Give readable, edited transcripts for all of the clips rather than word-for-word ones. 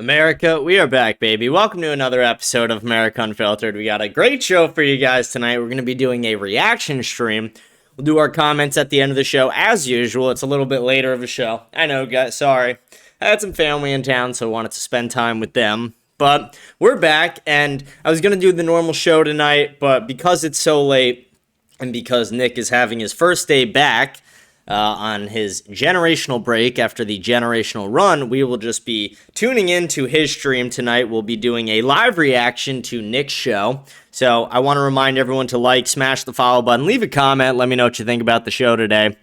America, we are back, baby. Welcome to another episode of America Unfiltered. We got a great show for you guys tonight. We're going to be doing a reaction stream. We'll do our comments at the end of the show, as usual. It's a little bit later of a show. I know, guys, sorry. I had some family in town, so I wanted to spend time with them. But we're back, and I was going to do the normal show tonight, but because it's so late, and because Nick is having his first day back, on his generational break after the generational run, we will just be tuning into his stream tonight. We'll be doing a live reaction to Nick's show. So I want to remind everyone to like, smash the follow button, leave a comment, let me know what you think about the show today.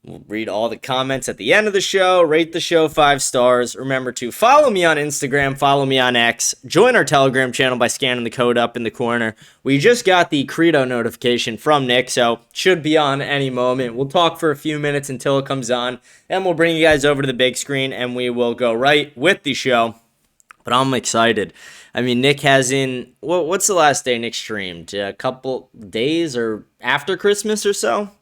We'll read all the comments at the end of the show, rate the show 5 stars. Remember to follow me on Instagram, follow me on X, join our Telegram channel by scanning the code up in the corner. We just got the Credo notification from Nick, so should be on any moment. We'll talk for a few minutes until it comes on, and we'll bring you guys over to the big screen, and we will go right with the show. But I'm excited. I mean, Nick has what's the last day Nick streamed? A couple days or after Christmas or so?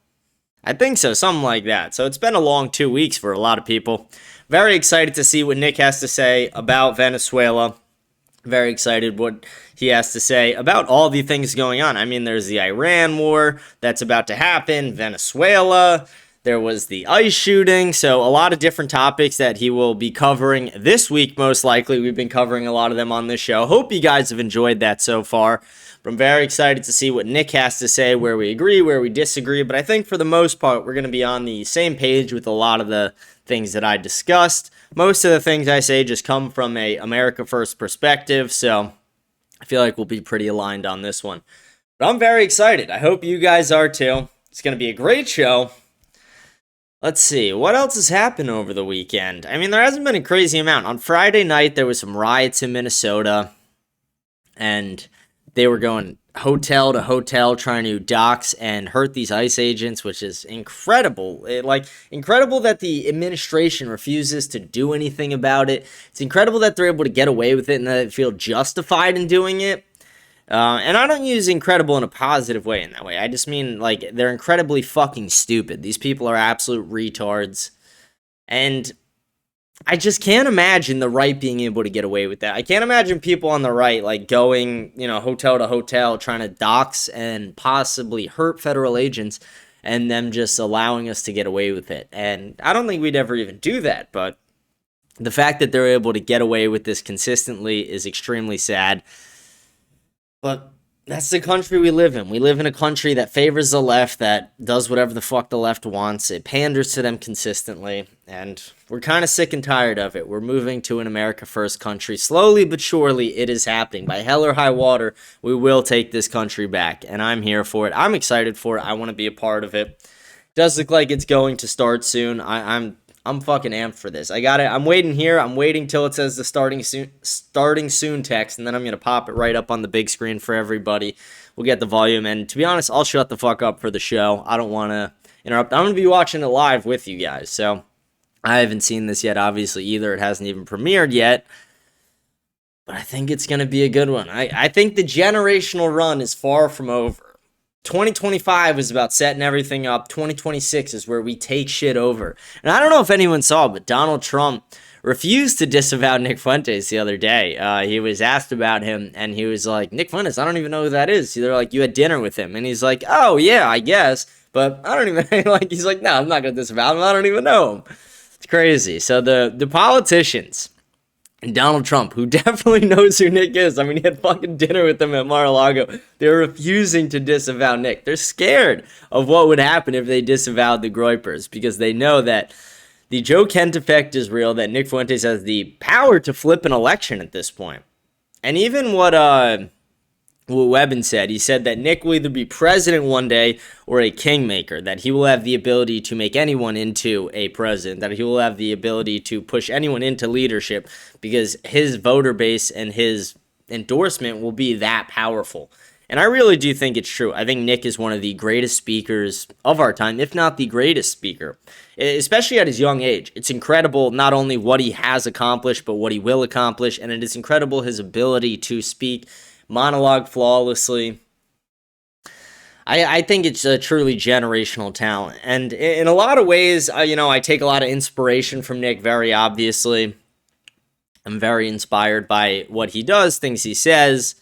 I think so, something like that. So it's been a long 2 weeks for a lot of people. Very excited to see what Nick has to say about Venezuela. Very excited what he has to say about all the things going on. I mean, there's the Iran war that's about to happen, Venezuela, there was the ICE shooting, so a lot of different topics that he will be covering this week, most likely. We've been covering a lot of them on this show. Hope you guys have enjoyed that so far. But I'm very excited to see what Nick has to say, where we agree, where we disagree. But I think for the most part, we're going to be on the same page with a lot of the things that I discussed. Most of the things I say just come from a America First perspective, so I feel like we'll be pretty aligned on this one. But I'm very excited. I hope you guys are too. It's going to be a great show. Let's see, what else has happened over the weekend? I mean, there hasn't been a crazy amount. On Friday night, there was some riots in Minnesota, and they were going hotel to hotel trying to dox and hurt these ICE agents, which is incredible. Incredible that the administration refuses to do anything about it. It's incredible that they're able to get away with it and that they feel justified in doing it. And I don't use incredible in a positive way in that way. I just mean, like, they're incredibly fucking stupid. These people are absolute retards. And I just can't imagine the right being able to get away with that. I can't imagine people on the right, like, going, hotel to hotel, trying to dox and possibly hurt federal agents, and them just allowing us to get away with it. And I don't think we'd ever even do that, but the fact that they're able to get away with this consistently is extremely sad. But that's the country we live in. We live in a country that favors the left, that does whatever the fuck the left wants. It panders to them consistently, and we're kind of sick and tired of it. We're moving to an America First country. Slowly but surely, it is happening. By hell or high water, we will take this country back, and I'm here for it. I'm excited for it. I want to be a part of it. Does look like it's going to start soon. I'm fucking amped for this. I got it. I'm waiting here. I'm waiting till it says the starting soon text, and then I'm going to pop it right up on the big screen for everybody. We'll get the volume, and to be honest, I'll shut the fuck up for the show. I don't want to interrupt. I'm going to be watching it live with you guys, so I haven't seen this yet, obviously, either. It hasn't even premiered yet, but I think it's going to be a good one. I think the generational run is far from over. 2025 is about setting everything up. 2026 is where we take shit over. And I don't know if anyone saw, but Donald Trump refused to disavow Nick Fuentes the other day. He was asked about him, and he was like, Nick Fuentes, I don't even know who that is. They're like, you had dinner with him. And he's like, oh, yeah, I guess. But I don't even, he's like, no, I'm not going to disavow him. I don't even know him. It's crazy. So the politicians, and Donald Trump, who definitely knows who Nick is. I mean, he had fucking dinner with them at Mar-a-Lago. They're refusing to disavow Nick. They're scared of what would happen if they disavowed the Groypers, because they know that the Joe Kent effect is real, that Nick Fuentes has the power to flip an election at this point. And even what Webben said, he said that Nick will either be president one day or a kingmaker, that he will have the ability to make anyone into a president, that he will have the ability to push anyone into leadership because his voter base and his endorsement will be that powerful. And I really do think it's true. I think Nick is one of the greatest speakers of our time, if not the greatest speaker, especially at his young age. It's incredible not only what he has accomplished, but what he will accomplish, and it is incredible his ability to speak monologue flawlessly. I think it's a truly generational talent, and in a lot of ways, I take a lot of inspiration from Nick, very obviously. I'm very inspired by what he does, things he says,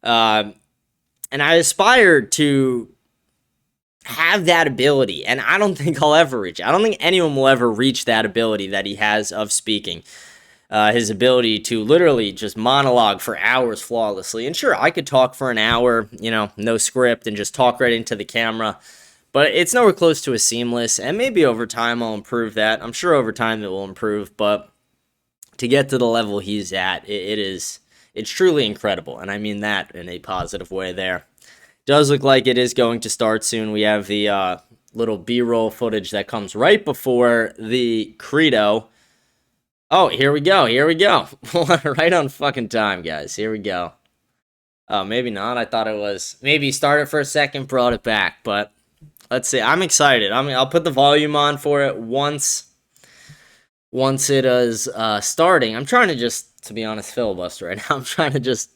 and I aspire to have that ability, and I don't think I'll ever reach it. I don't think anyone will ever reach that ability that he has of speaking. His ability to literally just monologue for hours flawlessly. And sure, I could talk for an hour, no script, and just talk right into the camera. But it's nowhere close to as seamless, and maybe over time I'll improve that. I'm sure over time it will improve, but to get to the level he's at, it's truly incredible, and I mean that in a positive way there. Does look like it is going to start soon. We have the little B-roll footage that comes right before the credo. Oh, here we go. Right on fucking time, guys. Here we go. Oh, maybe not. I thought it was. Maybe started for a second, brought it back. But let's see. I'm excited. I'll put the volume on for it once it is starting. I'm trying to be honest, filibuster right now. I'm trying to just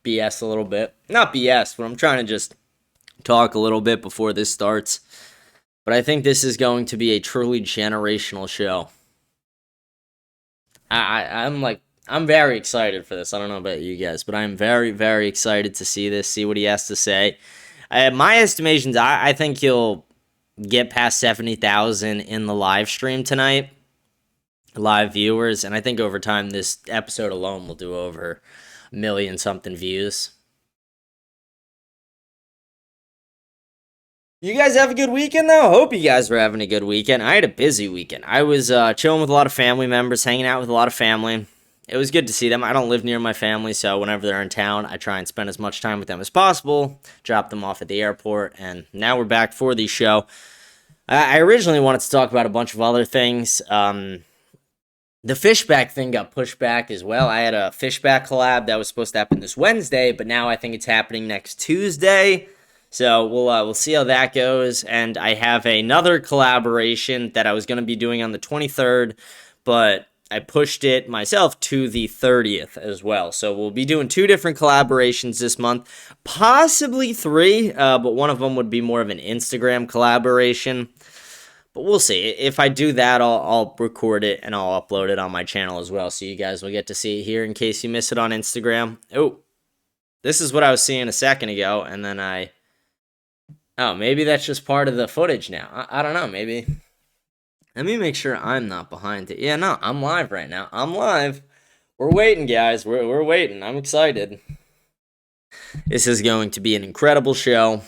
BS a little bit. Not BS, but I'm trying to just talk a little bit before this starts. But I think this is going to be a truly generational show. I'm very excited for this. I don't know about you guys, but I'm very, very excited to see what he has to say. My estimations, I think he'll get past 70,000 in the live stream tonight, live viewers, and I think over time this episode alone will do over 1 million something views. You guys have a good weekend, though? I hope you guys were having a good weekend. I had a busy weekend. I was chilling with a lot of family members, hanging out with a lot of family. It was good to see them. I don't live near my family, so whenever they're in town, I try and spend as much time with them as possible, drop them off at the airport, and now we're back for the show. I originally wanted to talk about a bunch of other things. The Fishback thing got pushed back as well. I had a Fishback collab that was supposed to happen this Wednesday, but now I think it's happening next Tuesday. So we'll see how that goes. And I have another collaboration that I was going to be doing on the 23rd, but I pushed it myself to the 30th as well. So we'll be doing 2 different collaborations this month, possibly 3, but one of them would be more of an Instagram collaboration. But we'll see. If I do that, I'll record it and I'll upload it on my channel as well, so you guys will get to see it here in case you miss it on Instagram. Oh, this is what I was seeing a second ago, and then oh, maybe that's just part of the footage now. I don't know, maybe. Let me make sure I'm not behind it. Yeah, no, I'm live right now. I'm live. We're waiting, guys. We're waiting. I'm excited. This is going to be an incredible show.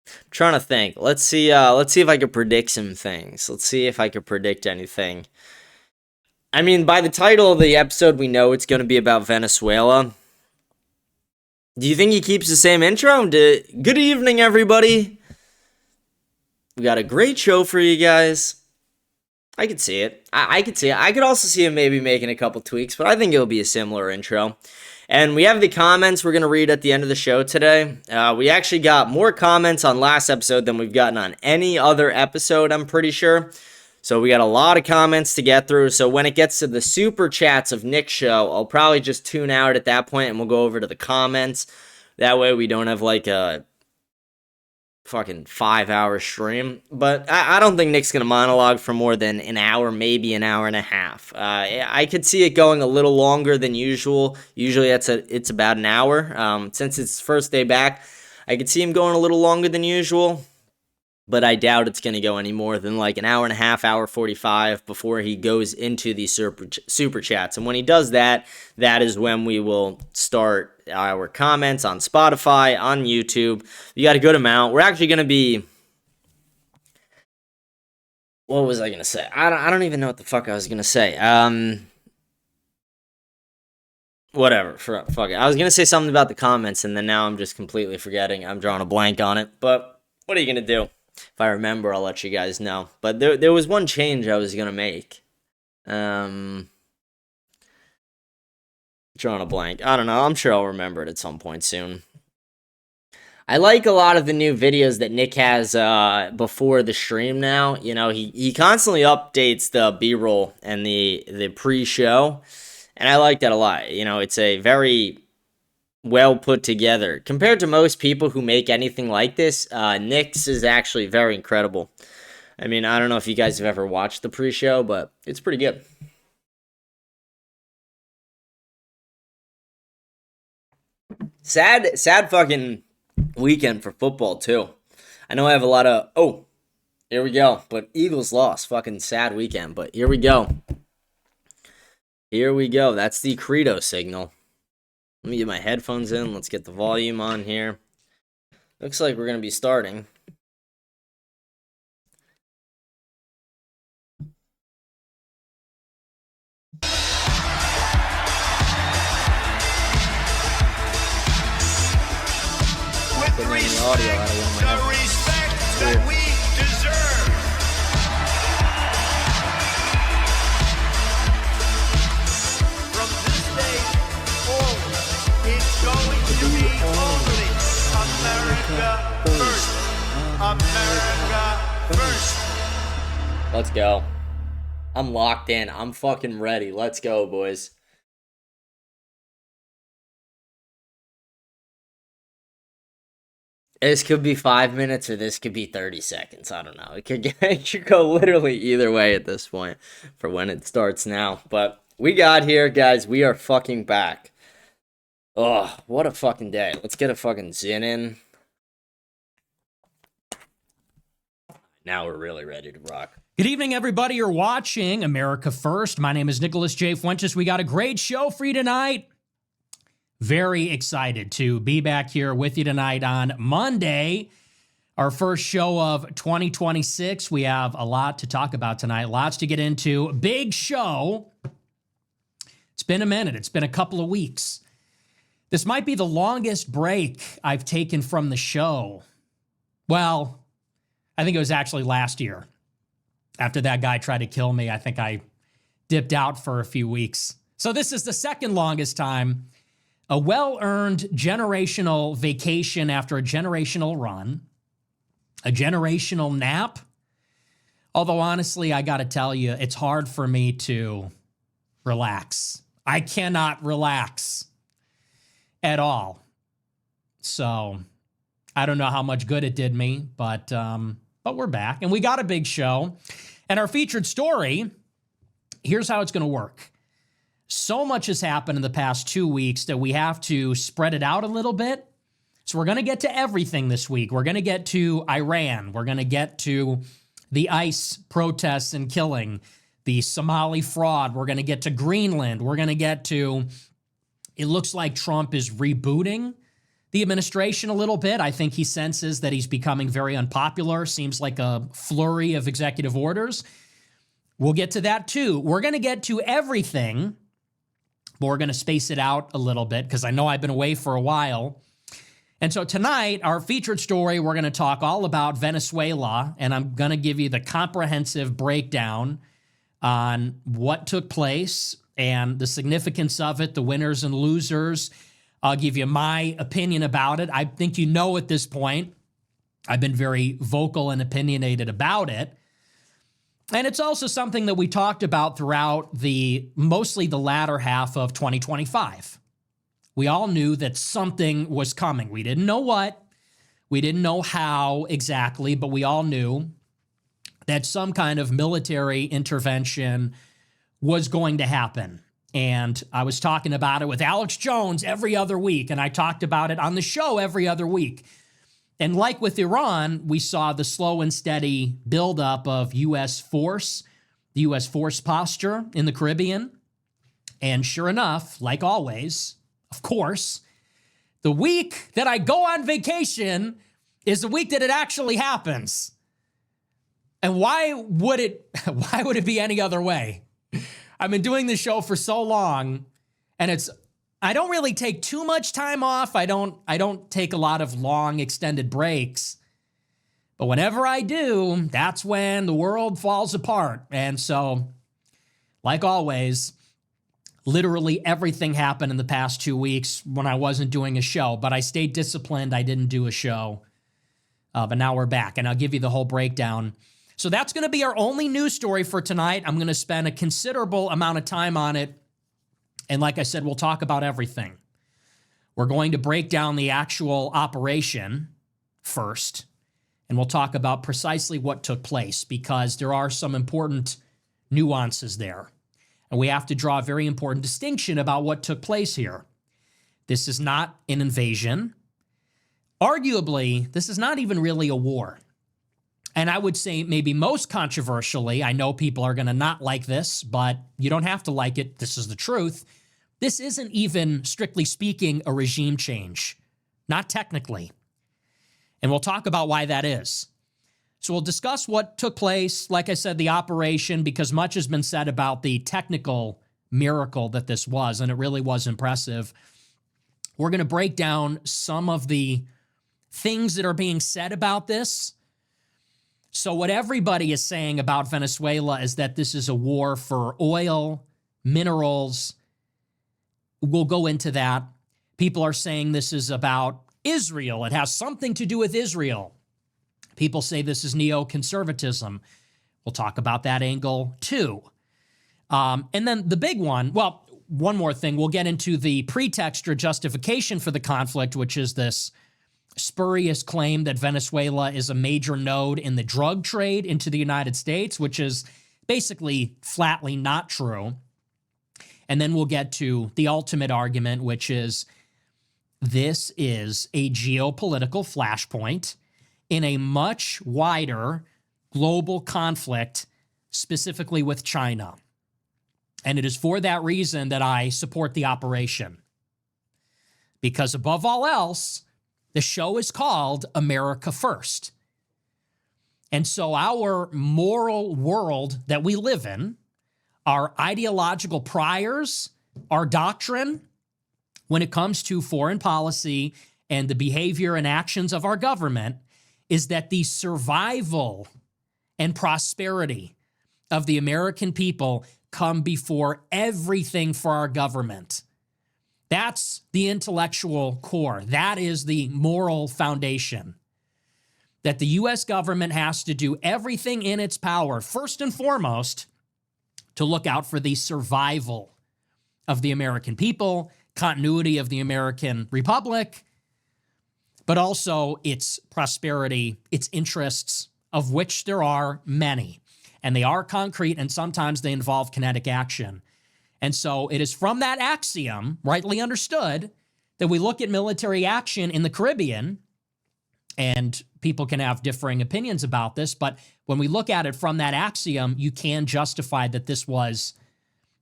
I'm trying to think. Let's see if I could predict some things. Let's see if I could predict anything. I mean, by the title of the episode, we know it's going to be about Venezuela. Do you think he keeps the same intro? Good evening, everybody. We got a great show for you guys. I could see it. I could see it. I could also see him maybe making a couple tweaks, but I think it'll be a similar intro. And we have the comments we're going to read at the end of the show today. We actually got more comments on last episode than we've gotten on any other episode, I'm pretty sure. So we got a lot of comments to get through. So when it gets to the super chats of Nick's show, I'll probably just tune out at that point and we'll go over to the comments. That way we don't have like a fucking 5-hour stream. But I don't think Nick's going to monologue for more than an hour, maybe an hour and a half. I could see it going a little longer than usual. Usually it's about an hour. Since it's his first day back, I could see him going a little longer than usual. But I doubt it's going to go any more than like an hour and a half, hour 45 before he goes into the super chats. And when he does that, that is when we will start our comments on Spotify, on YouTube. You got a good amount. We're actually going to be... What was I going to say? I don't even know what the fuck I was going to say. Whatever. Fuck it. I was going to say something about the comments, and then now I'm just completely forgetting. I'm drawing a blank on it. But what are you going to do? If I remember, I'll let you guys know. But there was one change I was going to make. Drawing a blank. I don't know. I'm sure I'll remember it at some point soon. I like a lot of the new videos that Nick has before the stream now. You know, he constantly updates the B-roll and the pre-show. And I like that a lot. You know, it's a very well put together. Compared to most people who make anything like this, Nick's is actually very incredible. I mean, I don't know if you guys have ever watched the pre-show, but it's pretty good. Sad fucking weekend for football too. I know I have a lot of here we go. But Eagles lost. Fucking sad weekend. But here we go. Here we go. That's the Credo signal. Let me get my headphones in. Let's get the volume on here. Looks like we're gonna be starting. The audio out of one of my the respect that we deserve. From this day forward, it's going to be only America first. America first. Let's go. I'm locked in. I'm fucking ready. Let's go, boys. This could be 5 minutes or this could be 30 seconds. I don't know. It could go literally either way at this point for when it starts now. But we got here, guys. We are fucking back. Oh, what a fucking day. Let's get a fucking zin in. Now we're really ready to rock. Good evening, everybody. You're watching America First. My name is Nicholas J. Fuentes. We got a great show for you tonight. Very excited to be back here with you tonight on Monday, our first show of 2026. We have a lot to talk about tonight, lots to get into. Big show. It's been a minute. It's been a couple of weeks. This might be the longest break I've taken from the show. Well, I think it was actually last year. After that guy tried to kill me, I think I dipped out for a few weeks. So this is the second longest time. A well-earned generational vacation after a generational run, a generational nap. Although, honestly, I got to tell you, it's hard for me to relax. I cannot relax at all. So, I don't know how much good it did me, but we're back. And we got a big show. And our featured story, here's how it's going to work. So much has happened in the past 2 weeks that we have to spread it out a little bit. So we're going to get to everything this week. We're going to get to Iran. We're going to get to the ICE protests and killing, the Somali fraud. We're going to get to Greenland. We're going to get to, it looks like Trump is rebooting the administration a little bit. I think he senses that he's becoming very unpopular. Seems like a flurry of executive orders. We'll get to that too. We're going to get to everything. But we're going to space it out a little bit because I know I've been away for a while. And so tonight, our featured story, we're going to talk all about Venezuela, and I'm going to give you the comprehensive breakdown on what took place and the significance of it, the winners and losers. I'll give you my opinion about it. I think you know at this point, I've been very vocal and opinionated about it. And it's also something that we talked about throughout mostly the latter half of 2025. We all knew that something was coming. We didn't know what, we didn't know how exactly, but we all knew that some kind of military intervention was going to happen. And I was talking about it with Alex Jones every other week, and I talked about it on the show every other week. And like with Iran, we saw the slow and steady buildup of U.S. force, the U.S. force posture in the Caribbean. And sure enough, like always, of course, the week that I go on vacation is the week that it actually happens. And why would it be any other way? I've been doing this show for so long, and I don't really take too much time off. I don't take a lot of long extended breaks. But whenever I do, that's when the world falls apart. And so, like always, literally everything happened in the past 2 weeks when I wasn't doing a show. But I stayed disciplined. I didn't do a show. But now we're back, and I'll give you the whole breakdown. So that's going to be our only news story for tonight. I'm going to spend a considerable amount of time on it. And like I said, we'll talk about everything. We're going to break down the actual operation first, and we'll talk about precisely what took place because there are some important nuances there. And we have to draw a very important distinction about what took place here. This is not an invasion. Arguably, this is not even really a war. And I would say maybe most controversially, I know people are going to not like this, but you don't have to like it. This is the truth. This isn't even, strictly speaking, a regime change. Not technically. And we'll talk about why that is. So we'll discuss what took place, like I said, the operation, because much has been said about the technical miracle that this was, and it really was impressive. We're going to break down some of the things that are being said about this. So what everybody is saying about Venezuela is that this is a war for oil, minerals. We'll go into that. People are saying this is about Israel. It has something to do with Israel. People say this is neoconservatism. We'll talk about that angle too. And then the big one, well, one more thing. We'll get into the pretext or justification for the conflict, which is this spurious claim that Venezuela is a major node in the drug trade into the United States, which is basically flatly not true. And then we'll get to the ultimate argument, which is this is a geopolitical flashpoint in a much wider global conflict, specifically with China. And it is for that reason that I support the operation. Because above all else, the show is called America First. And so our moral world that we live in, our ideological priors, our doctrine, when it comes to foreign policy and the behavior and actions of our government, is that the survival and prosperity of the American people come before everything for our government. That's the intellectual core. That is the moral foundation. That the U.S. government has to do everything in its power, first and foremost, to look out for the survival of the American people, continuity of the American Republic, but also its prosperity, its interests, of which there are many. And they are concrete, and sometimes they involve kinetic action. And so it is from that axiom, rightly understood, that we look at military action in the Caribbean, and people can have differing opinions about this, but when we look at it from that axiom, you can justify that this was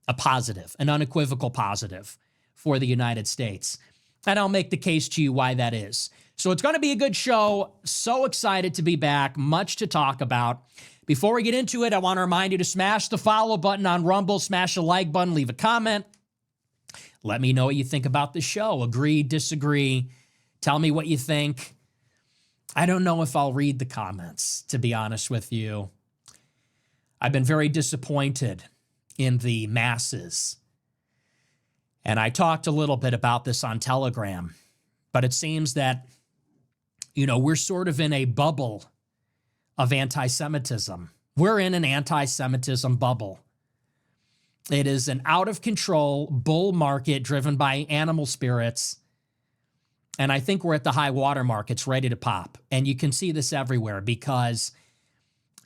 a positive, an unequivocal positive for the United States. And I'll make the case to you why that is. So it's going to be a good show. So excited to be back. Much to talk about. Before we get into it, I want to remind you to smash the follow button on Rumble, smash the like button, leave a comment. Let me know what you think about the show. Agree, disagree. Tell me what you think. I don't know if I'll read the comments, to be honest with you. I've been very disappointed in the masses. And I talked a little bit about this on Telegram, but it seems that, we're sort of in a bubble of anti-Semitism. We're in an anti-Semitism bubble. It is an out-of-control bull market driven by animal spirits. And I think we're at the high water mark. It's ready to pop. And you can see this everywhere because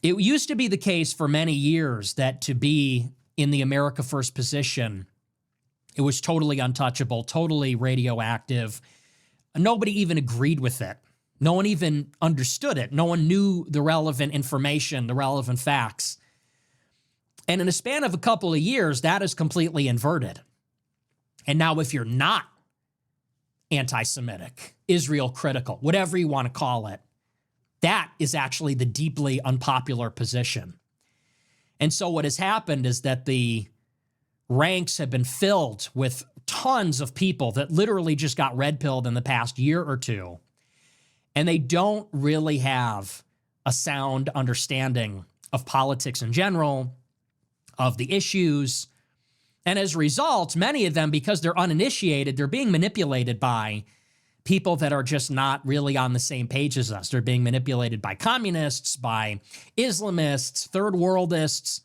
it used to be the case for many years that to be in the America First position, it was totally untouchable, totally radioactive. Nobody even agreed with it. No one even understood it. No one knew the relevant information, the relevant facts. And in a span of a couple of years, that is completely inverted. And now if you're not anti-Semitic, Israel critical, whatever you want to call it, that is actually the deeply unpopular position. And so what has happened is that the ranks have been filled with tons of people that literally just got red-pilled in the past year or two. And they don't really have a sound understanding of politics in general, of the issues. And as a result, many of them, because they're uninitiated, they're being manipulated by people that are just not really on the same page as us. They're being manipulated by communists, by Islamists, third worldists,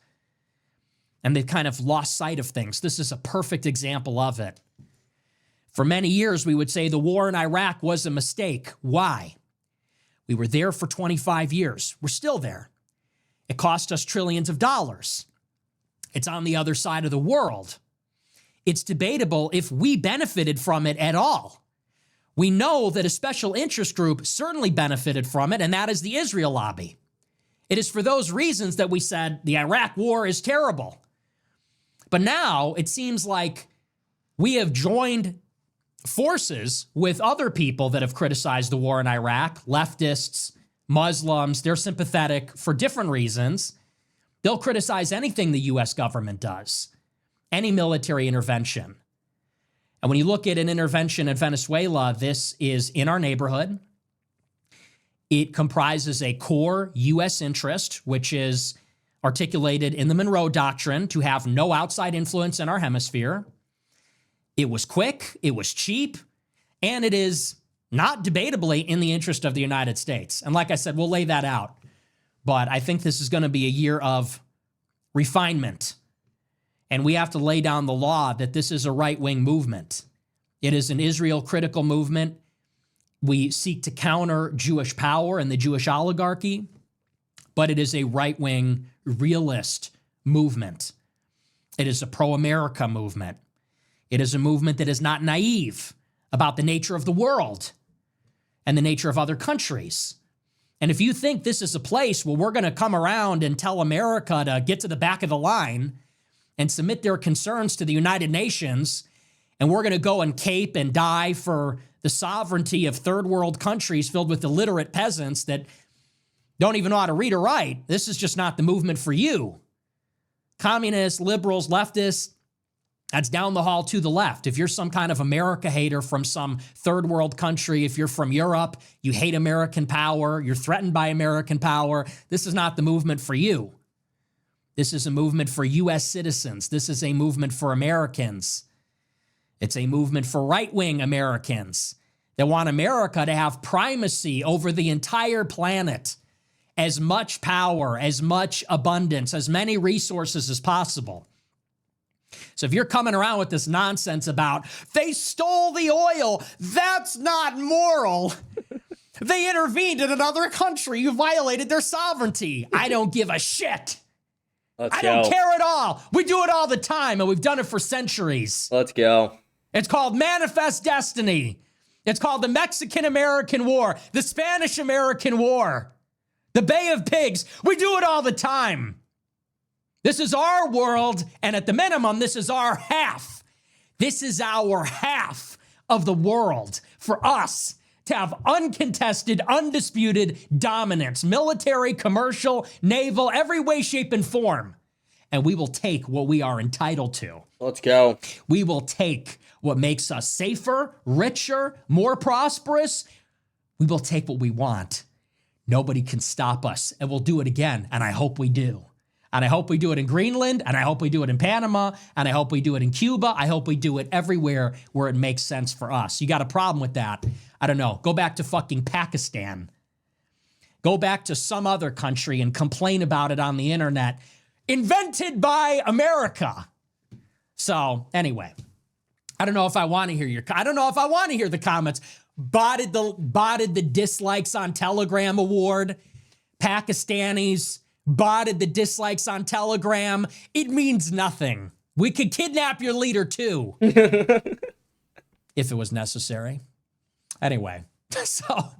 and they've kind of lost sight of things. This is a perfect example of it. For many years, we would say the war in Iraq was a mistake. Why? We were there for 25 years. We're still there. It cost us trillions of dollars. It's on the other side of the world. it's debatable if we benefited from it at all. We know that a special interest group certainly benefited from it, and that is the Israel lobby. It is for those reasons that we said the Iraq war is terrible. But now it seems like we have joined forces with other people that have criticized the war in Iraq, leftists, Muslims. They're sympathetic for different reasons. They'll criticize anything the U.S. government does, any military intervention. And when you look at an intervention in Venezuela, this is in our neighborhood. It comprises a core U.S. interest, which is articulated in the Monroe Doctrine to have no outside influence in our hemisphere. It was quick, it was cheap, and it is not debatably in the interest of the United States. And like I said, we'll lay that out. But I think this is going to be a year of refinement. And we have to lay down the law that this is a right-wing movement. It is an Israel-critical movement. We seek to counter Jewish power and the Jewish oligarchy, but it is a right-wing realist movement. It is a pro-America movement. It is a movement that is not naive about the nature of the world and the nature of other countries. And if you think this is a place where we're going to come around and tell America to get to the back of the line and submit their concerns to the United Nations, and we're going to go and cape and die for the sovereignty of third world countries filled with illiterate peasants that don't even know how to read or write, this is just not the movement for you. Communists, liberals, leftists, that's down the hall to the left. If you're some kind of America hater from some third world country, if you're from Europe, you hate American power, you're threatened by American power, this is not the movement for you. This is a movement for U.S. citizens. This is a movement for Americans. It's a movement for right-wing Americans that want America to have primacy over the entire planet, as much power, as much abundance, as many resources as possible. So if you're coming around with this nonsense about, they stole the oil, that's not moral. They intervened in another country, you violated their sovereignty. I don't give a shit. I don't care at all. We do it all the time, and we've done it for centuries. Let's go. It's called Manifest Destiny. It's called the Mexican-American War, the Spanish-American War, the Bay of Pigs. We do it all the time. This is our world, and at the minimum, this is our half. This is our half of the world for us to have uncontested, undisputed dominance, military, commercial, naval, every way, shape, and form. And we will take what we are entitled to. Let's go. We will take what makes us safer, richer, more prosperous. We will take what we want. Nobody can stop us, and we'll do it again, and I hope we do. And I hope we do it in Greenland, and I hope we do it in Panama, and I hope we do it in Cuba. I hope we do it everywhere where it makes sense for us. You got a problem with that? I don't know. Go back to fucking Pakistan. Go back to some other country and complain about it on the internet. Invented by America. So anyway, I don't know if I want to hear the comments. Botted the dislikes on Telegram award. Pakistanis botted the dislikes on Telegram. It means nothing. We could kidnap your leader too. If it was necessary. Anyway, so,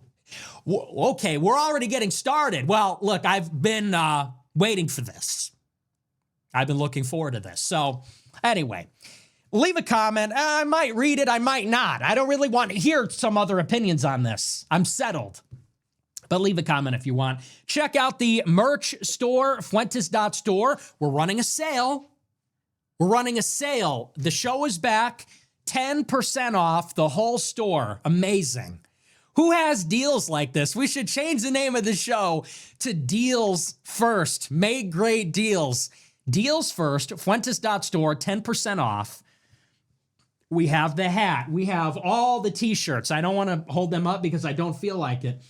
okay, we're already getting started. Well, look, I've been waiting for this. I've been looking forward to this. So anyway, leave a comment. I might read it. I might not. I don't really want to hear some other opinions on this. I'm settled. But leave a comment if you want. Check out the merch store, Fuentes.store. We're running a sale. The show is back. 10% off the whole store. Amazing. Who has deals like this? We should change the name of the show to Deals First. Make great deals. Deals First, Fuentes.store, 10% off. We have the hat. We have all the t-shirts. I don't want to hold them up because I don't feel like it.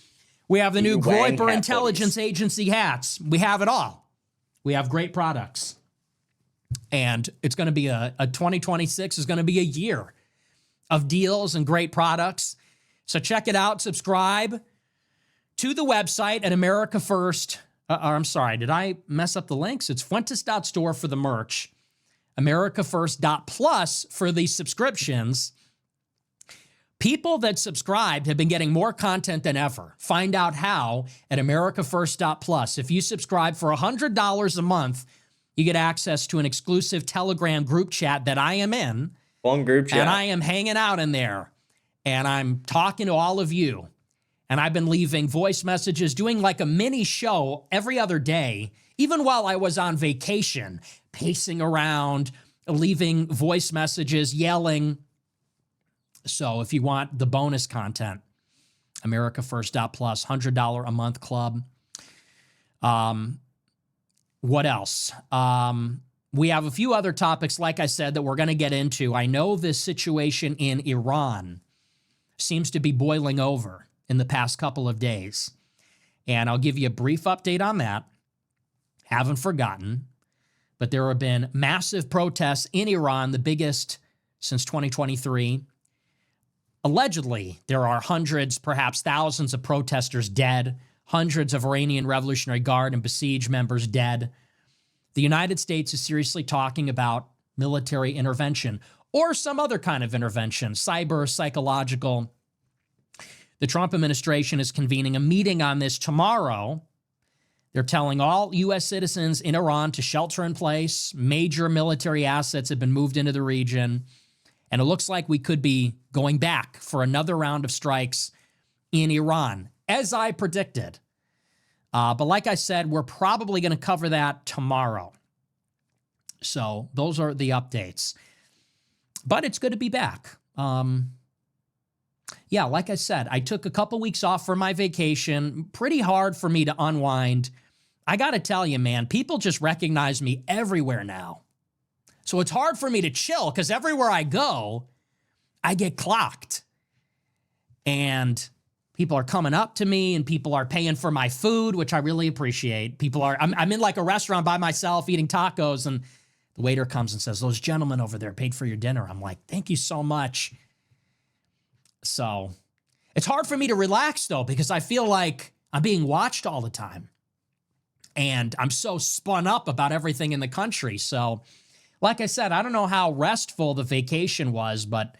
We have the new Groyper Intelligence Agency hats. We have it all. We have great products. And it's going to be a 2026 is going to be a year of deals and great products. So check it out. Subscribe to the website at America First. I'm sorry, did I mess up the links? It's Fuentes.store for the merch. AmericaFirst.plus for the subscriptions. People that subscribed have been getting more content than ever. Find out how at AmericaFirst.plus. If you subscribe for $100 a month, you get access to an exclusive Telegram group chat that I am in. One group chat. And I am hanging out in there. And I'm talking to all of you. And I've been leaving voice messages, doing like a mini show every other day, even while I was on vacation, pacing around, leaving voice messages, yelling. So if you want the bonus content, AmericaFirst.plus, $100 a month club. What else? We have a few other topics, like I said, that we're going to get into. I know this situation in Iran seems to be boiling over in the past couple of days. And I'll give you a brief update on that. Haven't forgotten. But there have been massive protests in Iran, the biggest since 2023. Allegedly, there are hundreds, perhaps thousands of protesters dead, hundreds of Iranian Revolutionary Guard and Basij members dead. The United States is seriously talking about military intervention or some other kind of intervention, cyber, psychological. The Trump administration is convening a meeting on this tomorrow. They're telling all U.S. citizens in Iran to shelter in place. Major military assets have been moved into the region. And it looks like we could be going back for another round of strikes in Iran, as I predicted. But like I said, we're probably going to cover that tomorrow. So those are the updates. But it's good to be back. Yeah, like I said, I took a couple weeks off for my vacation. Pretty hard for me to unwind. I got to tell you, man, people just recognize me everywhere now. So it's hard for me to chill because everywhere I go, I get clocked. And people are coming up to me and people are paying for my food, which I really appreciate. I'm in like a restaurant by myself eating tacos and the waiter comes and says, those gentlemen over there paid for your dinner. I'm like, thank you so much. So it's hard for me to relax though, because I feel like I'm being watched all the time. And I'm so spun up about everything in the country. So like I said, I don't know how restful the vacation was, but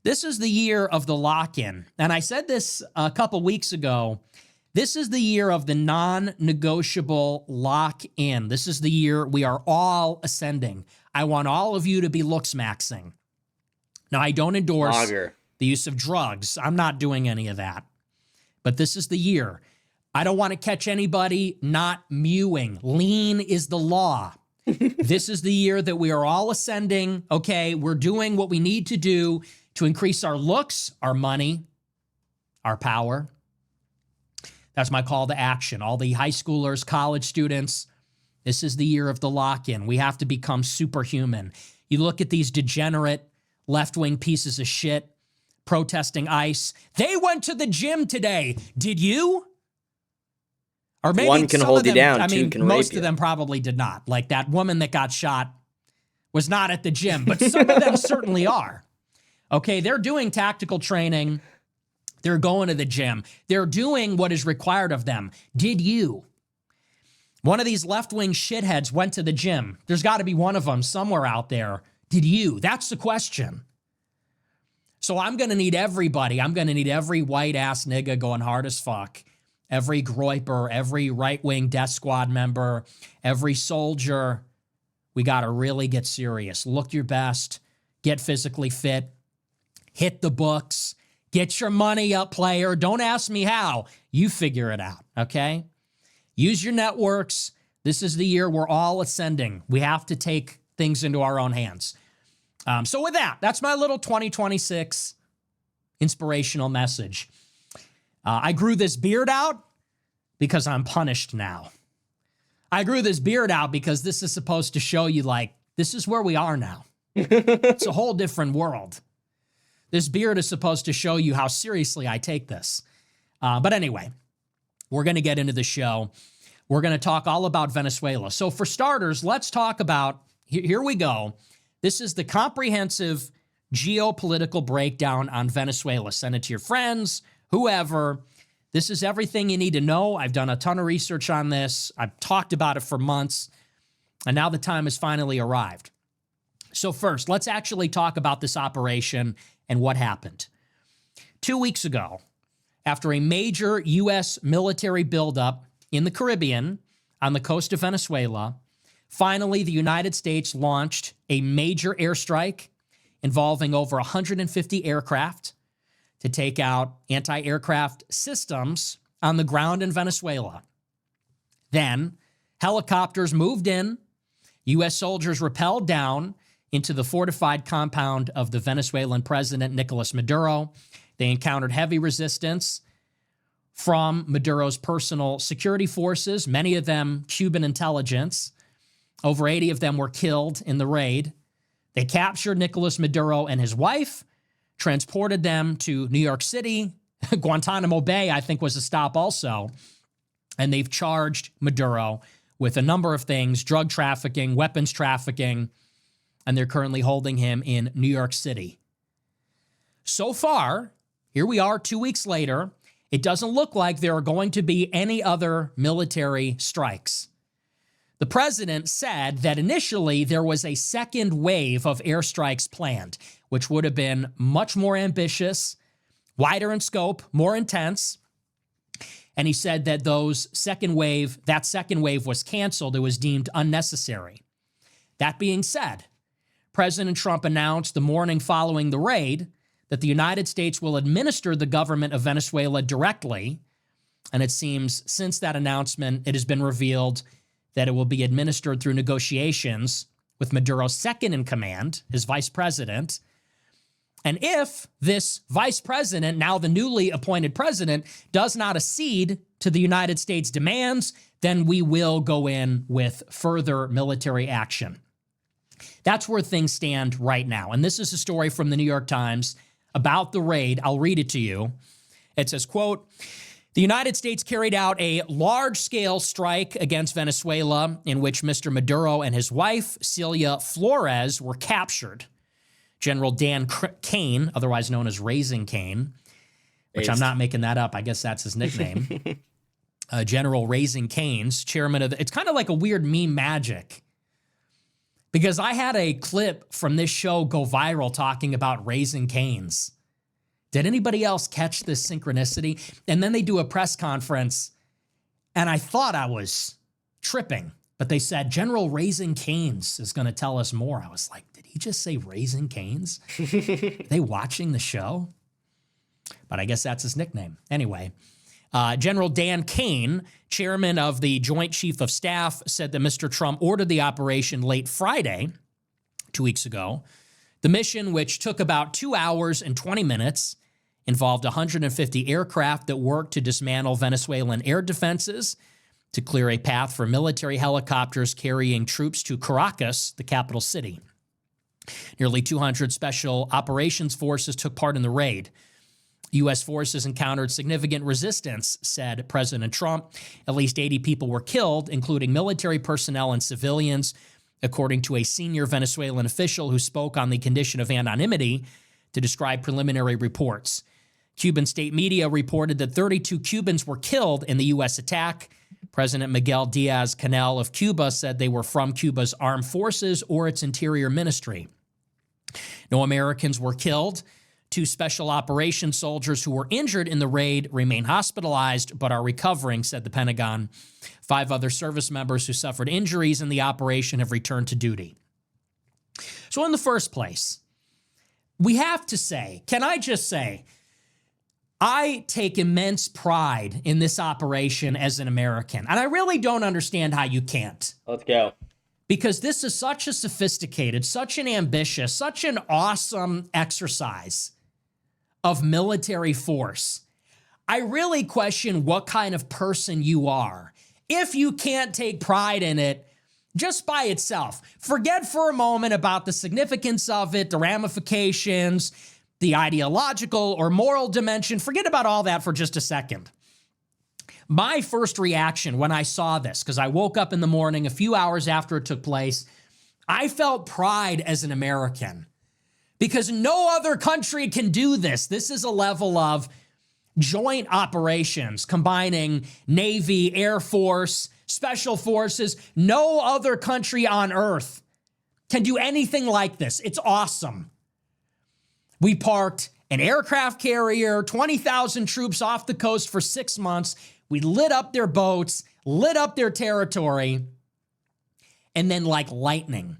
this is the year of the lock-in. And I said this a couple weeks ago. This is the year of the non-negotiable lock-in. This is the year we are all ascending. I want all of you to be looks-maxing. Now, I don't endorse the use of drugs. I'm not doing any of that. But this is the year. I don't want to catch anybody not mewing. Lean is the law. This is the year that we are all ascending. Okay, we're doing what we need to do to increase our looks, our money, our power. That's my call to action. All the high schoolers, college students, this is the year of the lock-in. We have to become superhuman. You look at these degenerate left-wing pieces of shit protesting ICE. They went to the gym today. Did you? Or maybe one can hold you down, two can rape you. Most of them probably did not. Like that woman that got shot was not at the gym, but some of them certainly are. Okay, they're doing tactical training. They're going to the gym. They're doing what is required of them. Did you? One of these left-wing shitheads went to the gym. There's got to be one of them somewhere out there. Did you? That's the question. So I'm going to need everybody. I'm going to need every white-ass nigga going hard as fuck. Every groiper, every right-wing death squad member, every soldier. We got to really get serious. Look your best. Get physically fit. Hit the books. Get your money up, player. Don't ask me how. You figure it out, okay? Use your networks. This is the year we're all ascending. We have to take things into our own hands. So with that, that's my little 2026 inspirational message. I grew this beard out because I'm punished now. I grew this beard out because this is supposed to show you, like, this is where we are now. It's a whole different world. This beard is supposed to show you how seriously I take this. But anyway, we're going to get into the show. We're going to talk all about Venezuela. So for starters, let's talk about, here we go. This is the comprehensive geopolitical breakdown on Venezuela. Send it to your friends, whoever. This is everything you need to know. I've done a ton of research on this. I've talked about it for months. And now the time has finally arrived. So first, let's actually talk about this operation and what happened. 2 weeks ago, after a major U.S. military buildup in the Caribbean on the coast of Venezuela, finally the United States launched a major airstrike involving over 150 aircraft to take out anti-aircraft systems on the ground in Venezuela. Then, helicopters moved in, U.S. soldiers rappelled down into the fortified compound of the Venezuelan president, Nicolas Maduro. They encountered heavy resistance from Maduro's personal security forces, many of them Cuban intelligence. Over 80 of them were killed in the raid. They captured Nicolas Maduro and his wife, transported them to New York City. Guantanamo Bay, I think, was a stop also. And they've charged Maduro with a number of things: drug trafficking, weapons trafficking, and they're currently holding him in New York City. So far, here we are 2 weeks later, it doesn't look like there are going to be any other military strikes. The president said that initially there was a second wave of airstrikes planned, which would have been much more ambitious, wider in scope, more intense. And he said that that second wave was canceled. It was deemed unnecessary. That being said, President Trump announced the morning following the raid that the United States will administer the government of Venezuela directly. And it seems since that announcement, it has been revealed that it will be administered through negotiations with Maduro's second in command, his vice president. And if this vice president, now the newly appointed president, does not accede to the United States demands, then we will go in with further military action. That's where things stand right now. And this is a story from the New York Times about the raid. I'll read it to you. It says, quote, "The United States carried out a large-scale strike against Venezuela in which Mr. Maduro and his wife, Celia Flores, were captured. General Dan Kane, otherwise known as Raising Cane, which I'm not making that up, I guess that's his nickname. General Raising Cane's chairman of it's kind of like a weird meme magic, because I had a clip from this show go viral talking about Raising Cane's. Did anybody else catch this synchronicity? And then they do a press conference, and I thought I was tripping, but they said General Raising Cane's is going to tell us more. I was like, did he just say Raising Cane's? Are they watching the show? But I guess that's his nickname. Anyway, General Dan Kane, chairman of the Joint Chief of Staff, said that Mr. Trump ordered the operation late Friday, 2 weeks ago. The mission, which took about 2 hours and 20 minutes, involved 150 aircraft that worked to dismantle Venezuelan air defenses, to clear a path for military helicopters carrying troops to Caracas, the capital city. Nearly 200 special operations forces took part in the raid. U.S. forces encountered significant resistance, said President Trump. At least 80 people were killed, including military personnel and civilians, according to a senior Venezuelan official who spoke on the condition of anonymity to describe preliminary reports. Cuban state media reported that 32 Cubans were killed in the U.S. attack. President Miguel Diaz-Canel of Cuba said they were from Cuba's armed forces or its interior ministry. No Americans were killed. 2 special operations soldiers who were injured in the raid remain hospitalized but are recovering, said the Pentagon. 5 other service members who suffered injuries in the operation have returned to duty. So in the first place, we have to say, can I just say, I take immense pride in this operation as an American, and I really don't understand how you can't. Let's go. Because this is such a sophisticated, such an ambitious, such an awesome exercise of military force. I really question what kind of person you are if you can't take pride in it just by itself. Forget for a moment about the significance of it, the ramifications, the ideological or moral dimension. Forget about all that for just a second. My first reaction when I saw this, because I woke up in the morning a few hours after it took place, I felt pride as an American, because no other country can do this. This is a level of joint operations combining Navy, Air Force, Special Forces. No other country on earth can do anything like this. It's awesome. We parked an aircraft carrier, 20,000 troops off the coast for 6 months. We lit up their boats, lit up their territory, and then like lightning,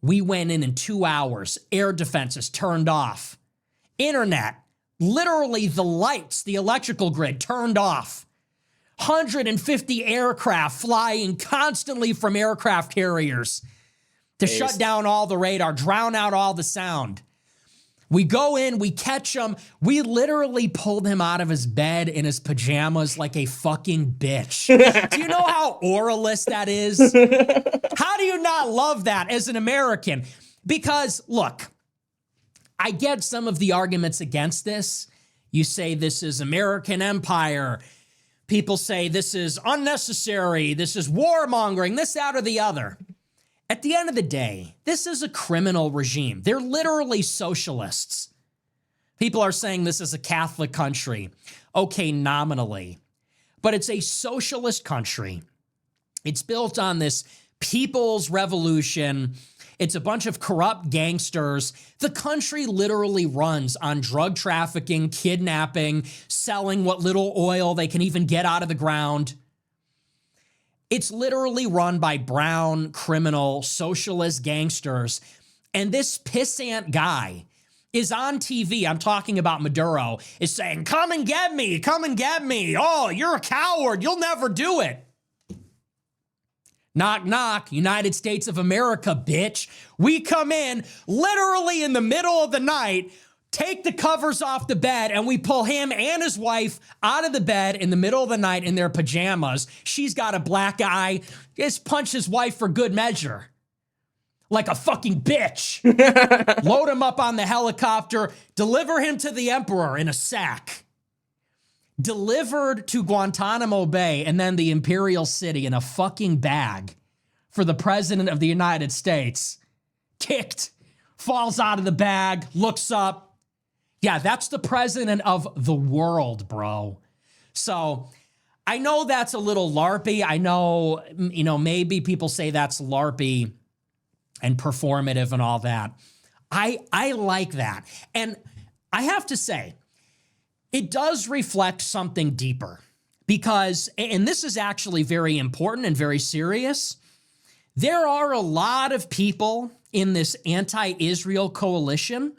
we went in 2 hours. Air defenses turned off. Internet, literally the lights, the electrical grid turned off. 150 aircraft flying constantly from aircraft carriers to shut down all the radar, drown out all the sound. We go in, we catch him. We literally pulled him out of his bed in his pajamas like a fucking bitch. Do you know how oralist that is? How do you not love that as an American? Because, look, I get some of the arguments against this. You say this is American empire. People say this is unnecessary. This is warmongering, this, that, or the other. At the end of the day, this is a criminal regime. They're literally socialists. People are saying this is a Catholic country. Okay, nominally. But it's a socialist country. It's built on this people's revolution. It's a bunch of corrupt gangsters. The country literally runs on drug trafficking, kidnapping, selling what little oil they can even get out of the ground. It's literally run by brown, criminal, socialist gangsters. And this pissant guy is on TV, I'm talking about Maduro, is saying, come and get me, come and get me. Oh, you're a coward, you'll never do it. Knock, knock, United States of America, bitch. We come in literally in the middle of the night, take the covers off the bed, and we pull him and his wife out of the bed in the middle of the night in their pajamas. She's got a black eye. Just punch his wife for good measure. Like a fucking bitch. Load him up on the helicopter. Deliver him to the emperor in a sack. Delivered to Guantanamo Bay and then the Imperial City in a fucking bag for the president of the United States. Kicked. Falls out of the bag. Looks up. Yeah, that's the president of the world, bro. So I know that's a little LARPy. I know, maybe people say that's LARPy and performative and all that. I like that. And I have to say, it does reflect something deeper because, and this is actually very important and very serious, there are a lot of people in this anti-Israel coalition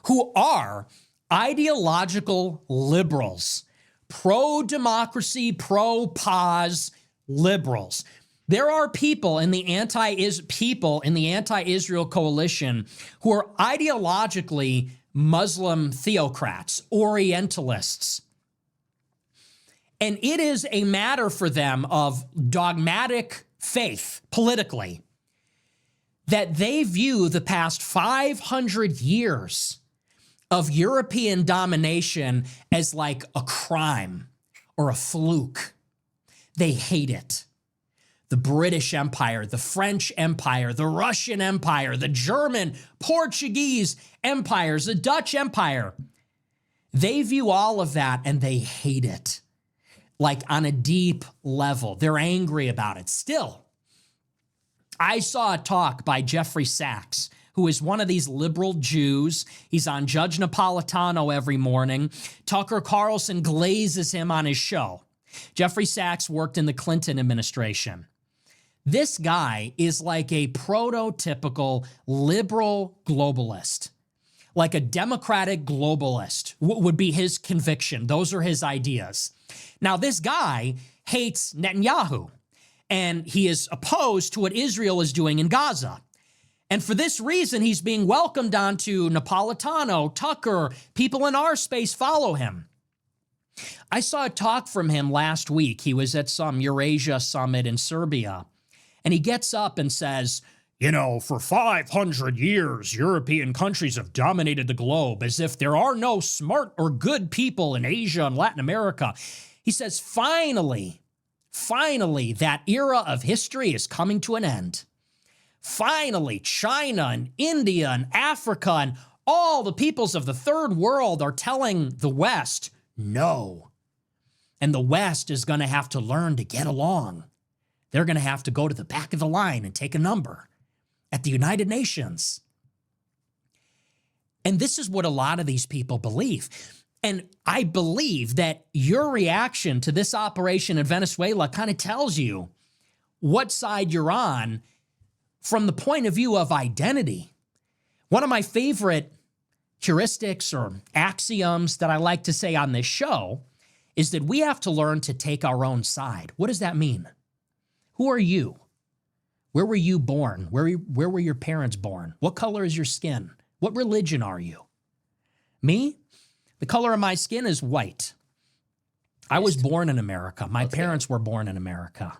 who are ideological liberals, pro-democracy, pro-pause liberals. There are people in the anti-Israel coalition who are ideologically Muslim theocrats, Orientalists. And it is a matter for them of dogmatic faith politically that they view the past 500 years of European domination as like a crime or a fluke. They hate it. The British Empire, the French Empire, the Russian Empire, the German, Portuguese empires, the Dutch Empire. They view all of that and they hate it, like on a deep level. They're angry about it still. I saw a talk by Jeffrey Sachs, who is one of these liberal Jews. He's on Judge Napolitano every morning. Tucker Carlson glazes him on his show. Jeffrey Sachs worked in the Clinton administration. This guy is like a prototypical liberal globalist, like a democratic globalist would be his conviction. Those are his ideas. Now, this guy hates Netanyahu, and he is opposed to what Israel is doing in Gaza. And for this reason, he's being welcomed onto Napolitano, Tucker, people in our space follow him. I saw a talk from him last week. He was at some Eurasia summit in Serbia. And he gets up and says, for 500 years, European countries have dominated the globe as if there are no smart or good people in Asia and Latin America. He says, finally, that era of history is coming to an end. Finally, China and India and Africa and all the peoples of the third world are telling the West, no. And the West is going to have to learn to get along. They're going to have to go to the back of the line and take a number. at the United Nations. And this is what a lot of these people believe. And I believe that your reaction to this operation in Venezuela kind of tells you what side you're on from the point of view of identity. One of my favorite heuristics or axioms that I like to say on this show is that we have to learn to take our own side. What does that mean? Who are you? Where were you born? Where were your parents born? What color is your skin? What religion are you? Me? The color of my skin is white. I was born in America. My parents were born in America.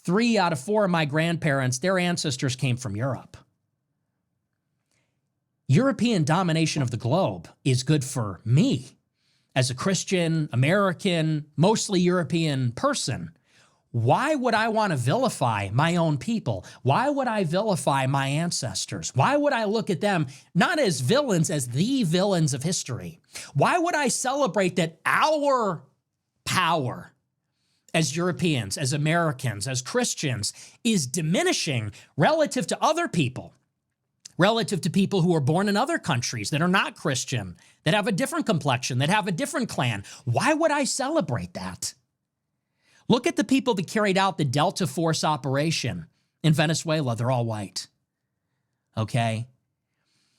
3 out of 4 of my grandparents, their ancestors came from Europe. European domination of the globe is good for me as a Christian, American, mostly European person. Why would I want to vilify my own people? Why would I vilify my ancestors? Why would I look at them not as villains, as the villains of history? Why would I celebrate that our power as Europeans, as Americans, as Christians is diminishing relative to other people, relative to people who are born in other countries that are not Christian, that have a different complexion, that have a different clan? Why would I celebrate that? Look at the people that carried out the Delta Force operation in Venezuela. They're all white. Okay?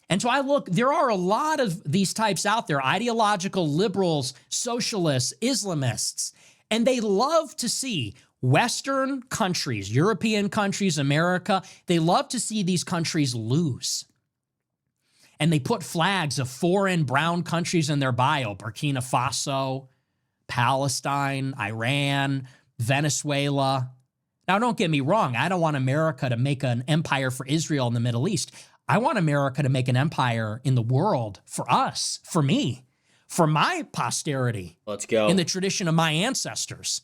And so there are a lot of these types out there, ideological liberals, socialists, Islamists, and they love to see Western countries, European countries, America, they love to see these countries lose. And they put flags of foreign brown countries in their bio: Burkina Faso, Palestine, Iran, Venezuela. Now, don't get me wrong. I don't want America to make an empire for Israel in the Middle East. I want America to make an empire in the world for us, for me, for my posterity. Let's go. In the tradition of my ancestors.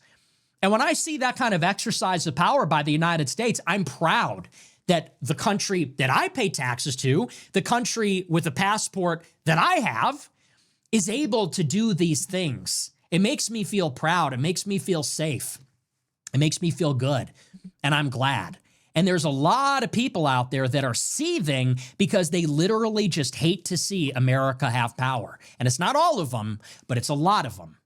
And when I see that kind of exercise of power by the United States, I'm proud that the country that I pay taxes to, the country with the passport that I have, is able to do these things. It makes me feel proud. It makes me feel safe. It makes me feel good. And I'm glad. And there's a lot of people out there that are seething because they literally just hate to see America have power. And it's not all of them, but it's a lot of them.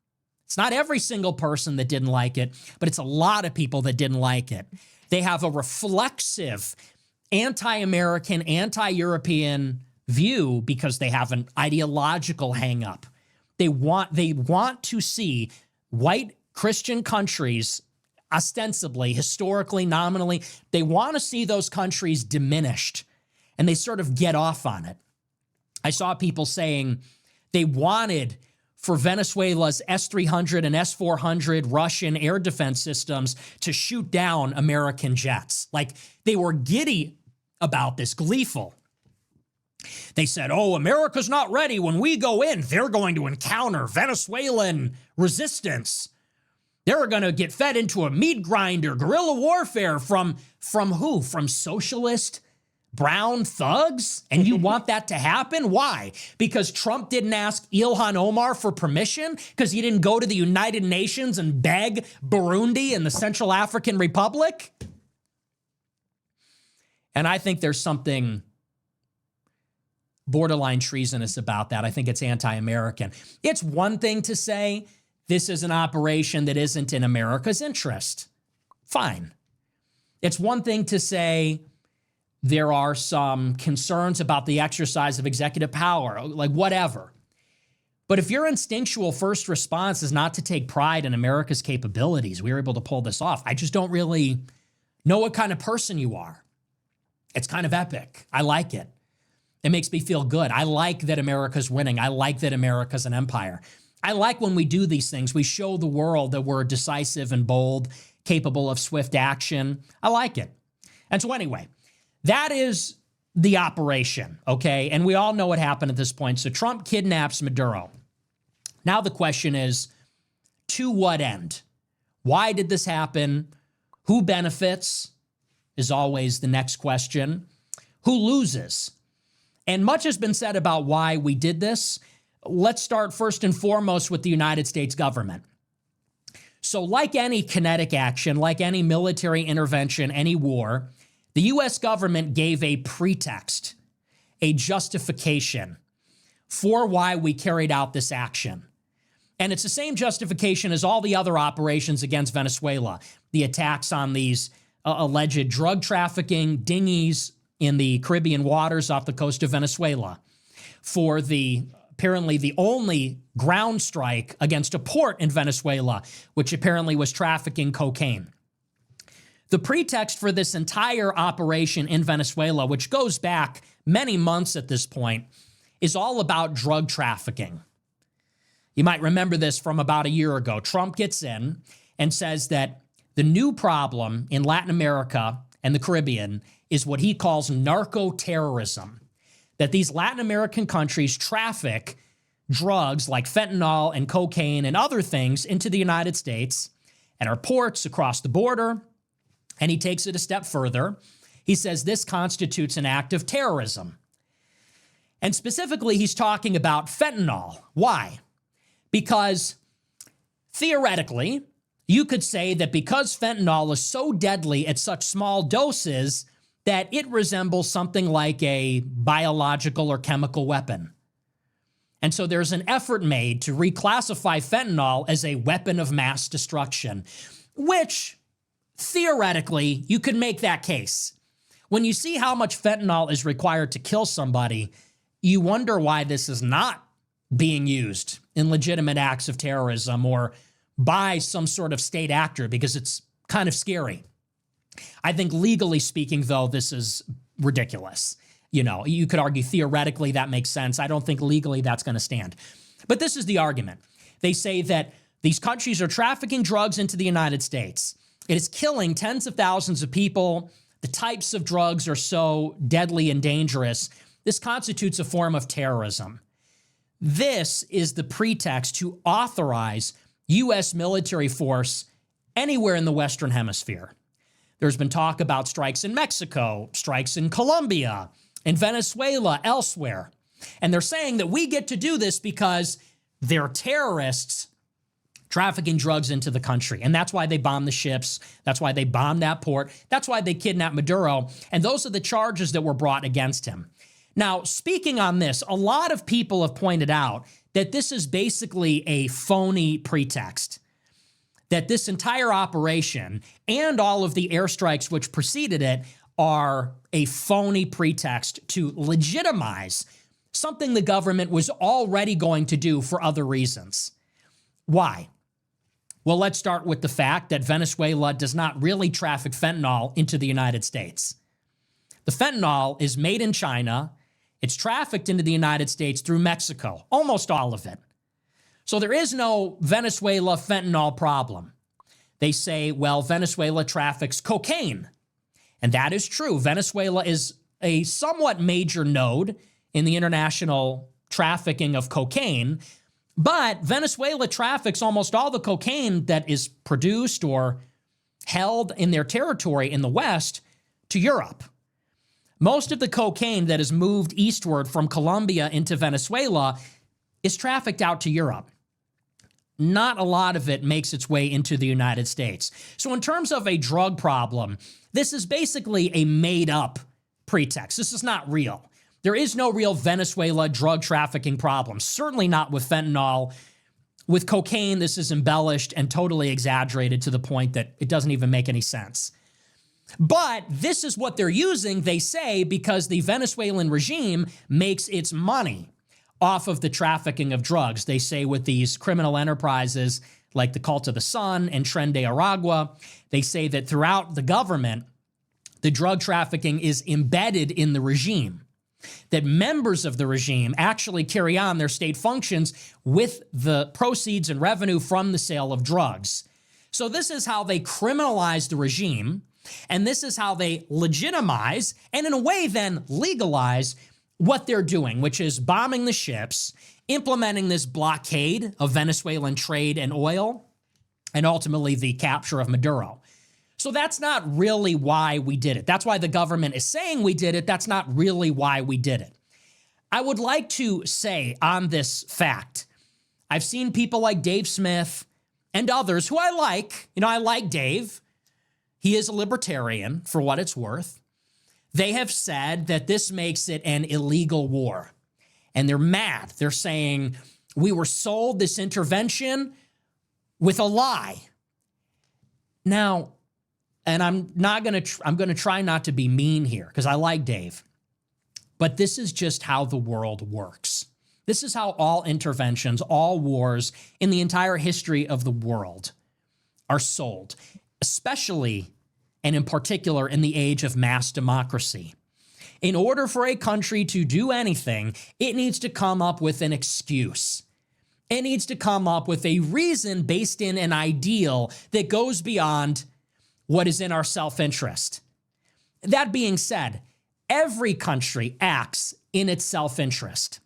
It's not every single person that didn't like it, but it's a lot of people that didn't like it. They have a reflexive, anti-American, anti-European view because they have an ideological hang-up. They want to see white Christian countries, ostensibly, historically, nominally, they want to see those countries diminished, and they sort of get off on it. I saw people saying they wanted for Venezuela's S-300 and S-400 Russian air defense systems to shoot down American jets. Like, they were giddy about this, gleeful. They said, oh, America's not ready. When we go in, they're going to encounter Venezuelan resistance. They're going to get fed into a meat grinder, guerrilla warfare from who? From socialist brown thugs? And you want that to happen? Why? Because Trump didn't ask Ilhan Omar for permission? Because he didn't go to the United Nations and beg Burundi and the Central African Republic? And I think there's something borderline treasonous about that. I think it's anti-American. It's one thing to say this is an operation that isn't in America's interest. Fine. It's one thing to say there are some concerns about the exercise of executive power, like whatever. But if your instinctual first response is not to take pride in America's capabilities, we were able to pull this off. I just don't really know what kind of person you are. It's kind of epic. I like it. It makes me feel good. I like that America's winning. I like that America's an empire. I like when we do these things. We show the world that we're decisive and bold, capable of swift action. I like it. And so anyway, that is the operation, okay? And we all know what happened at this point. So Trump kidnaps Maduro. Now the question is, to what end? Why did this happen? Who benefits is always the next question. Who loses? And much has been said about why we did this. Let's start first and foremost with the United States government. So like any kinetic action, like any military intervention, any war, The U.S. government gave a pretext, a justification for why we carried out this action. And it's the same justification as all the other operations against Venezuela. The attacks on these alleged drug trafficking dinghies in the Caribbean waters off the coast of Venezuela. For apparently the only ground strike against a port in Venezuela, which apparently was trafficking cocaine. The pretext for this entire operation in Venezuela, which goes back many months at this point, is all about drug trafficking. You might remember this from about a year ago. Trump gets in and says that the new problem in Latin America and the Caribbean is what he calls narco-terrorism. That these Latin American countries traffic drugs like fentanyl and cocaine and other things into the United States and our ports across the border. And he takes it a step further. He says this constitutes an act of terrorism. And specifically, he's talking about fentanyl. Why? Because theoretically, you could say that because fentanyl is so deadly at such small doses that it resembles something like a biological or chemical weapon. And so there's an effort made to reclassify fentanyl as a weapon of mass destruction, which theoretically, you could make that case. When you see how much fentanyl is required to kill somebody, you wonder why this is not being used in legitimate acts of terrorism or by some sort of state actor, because it's kind of scary. I think legally speaking, though, this is ridiculous. You know, you could argue theoretically that makes sense. I don't think legally that's going to stand. But this is the argument. They say that these countries are trafficking drugs into the United States. It is killing tens of thousands of people. The types of drugs are so deadly and dangerous. This constitutes a form of terrorism. This is the pretext to authorize U.S. military force anywhere in the Western Hemisphere. There's been talk about strikes in Mexico, strikes in Colombia, in Venezuela, elsewhere. And they're saying that we get to do this because they're terrorists trafficking drugs into the country. And that's why they bombed the ships. That's why they bombed that port. That's why they kidnapped Maduro. And those are the charges that were brought against him. Now, speaking on this, a lot of people have pointed out that this is basically a phony pretext. That this entire operation and all of the airstrikes which preceded it are a phony pretext to legitimize something the government was already going to do for other reasons. Why? Well, let's start with the fact that Venezuela does not really traffic fentanyl into the United States. The fentanyl is made in China. It's trafficked into the United States through Mexico, almost all of it. So there is no Venezuela fentanyl problem. They say, well, Venezuela traffics cocaine. And that is true. Venezuela is a somewhat major node in the international trafficking of cocaine. But Venezuela traffics almost all the cocaine that is produced or held in their territory in the West to Europe. Most of the cocaine that is moved eastward from Colombia into Venezuela is trafficked out to Europe. Not a lot of it makes its way into the United States. So in terms of a drug problem, this is basically a made-up pretext. This is not real. There is no real Venezuela drug trafficking problem, certainly not with fentanyl. With cocaine, this is embellished and totally exaggerated to the point that it doesn't even make any sense. But this is what they're using, they say, because the Venezuelan regime makes its money off of the trafficking of drugs. They say with these criminal enterprises like the Cult of the Sun and Tren de Aragua, they say that throughout the government, the drug trafficking is embedded in the regime. That members of the regime actually carry on their state functions with the proceeds and revenue from the sale of drugs. So this is how they criminalize the regime, and this is how they legitimize, and in a way then legalize what they're doing, which is bombing the ships, implementing this blockade of Venezuelan trade and oil, and ultimately the capture of Maduro. So that's not really why we did it. That's why the government is saying we did it. That's not really why we did it. I would like to say on this fact, I've seen people like Dave Smith and others who I like. You know, I like Dave. He is a libertarian for what it's worth. They have said that this makes it an illegal war. And they're mad. They're saying, we were sold this intervention with a lie. Now, and I'm going to try not to be mean here because I like Dave. But this is just how the world works. This is how all interventions, all wars in the entire history of the world are sold, especially and in particular in the age of mass democracy. In order for a country to do anything, it needs to come up with an excuse. It needs to come up with a reason based in an ideal that goes beyond what is in our self-interest. That being said, every country acts in its self-interest.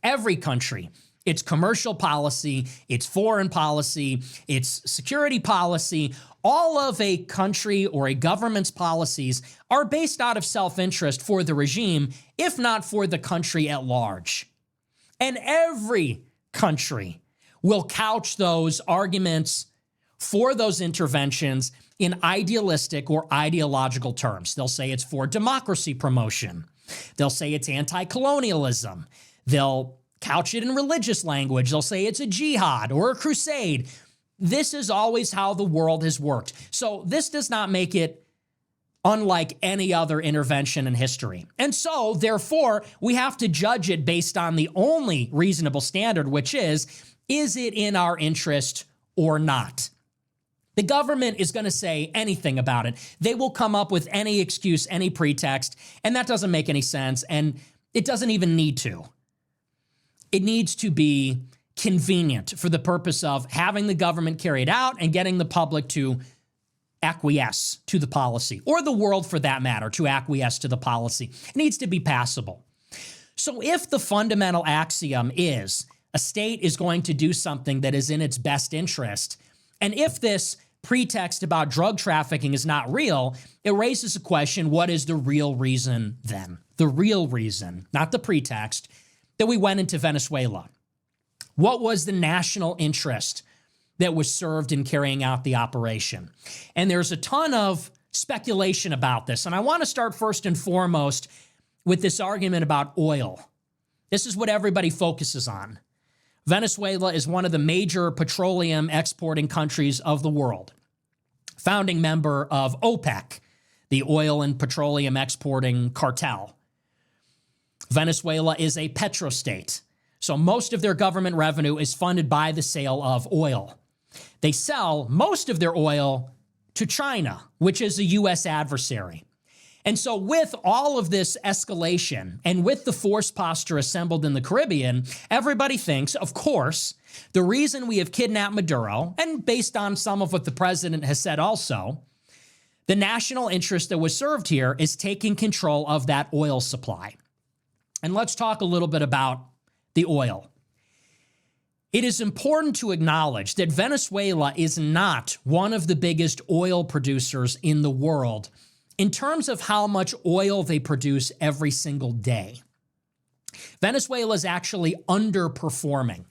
Every country, its commercial policy, its foreign policy, its security policy, all of a country or a government's policies are based out of self-interest for the regime, if not for the country at large. And every country will couch those arguments for those interventions in idealistic or ideological terms. They'll say it's for democracy promotion. They'll say it's anti-colonialism. They'll couch it in religious language. They'll say it's a jihad or a crusade. This is always how the world has worked. So this does not make it unlike any other intervention in history. And so, therefore, we have to judge it based on the only reasonable standard, which is it in our interest or not? The government is going to say anything about it. They will come up with any excuse, any pretext, and that doesn't make any sense, and it doesn't even need to. It needs to be convenient for the purpose of having the government carry it out and getting the public to acquiesce to the policy, or the world for that matter, to acquiesce to the policy. It needs to be passable. So if the fundamental axiom is a state is going to do something that is in its best interest, and if this pretext about drug trafficking is not real, it raises a question, what is the real reason then? The real reason, not the pretext, that we went into Venezuela. What was the national interest that was served in carrying out the operation? And there's a ton of speculation about this. And I want to start first and foremost with this argument about oil. This is what everybody focuses on. Venezuela is one of the major petroleum exporting countries of the world. Founding member of OPEC, the oil and petroleum exporting cartel. Venezuela is a petrostate. So most of their government revenue is funded by the sale of oil. They sell most of their oil to China, which is a U.S. adversary. And so with all of this escalation and with the force posture assembled in the Caribbean, everybody thinks, of course, the reason we have kidnapped Maduro, and based on some of what the president has said also, the national interest that was served here is taking control of that oil supply. And let's talk a little bit about the oil. It is important to acknowledge that Venezuela is not one of the biggest oil producers in the world in terms of how much oil they produce every single day. Venezuela is actually underperforming.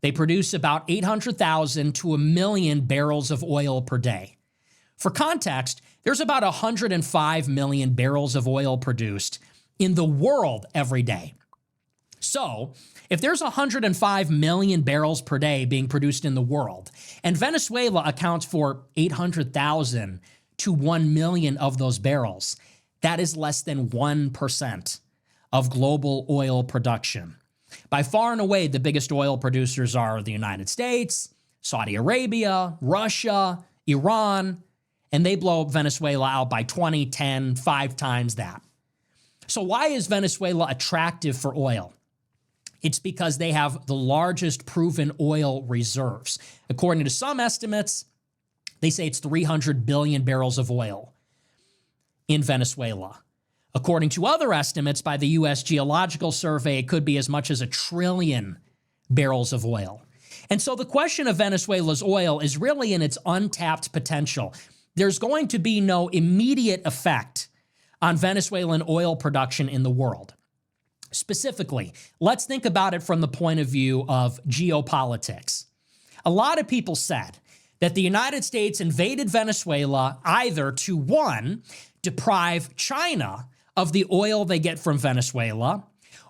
They produce about 800,000 to 1 million barrels of oil per day. For context, there's about 105 million barrels of oil produced in the world every day. So, if there's 105 million barrels per day being produced in the world, and Venezuela accounts for 800,000 to 1 million of those barrels, that is less than 1% of global oil production. By far and away, the biggest oil producers are the United States, Saudi Arabia, Russia, Iran, and they blow Venezuela out by 20, 10, 5 times that. So why is Venezuela attractive for oil? It's because they have the largest proven oil reserves. According to some estimates, they say it's 300 billion barrels of oil in Venezuela. According to other estimates by the U.S. Geological Survey, it could be as much as 1 trillion barrels of oil. And so the question of Venezuela's oil is really in its untapped potential. There's going to be no immediate effect on Venezuelan oil production in the world. Specifically, let's think about it from the point of view of geopolitics. A lot of people said that the United States invaded Venezuela either to, one, deprive China of the oil they get from Venezuela,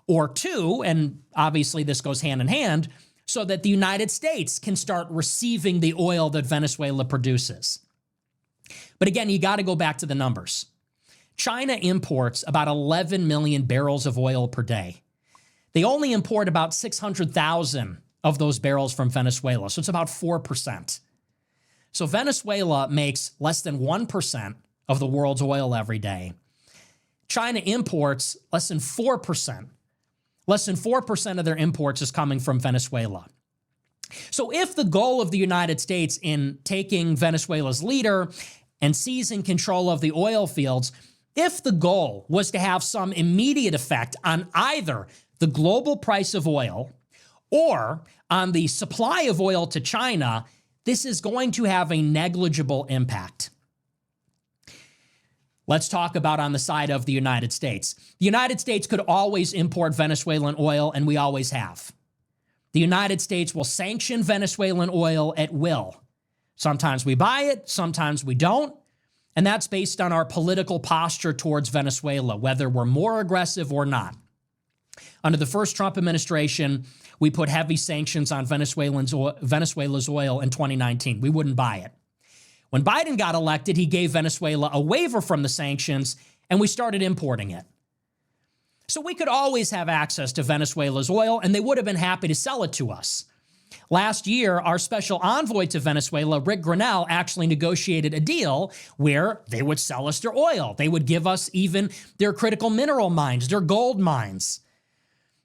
or two, and obviously this goes hand in hand, so that the United States can start receiving the oil that Venezuela produces. But again, you got to go back to the numbers. China imports about 11 million barrels of oil per day. They only import about 600,000 of those barrels from Venezuela, so it's about 4%. So Venezuela makes less than 1% of the world's oil every day. China imports less than 4%. Less than 4% of their imports is coming from Venezuela. So if the goal of the United States in taking Venezuela's leader and seizing control of the oil fields, if the goal was to have some immediate effect on either the global price of oil or on the supply of oil to China, this is going to have a negligible impact. Let's talk about on the side of the United States. The United States could always import Venezuelan oil, and we always have. The United States will sanction Venezuelan oil at will. Sometimes we buy it, sometimes we don't, and that's based on our political posture towards Venezuela, whether we're more aggressive or not. Under the first Trump administration, we put heavy sanctions on Venezuela's oil in 2019. We wouldn't buy it. When Biden got elected, he gave Venezuela a waiver from the sanctions, and we started importing it. So we could always have access to Venezuela's oil, and they would have been happy to sell it to us. Last year, our special envoy to Venezuela, Rick Grinnell, actually negotiated a deal where they would sell us their oil. They would give us even their critical mineral mines, their gold mines.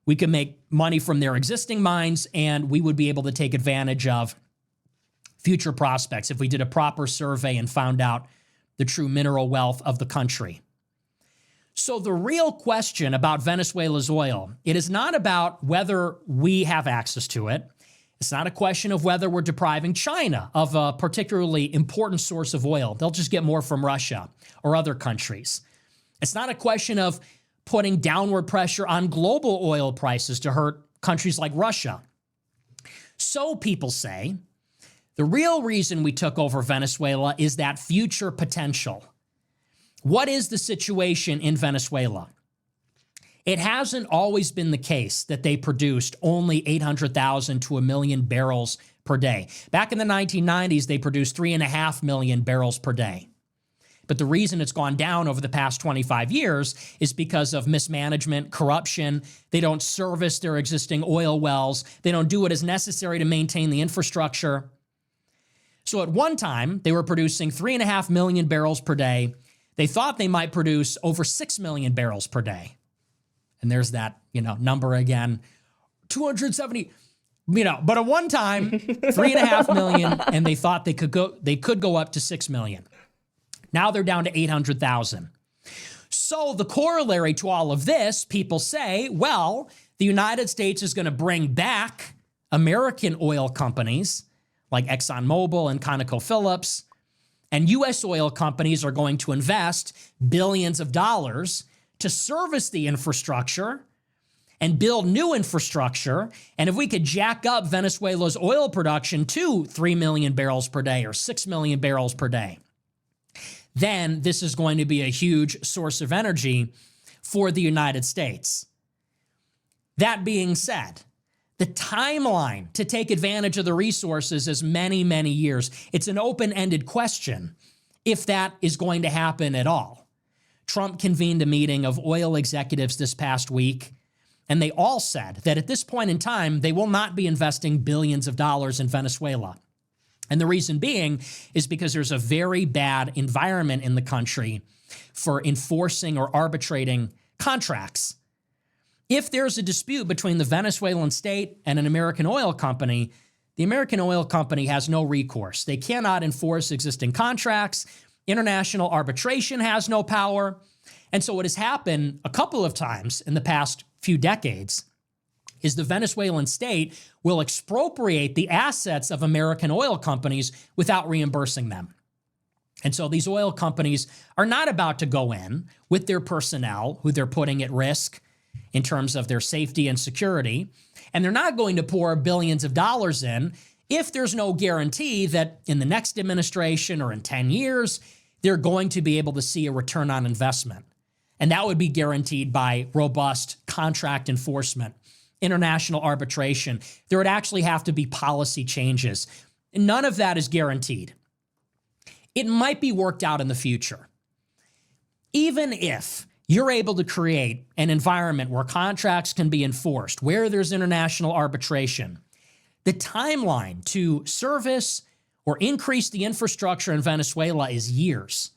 We could make money from their existing mines, and we would be able to take advantage of future prospects if we did a proper survey and found out the true mineral wealth of the country. So the real question about Venezuela's oil, it is not about whether we have access to it. It's not a question of whether we're depriving China of a particularly important source of oil. They'll just get more from Russia or other countries. It's not a question of putting downward pressure on global oil prices to hurt countries like Russia. So people say, the real reason we took over Venezuela is that future potential. What is the situation in Venezuela? It hasn't always been the case that they produced only 800,000 to 1 million barrels per day. Back in the 1990s, they produced 3.5 million barrels per day. But the reason it's gone down over the past 25 years is because of mismanagement, corruption. They don't service their existing oil wells. They don't do what is necessary to maintain the infrastructure. So at one time, they were producing 3.5 million barrels per day. They thought they might produce over 6 million barrels per day. And there's that, number again, 270, but at one time, 3.5 million, and they thought they could go up to 6 million. Now they're down to 800,000. So the corollary to all of this, people say, well, the United States is going to bring back American oil companies like ExxonMobil and ConocoPhillips, and U.S. oil companies are going to invest billions of dollars to service the infrastructure and build new infrastructure. And if we could jack up Venezuela's oil production to 3 million barrels per day or 6 million barrels per day, then this is going to be a huge source of energy for the United States. That being said, the timeline to take advantage of the resources is many, many years. It's an open-ended question if that is going to happen at all. Trump convened a meeting of oil executives this past week, and they all said that at this point in time, they will not be investing billions of dollars in Venezuela. And the reason being is because there's a very bad environment in the country for enforcing or arbitrating contracts. If there's a dispute between the Venezuelan state and an American oil company, the American oil company has no recourse. They cannot enforce existing contracts. International arbitration has no power. And so what has happened a couple of times in the past few decades is the Venezuelan state will expropriate the assets of American oil companies without reimbursing them. And so these oil companies are not about to go in with their personnel, who they're putting at risk in terms of their safety and security, and they're not going to pour billions of dollars in if there's no guarantee that in the next administration or in 10 years, they're going to be able to see a return on investment. And that would be guaranteed by robust contract enforcement, international arbitration. There would actually have to be policy changes. None of that is guaranteed. It might be worked out in the future. Even if you're able to create an environment where contracts can be enforced, where there's international arbitration, the timeline to service or increase the infrastructure in Venezuela is years.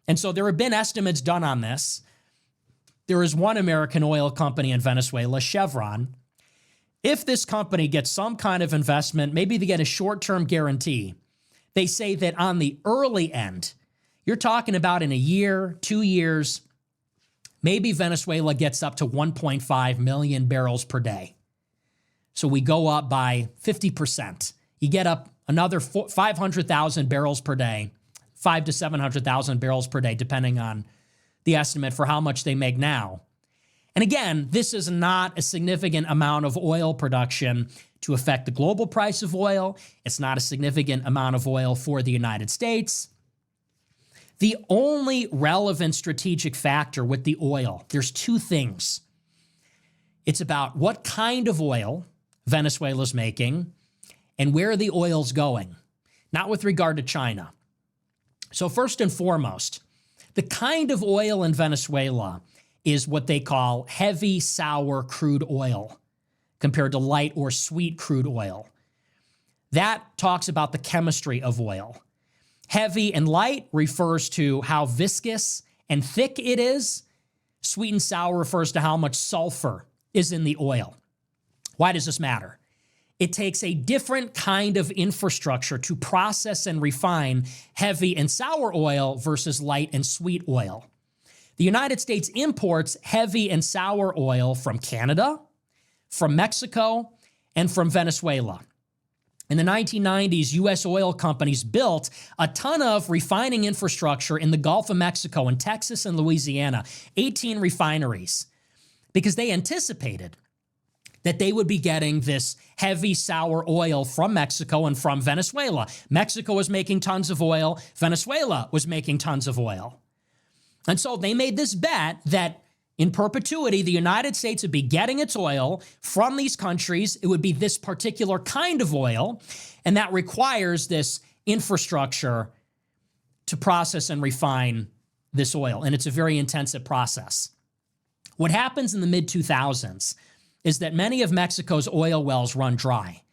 And so there have been estimates done on this. There is one American oil company in Venezuela, Chevron. If this company gets some kind of investment, maybe they get a short-term guarantee, they say that on the early end, you're talking about in a year, 2 years, maybe Venezuela gets up to 1.5 million barrels per day. So we go up by 50%. You get up another 500,000 barrels per day, 500 to 700,000 barrels per day, depending on the estimate for how much they make now. And again, this is not a significant amount of oil production to affect the global price of oil. It's not a significant amount of oil for the United States. The only relevant strategic factor with the oil, there's two things. It's about what kind of oil Venezuela's making and where the oil's going, not with regard to China. So first and foremost, the kind of oil in Venezuela is what they call heavy sour crude oil compared to light or sweet crude oil. That talks about the chemistry of oil. Heavy and light refers to how viscous and thick it is. Sweet and sour refers to how much sulfur is in the oil. Why does this matter? It takes a different kind of infrastructure to process and refine heavy and sour oil versus light and sweet oil. The United States imports heavy and sour oil from Canada, from Mexico, and from Venezuela. In the 1990s, U.S. oil companies built a ton of refining infrastructure in the Gulf of Mexico, in Texas and Louisiana, 18 refineries, because they anticipated that they would be getting this heavy sour oil from Mexico and from Venezuela. Mexico was making tons of oil. Venezuela was making tons of oil. And so they made this bet that in perpetuity, the United States would be getting its oil from these countries. It would be this particular kind of oil, and that requires this infrastructure to process and refine this oil, and it's a very intensive process. What happens in the mid-2000s is that many of Mexico's oil wells run dry,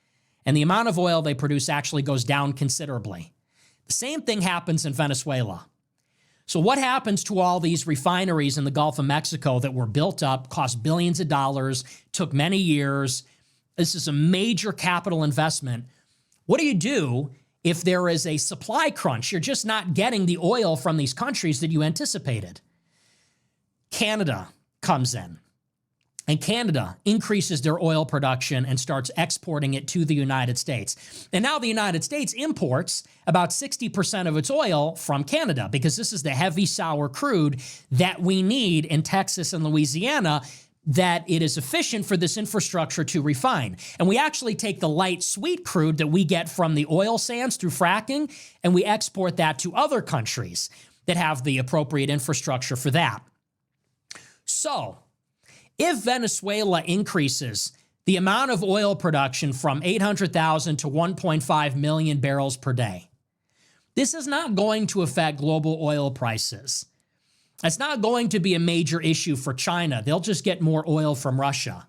and the amount of oil they produce actually goes down considerably. The same thing happens in Venezuela. So what happens to all these refineries in the Gulf of Mexico that were built up, cost billions of dollars, took many years? This is a major capital investment. What do you do if there is a supply crunch? You're just not getting the oil from these countries that you anticipated. Canada comes in, and Canada increases their oil production and starts exporting it to the United States. And now the United States imports about 60% of its oil from Canada because this is the heavy sour crude that we need in Texas and Louisiana, that it is efficient for this infrastructure to refine. And we actually take the light sweet crude that we get from the oil sands through fracking, and we export that to other countries that have the appropriate infrastructure for that. So if Venezuela increases the amount of oil production from 800,000 to 1.5 million barrels per day, this is not going to affect global oil prices. It's not going to be a major issue for China. They'll just get more oil from Russia.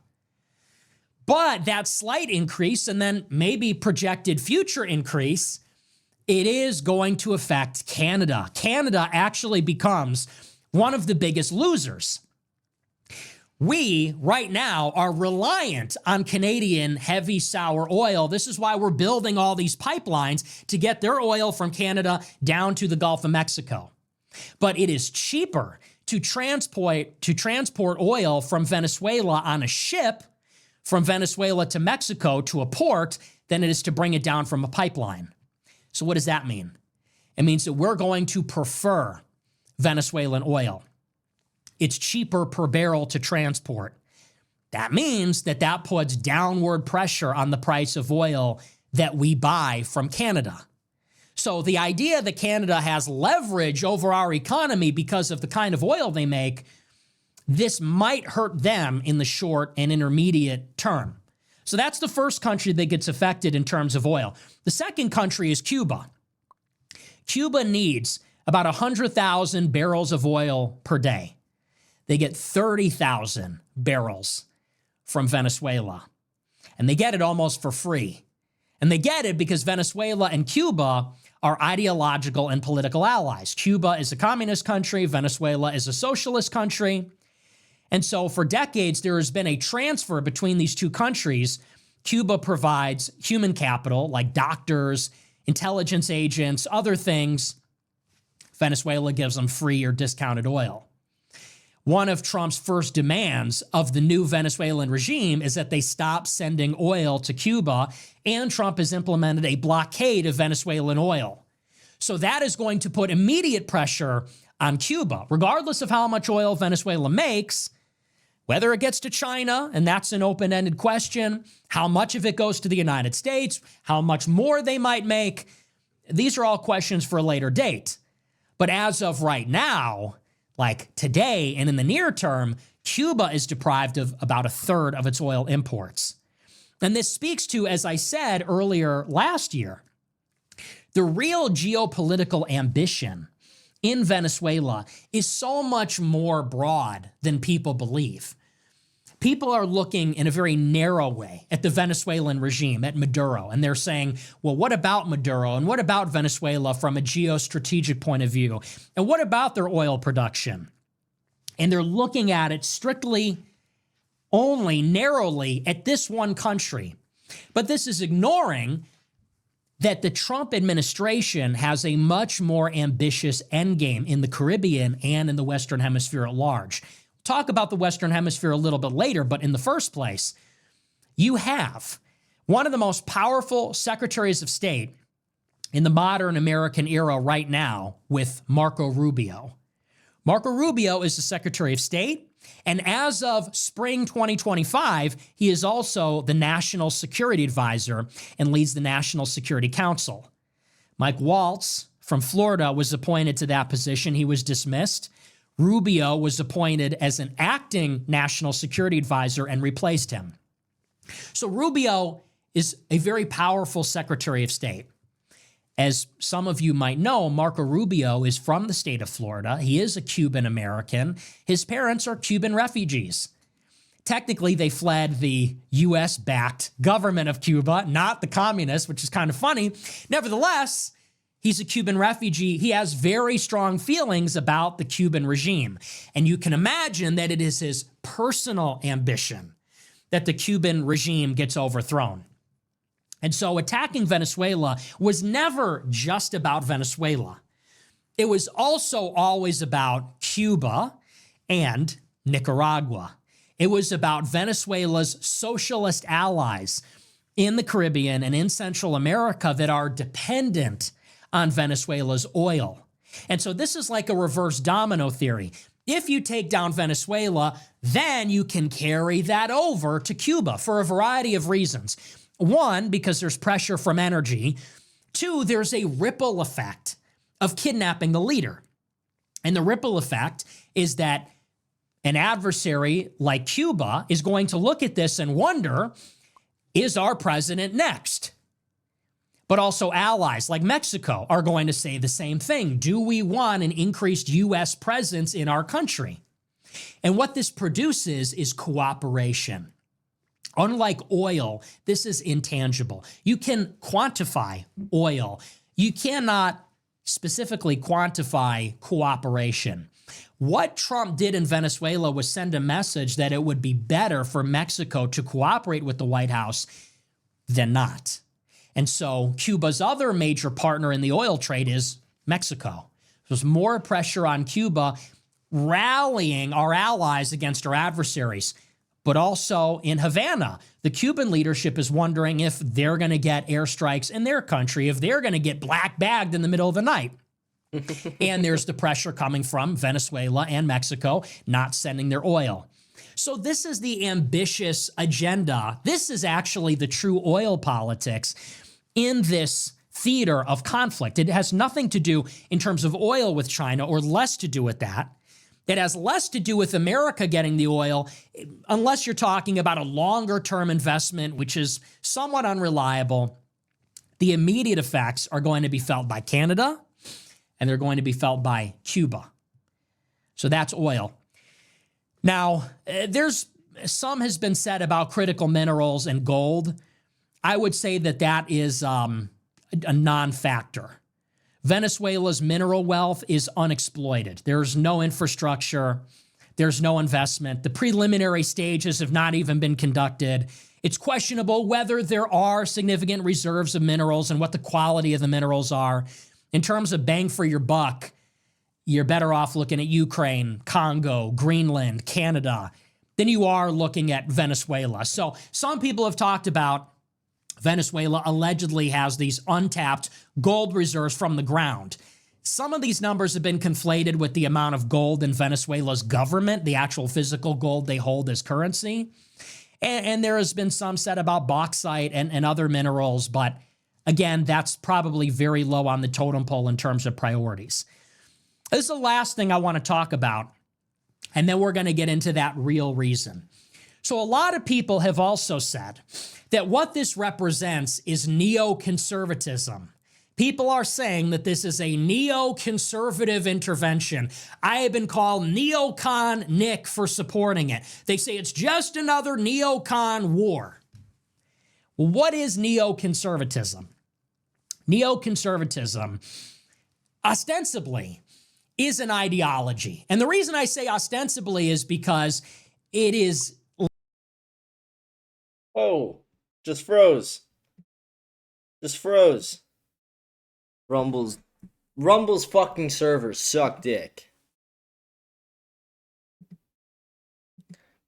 But that slight increase and then maybe projected future increase, it is going to affect Canada. Canada actually becomes one of the biggest losers. We, right now, are reliant on Canadian heavy sour oil. This is why we're building all these pipelines to get their oil from Canada down to the Gulf of Mexico. But it is cheaper to transport oil from Venezuela on a ship from Venezuela to Mexico to a port than it is to bring it down from a pipeline. So what does that mean? It means that we're going to prefer Venezuelan oil. It's cheaper per barrel to transport. That means that that puts downward pressure on the price of oil that we buy from Canada. So the idea that Canada has leverage over our economy because of the kind of oil they make, this might hurt them in the short and intermediate term. So that's the first country that gets affected in terms of oil. The second country is Cuba. Cuba needs about 100,000 barrels of oil per day. They get 30,000 barrels from Venezuela. And they get it almost for free. And they get it because Venezuela and Cuba are ideological and political allies. Cuba is a communist country. Venezuela is a socialist country. And so for decades, there has been a transfer between these two countries. Cuba provides human capital like doctors, intelligence agents, other things. Venezuela gives them free or discounted oil. One of Trump's first demands of the new Venezuelan regime is that they stop sending oil to Cuba, and Trump has implemented a blockade of Venezuelan oil. So that is going to put immediate pressure on Cuba. Regardless of how much oil Venezuela makes, whether it gets to China, and that's an open-ended question, how much of it goes to the United States, how much more they might make, these are all questions for a later date. But as of right now, like today and in the near term, Cuba is deprived of about a third of its oil imports. And this speaks to, as I said earlier last year, the real geopolitical ambition in Venezuela is so much more broad than people believe. People are looking in a very narrow way at the Venezuelan regime, at Maduro, and they're saying, well, what about Maduro? And what about Venezuela from a geostrategic point of view? And what about their oil production? And they're looking at it strictly, only narrowly at this one country. But this is ignoring that the Trump administration has a much more ambitious endgame in the Caribbean and in the Western Hemisphere at large. Talk about the Western Hemisphere a little bit later, but in the first place, you have one of the most powerful secretaries of state in the modern American era right now with Marco Rubio. Marco Rubio is the Secretary of State, and as of spring 2025, he is also the National Security Advisor and leads the National Security Council. Mike Waltz from Florida was appointed to that position. He was dismissed. Rubio was appointed as an acting national security advisor and replaced him. So Rubio is a very powerful Secretary of State. As some of you might know, Marco Rubio is from the state of Florida. He is a Cuban American. His parents are Cuban refugees. Technically, they fled the U.S.-backed government of Cuba, not the communists, which is kind of funny. Nevertheless, he's a Cuban refugee. He has very strong feelings about the Cuban regime. And you can imagine that it is his personal ambition that the Cuban regime gets overthrown. And so attacking Venezuela was never just about Venezuela. It was also always about Cuba and Nicaragua. It was about Venezuela's socialist allies in the Caribbean and in Central America that are dependent on Venezuela's oil. And so this is like a reverse domino theory. If you take down Venezuela, then you can carry that over to Cuba for a variety of reasons. One, because there's pressure from energy. Two, there's a ripple effect of kidnapping the leader. And the ripple effect is that an adversary like Cuba is going to look at this and wonder, is our president next? But also allies like Mexico are going to say the same thing. Do we want an increased U.S. presence in our country? And what this produces is cooperation. Unlike oil, this is intangible. You can quantify oil. You cannot specifically quantify cooperation. What Trump did in Venezuela was send a message that it would be better for Mexico to cooperate with the White House than not. And so Cuba's other major partner in the oil trade is Mexico. There's more pressure on Cuba rallying our allies against our adversaries. But also in Havana, the Cuban leadership is wondering if they're going to get airstrikes in their country, if they're going to get black bagged in the middle of the night. And there's the pressure coming from Venezuela and Mexico not sending their oil. So this is the ambitious agenda. This is actually the true oil politics in this theater of conflict. It has nothing to do in terms of oil with China, or less to do with that. It has less to do with America getting the oil, unless you're talking about a longer-term investment, which is somewhat unreliable. The immediate effects are going to be felt by Canada, and they're going to be felt by Cuba. So that's oil. Now, some has been said about critical minerals and gold. I would say that is a non-factor. Venezuela's mineral wealth is unexploited. There's no infrastructure. There's no investment. The preliminary stages have not even been conducted. It's questionable whether there are significant reserves of minerals and what the quality of the minerals are. In terms of bang for your buck, you're better off looking at Ukraine, Congo, Greenland, Canada, than you are looking at Venezuela. So some people have talked about Venezuela allegedly has these untapped gold reserves from the ground. Some of these numbers have been conflated with the amount of gold in Venezuela's government, the actual physical gold they hold as currency. And there has been some said about bauxite and other minerals, but again, that's probably very low on the totem pole in terms of priorities. This is the last thing I want to talk about, and then we're going to get into that real reason. So a lot of people have also said that what this represents is neoconservatism. People are saying that this is a neoconservative intervention. I have been called Neocon Nick for supporting it. They say it's just another neocon war. Well, what is neoconservatism? Neoconservatism, ostensibly, is an ideology. And the reason I say ostensibly is because it is... Oh, just froze. Just froze. Rumble's fucking servers suck dick.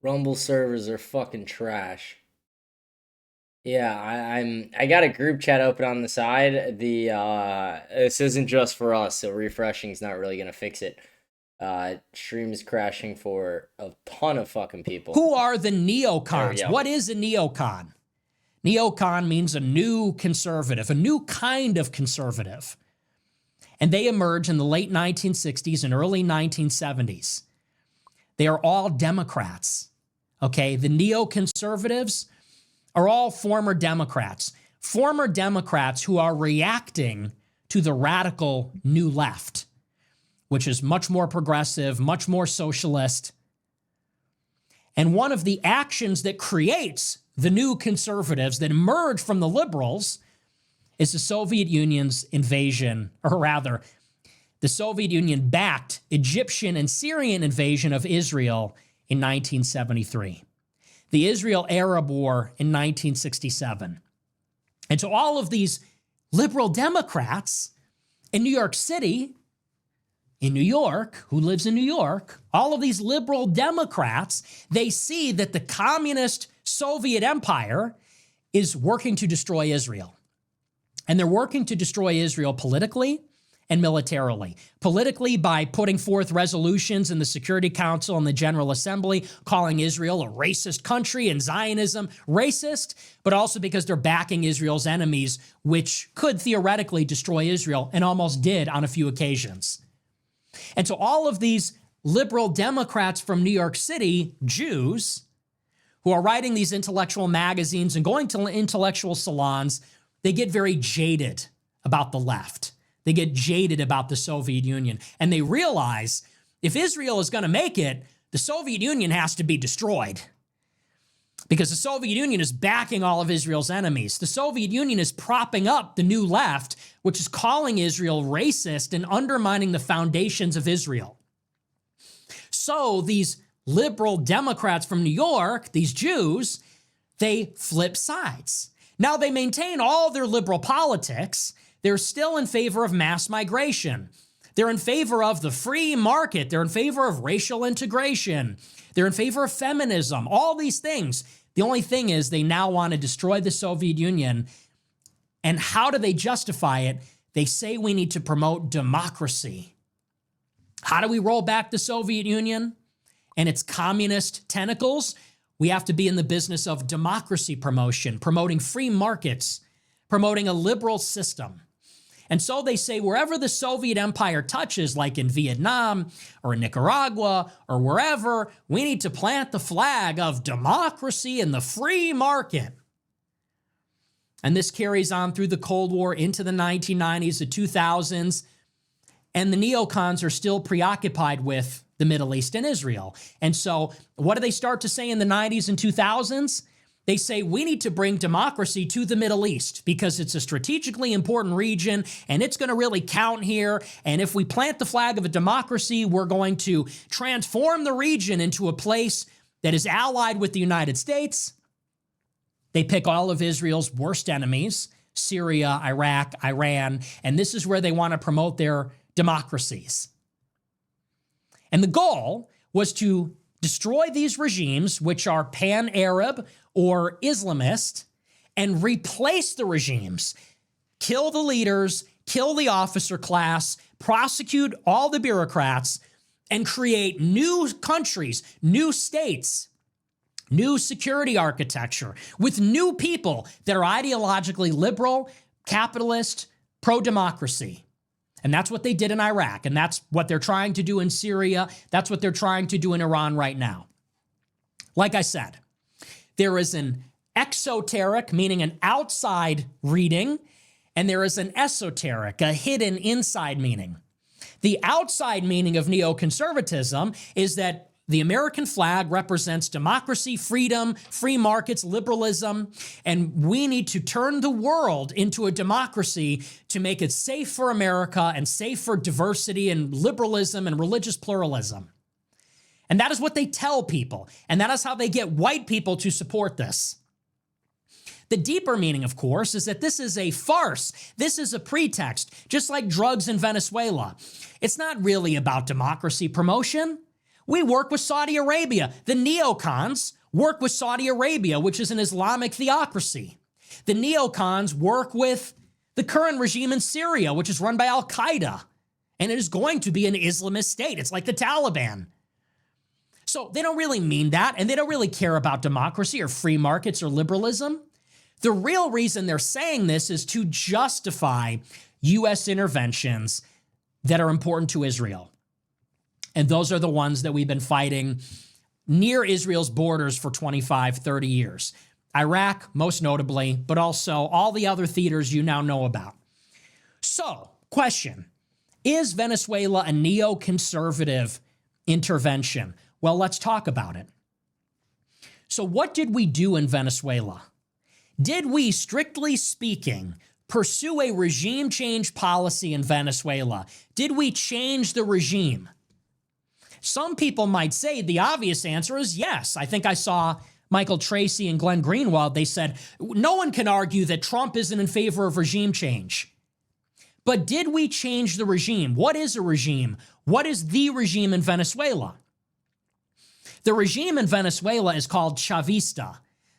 Rumble servers are fucking trash. Yeah, I got a group chat open on the side. This isn't just for us, so refreshing is not really gonna fix it. Stream is crashing for a ton of fucking people. Who are the neocons? What is a neocon? Neocon means a new conservative, a new kind of conservative. And they emerge in the late 1960s and early 1970s. They are all Democrats, okay? The neoconservatives are all former Democrats who are reacting to the radical new left, which is much more progressive, much more socialist. And one of the actions that creates the new conservatives that emerge from the liberals is the Soviet Union's invasion, or rather, the Soviet Union-backed Egyptian and Syrian invasion of Israel in 1973. The Israel-Arab War in 1967. And so all of these liberal Democrats in New York City, in New York, who lives in New York, all of these liberal Democrats, they see that the communist Soviet empire is working to destroy Israel. And they're working to destroy Israel politically and militarily. Politically by putting forth resolutions in the Security Council and the General Assembly calling Israel a racist country and Zionism racist, but also because they're backing Israel's enemies, which could theoretically destroy Israel and almost did on a few occasions. And so all of these liberal Democrats from New York City, Jews, who are writing these intellectual magazines and going to intellectual salons, they get very jaded about the left. They get jaded about the Soviet Union. And they realize if Israel is going to make it, the Soviet Union has to be destroyed. Because the Soviet Union is backing all of Israel's enemies. The Soviet Union is propping up the new left, which is calling Israel racist and undermining the foundations of Israel. So these liberal Democrats from New York, these Jews, they flip sides. Now they maintain all their liberal politics. They're still in favor of mass migration. They're in favor of the free market. They're in favor of racial integration. They're in favor of feminism, all these things. The only thing is they now want to destroy the Soviet Union. And how do they justify it? They say we need to promote democracy. How do we roll back the Soviet Union and its communist tentacles? We have to be in the business of democracy promotion, promoting free markets, promoting a liberal system. And so they say wherever the Soviet Empire touches, like in Vietnam or in Nicaragua or wherever, we need to plant the flag of democracy and the free market. And this carries on through the Cold War into the 1990s, the 2000s, and the neocons are still preoccupied with the Middle East and Israel. And so what do they start to say in the 90s and 2000s? They say we need to bring democracy to the Middle East because it's a strategically important region and it's going to really count here. And if we plant the flag of a democracy, we're going to transform the region into a place that is allied with the United States. They pick all of Israel's worst enemies, Syria, Iraq, Iran, and this is where they want to promote their democracies. And the goal was to destroy these regimes, which are pan-Arab or Islamist, and replace the regimes, kill the leaders, kill the officer class, prosecute all the bureaucrats, and create new countries, new states, new security architecture with new people that are ideologically liberal, capitalist, pro-democracy. And that's what they did in Iraq, and that's what they're trying to do in Syria. That's what they're trying to do in Iran right now. Like I said, there is an exoteric, meaning an outside reading, and there is an esoteric, a hidden inside meaning. The outside meaning of neoconservatism is that the American flag represents democracy, freedom, free markets, liberalism, and we need to turn the world into a democracy to make it safe for America and safe for diversity and liberalism and religious pluralism. And that is what they tell people, and that is how they get white people to support this. The deeper meaning, of course, is that this is a farce. This is a pretext, just like drugs in Venezuela. It's not really about democracy promotion. We work with Saudi Arabia. The neocons work with Saudi Arabia, which is an Islamic theocracy. The neocons work with the current regime in Syria, which is run by Al-Qaeda, and it is going to be an Islamist state. It's like the Taliban. So they don't really mean that, and they don't really care about democracy or free markets or liberalism. The real reason they're saying this is to justify U.S. interventions that are important to Israel. And those are the ones that we've been fighting near Israel's borders for 25, 30 years. Iraq, most notably, but also all the other theaters you now know about. So, question, is Venezuela a neoconservative intervention? Well, let's talk about it. So what did we do in Venezuela? Did we, strictly speaking, pursue a regime change policy in Venezuela? Did we change the regime? Some people might say the obvious answer is yes. I think I saw Michael Tracy and Glenn Greenwald. They said, no one can argue that Trump isn't in favor of regime change. But did we change the regime? What is a regime? What is the regime in Venezuela? The regime in Venezuela is called Chavista.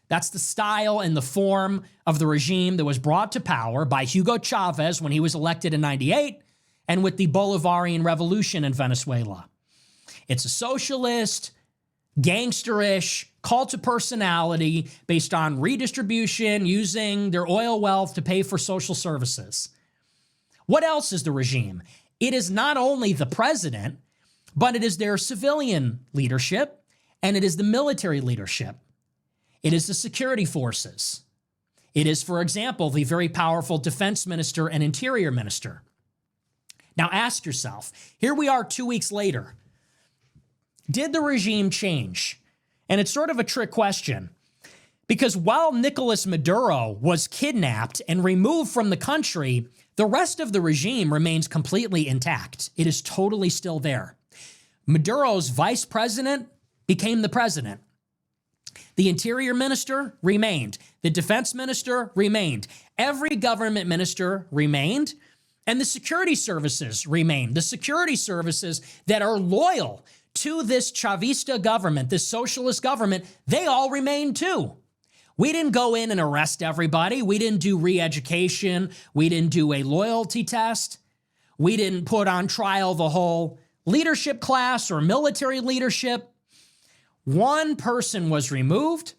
That's the style and the form of the regime that was brought to power by Hugo Chavez when he was elected in 98 and with the Bolivarian Revolution in Venezuela. It's a socialist, gangsterish, cult of personality based on redistribution, using their oil wealth to pay for social services. What else is the regime? It is not only the president, but it is their civilian leadership, and it is the military leadership. It is the security forces. It is, for example, the very powerful defense minister and interior minister. Now ask yourself, here we are 2 weeks later. Did the regime change? And it's sort of a trick question, because while Nicolas Maduro was kidnapped and removed from the country, the rest of the regime remains completely intact. It is totally still there. Maduro's vice president became the president. The interior minister remained. The defense minister remained. Every government minister remained. And the security services remained. The security services that are loyal to this Chavista government, this socialist government, they all remain too. We didn't go in and arrest everybody. We didn't do re-education. We didn't do a loyalty test. We didn't put on trial the whole leadership class or military leadership. One person was removed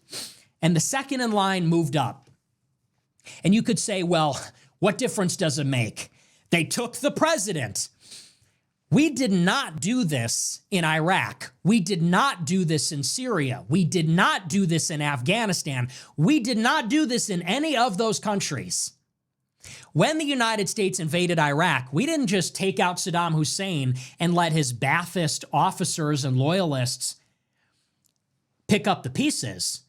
and the second in line moved up. And you could say, well, what difference does it make? They took the president. We did not do this in Iraq. We did not do this in Syria. We did not do this in Afghanistan. We did not do this in any of those countries. When the United States invaded Iraq, we didn't just take out Saddam Hussein and let his Ba'athist officers and loyalists pick up the pieces.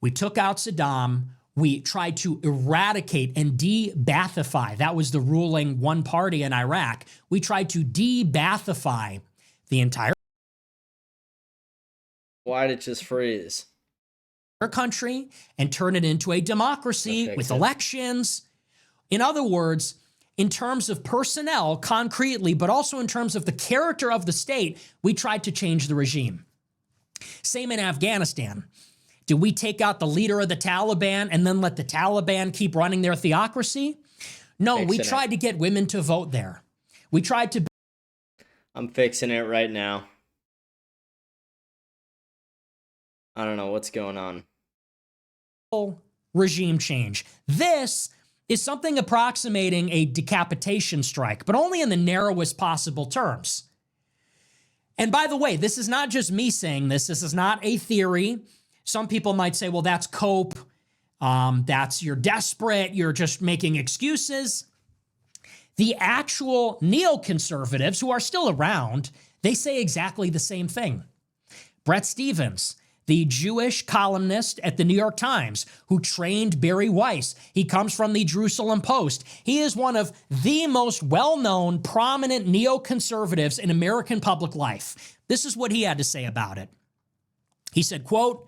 We took out Saddam. We tried to eradicate and de-Ba'athify. That was the ruling one party in Iraq. We tried to de-Ba'athify the entire Why'd it just freeze? country and turn it into a democracy with elections. In other words, in terms of personnel, concretely, but also in terms of the character of the state, we tried to change the regime. Same in Afghanistan. Did we take out the leader of the Taliban and then let the Taliban keep running their theocracy? No, we tried to get women to vote there. We tried to... I'm fixing it right now. I don't know what's going on. Regime change. This is something approximating a decapitation strike, but only in the narrowest possible terms. And by the way, this is not just me saying this. This is not a theory. Some people might say, well, that's cope. You're desperate. You're just making excuses. The actual neoconservatives who are still around, they say exactly the same thing. Bret Stephens, the Jewish columnist at the New York Times, who trained Barry Weiss. He comes from the Jerusalem Post. He is one of the most well-known, prominent neoconservatives in American public life. This is what he had to say about it. He said, quote,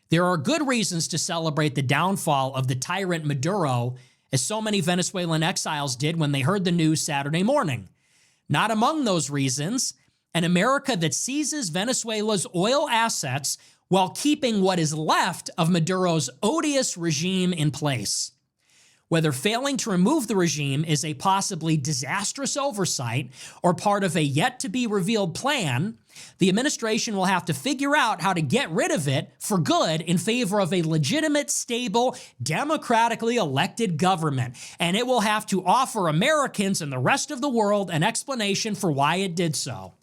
"There are good reasons to celebrate the downfall of the tyrant Maduro, as so many Venezuelan exiles did when they heard the news Saturday morning. Not among those reasons, an America that seizes Venezuela's oil assets while keeping what is left of Maduro's odious regime in place. Whether failing to remove the regime is a possibly disastrous oversight or part of a yet-to-be-revealed plan, the administration will have to figure out how to get rid of it for good in favor of a legitimate, stable, democratically elected government. And it will have to offer Americans and the rest of the world an explanation for why it did so."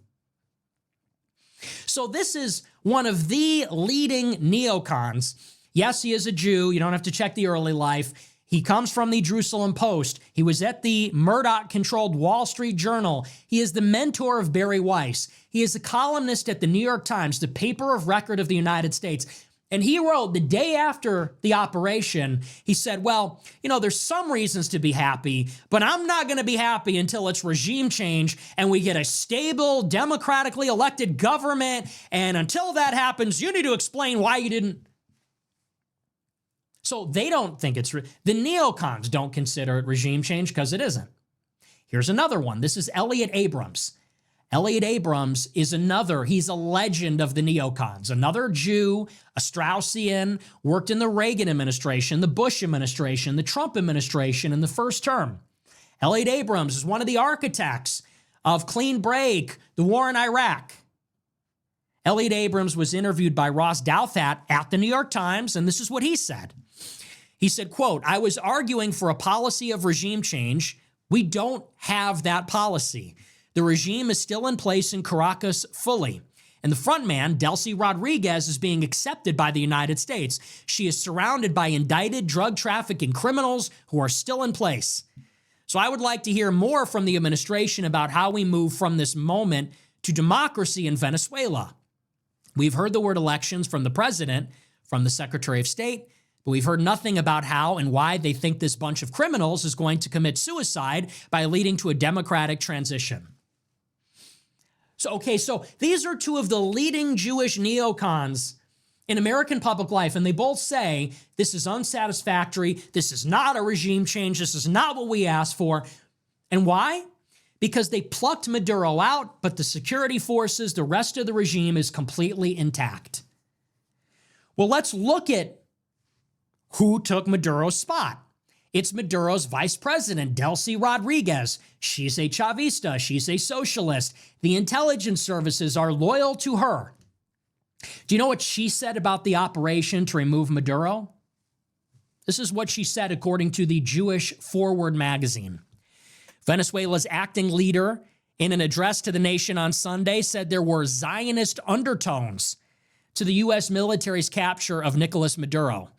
So this is one of the leading neocons. Yes, he is a Jew. You don't have to check the early life. He comes from the Jerusalem Post. He was at the Murdoch-controlled Wall Street Journal. He is the mentor of Barry Weiss. He is a columnist at the New York Times, the paper of record of the United States. And he wrote the day after the operation, he said, well, you know, there's some reasons to be happy, but I'm not going to be happy until it's regime change and we get a stable, democratically elected government. And until that happens, you need to explain why you didn't. So they don't think it's, the neocons don't consider it regime change because it isn't. Here's another one. This is Elliot Abrams. Elliot Abrams is another, he's a legend of the neocons, another Jew, a Straussian, worked in the Reagan administration, the Bush administration, the Trump administration in the first term. Elliot Abrams is one of the architects of Clean Break, the war in Iraq. Elliot Abrams was interviewed by Ross Douthat at the New York Times, and this is what he said. He said, quote, "I was arguing for a policy of regime change. We don't have that policy. The regime is still in place in Caracas fully. And the front man, Delcy Rodriguez, is being accepted by the United States. She is surrounded by indicted drug trafficking criminals who are still in place. So I would like to hear more from the administration about how we move from this moment to democracy in Venezuela. We've heard the word elections from the president, from the Secretary of State, but we've heard nothing about how and why they think this bunch of criminals is going to commit suicide by leading to a democratic transition." So these are two of the leading Jewish neocons in American public life, and they both say this is unsatisfactory, this is not a regime change, this is not what we asked for. And why? Because they plucked Maduro out, but the security forces, the rest of the regime is completely intact. Well, let's look at who took Maduro's spot. It's Maduro's vice president, Delcy Rodriguez. She's a Chavista. She's a socialist. The intelligence services are loyal to her. Do you know what she said about the operation to remove Maduro? This is what she said according to the Jewish Forward magazine. Venezuela's acting leader, in an address to the nation on Sunday, said there were Zionist undertones to the U.S. military's capture of Nicolas Maduro.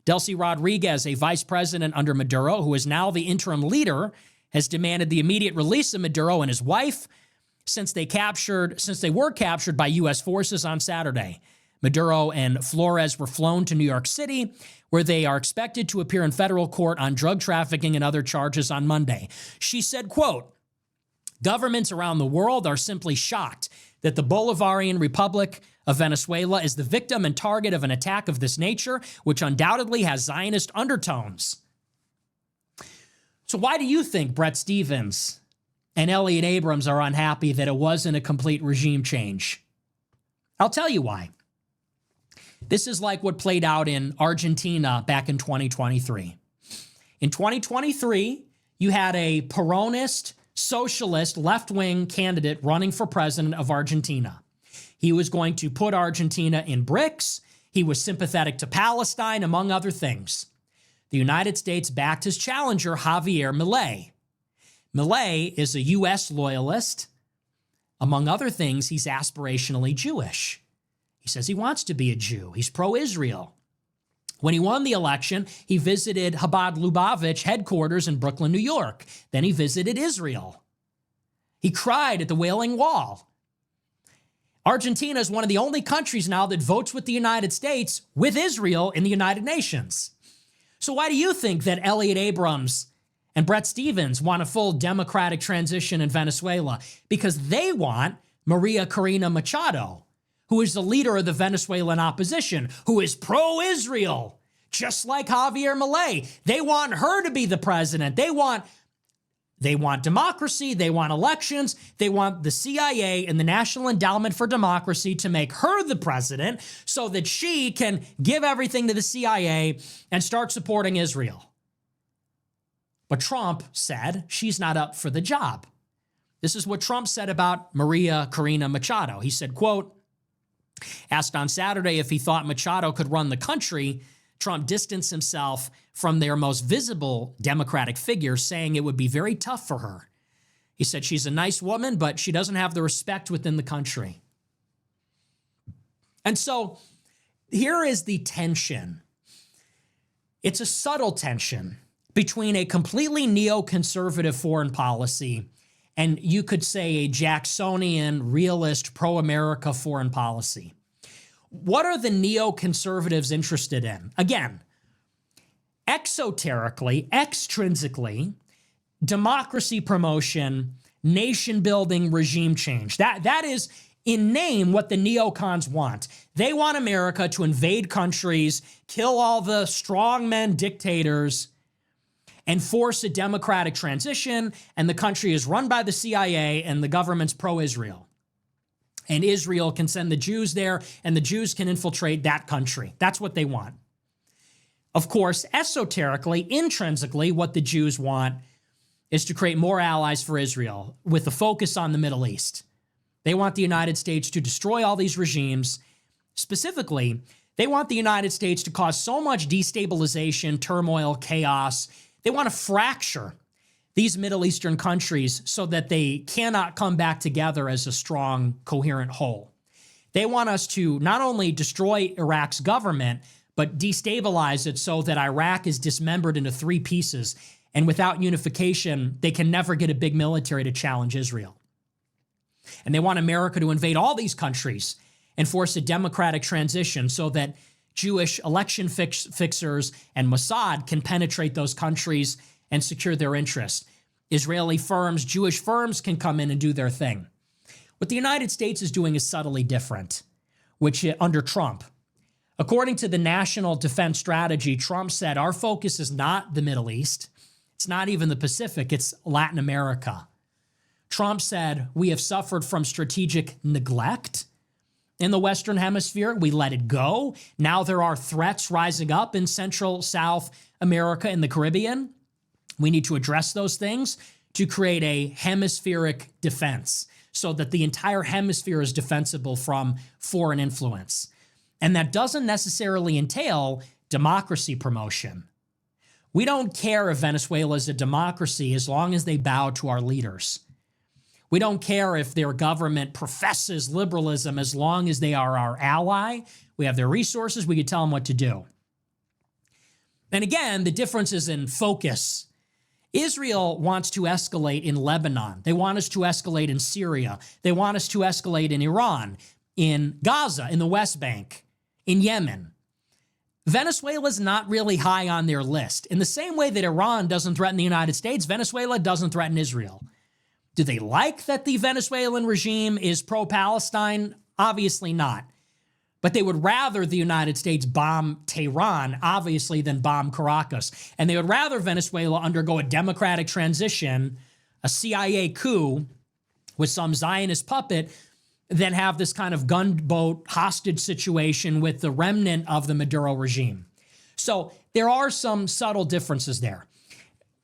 Delcy Rodriguez, a vice president under Maduro, who is now the interim leader, has demanded the immediate release of Maduro and his wife since they were captured by U.S. forces on Saturday. Maduro and Flores were flown to New York City, where they are expected to appear in federal court on drug trafficking and other charges on Monday. She said, quote, "Governments around the world are simply shocked that the Bolivarian Republic of Venezuela is the victim and target of an attack of this nature, which undoubtedly has Zionist undertones." So why do you think Brett Stevens and Elliot Abrams are unhappy that it wasn't a complete regime change? I'll tell you why. This is like what played out in Argentina back in 2023. In 2023, you had a Peronist, socialist, left-wing candidate running for president of Argentina. He was going to put Argentina in BRICS. He was sympathetic to Palestine, among other things. The United States backed his challenger, Javier Milei. Milei is a U.S. loyalist. Among other things, he's aspirationally Jewish. He says he wants to be a Jew. He's pro-Israel. When he won the election, he visited Chabad Lubavitch headquarters in Brooklyn, New York. Then he visited Israel. He cried at the Wailing Wall. Argentina is one of the only countries now that votes with the United States with Israel in the United Nations. So why do you think that Elliot Abrams and Brett Stevens want a full democratic transition in Venezuela? Because they want Maria Corina Machado, who is the leader of the Venezuelan opposition, who is pro-Israel, just like Javier Milei. They want her to be the president. They want democracy. They want elections. They want the CIA and the National Endowment for Democracy to make her the president so that she can give everything to the CIA and start supporting Israel. But Trump said she's not up for the job. This is what Trump said about Maria Corina Machado. He said, quote, asked on Saturday if he thought Machado could run the country, Trump distanced himself from their most visible Democratic figure, saying it would be very tough for her. He said she's a nice woman, but she doesn't have the respect within the country. And so here is the tension. It's a subtle tension between a completely neoconservative foreign policy and you could say a Jacksonian, realist, pro-America foreign policy. What are the neoconservatives interested in? Again, exoterically, extrinsically, democracy promotion, nation building, regime change. That is in name what the neocons want. They want America to invade countries, kill all the strongmen dictators, and force a democratic transition, and the country is run by the CIA and the government's pro-Israel. And Israel can send the Jews there, and the Jews can infiltrate that country. That's what they want. Of course, esoterically, intrinsically, what the Jews want is to create more allies for Israel with a focus on the Middle East. They want the United States to destroy all these regimes. Specifically, they want the United States to cause so much destabilization, turmoil, chaos. They want to fracture these Middle Eastern countries so that they cannot come back together as a strong, coherent whole. They want us to not only destroy Iraq's government, but destabilize it so that Iraq is dismembered into three pieces. And without unification, they can never get a big military to challenge Israel. And they want America to invade all these countries and force a democratic transition so that Jewish election fixers and Mossad can penetrate those countries and secure their interests. Israeli firms, Jewish firms can come in and do their thing. What the United States is doing is subtly different, which under Trump. According to the National Defense Strategy, Trump said, our focus is not the Middle East. It's not even the Pacific. It's Latin America. Trump said, we have suffered from strategic neglect in the Western Hemisphere. We let it go. Now there are threats rising up in Central, South America, and the Caribbean. We need to address those things to create a hemispheric defense so that the entire hemisphere is defensible from foreign influence. And that doesn't necessarily entail democracy promotion. We don't care if Venezuela is a democracy as long as they bow to our leaders. We don't care if their government professes liberalism as long as they are our ally. We have their resources. We can tell them what to do. And again, the difference is in focus. Israel wants to escalate in Lebanon. They want us to escalate in Syria. They want us to escalate in Iran, in Gaza, in the West Bank, in Yemen. Venezuela is not really high on their list. In the same way that Iran doesn't threaten the United States, Venezuela doesn't threaten Israel. Do they like that the Venezuelan regime is pro-Palestine? Obviously not. But they would rather the United States bomb Tehran, obviously, than bomb Caracas. And they would rather Venezuela undergo a democratic transition, a CIA coup with some Zionist puppet, than have this kind of gunboat hostage situation with the remnant of the Maduro regime. So there are some subtle differences there.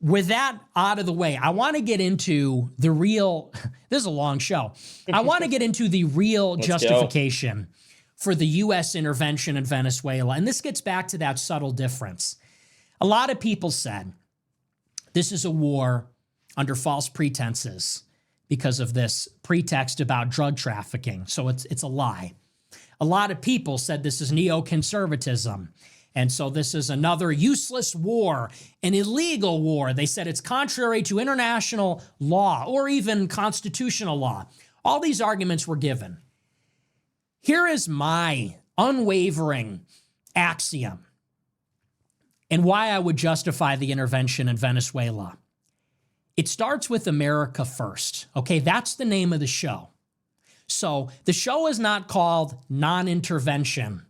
With that out of the way, I want to get into the real, this is a long show. I want to get into the real justification for the U.S. intervention in Venezuela. And this gets back to that subtle difference. A lot of people said this is a war under false pretenses because of this pretext about drug trafficking. So it's a lie. A lot of people said this is neoconservatism. And so this is another useless war, an illegal war. They said it's contrary to international law or even constitutional law. All these arguments were given. Here is my unwavering axiom and why I would justify the intervention in Venezuela. It starts with America first. Okay, that's the name of the show. So the show is not called non-intervention.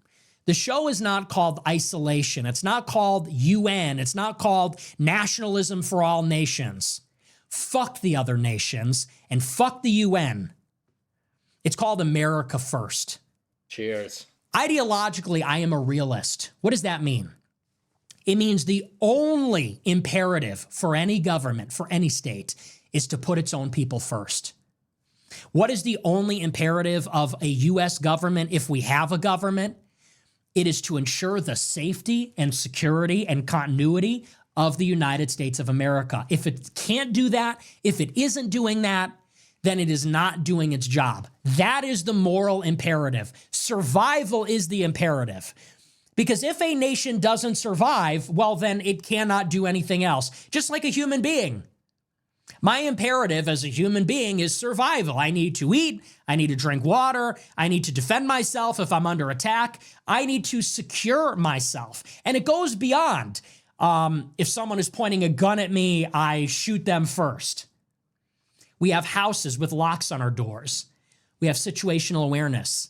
The show is not called isolation. It's not called UN. It's not called nationalism for all nations. Fuck the other nations and fuck the UN. It's called America first. Cheers. Ideologically, I am a realist. What does that mean? It means the only imperative for any government, for any state, is to put its own people first. What is the only imperative of a U.S. government if we have a government? It is to ensure the safety and security and continuity of the United States of America. If it can't do that, if it isn't doing that, then it is not doing its job. That is the moral imperative. Survival is the imperative. Because if a nation doesn't survive, well, then it cannot do anything else. Just like a human being. My imperative as a human being is survival. I need to eat. I need to drink water. I need to defend myself if I'm under attack. I need to secure myself. And it goes beyond. If someone is pointing a gun at me, I shoot them first. We have houses with locks on our doors. We have situational awareness.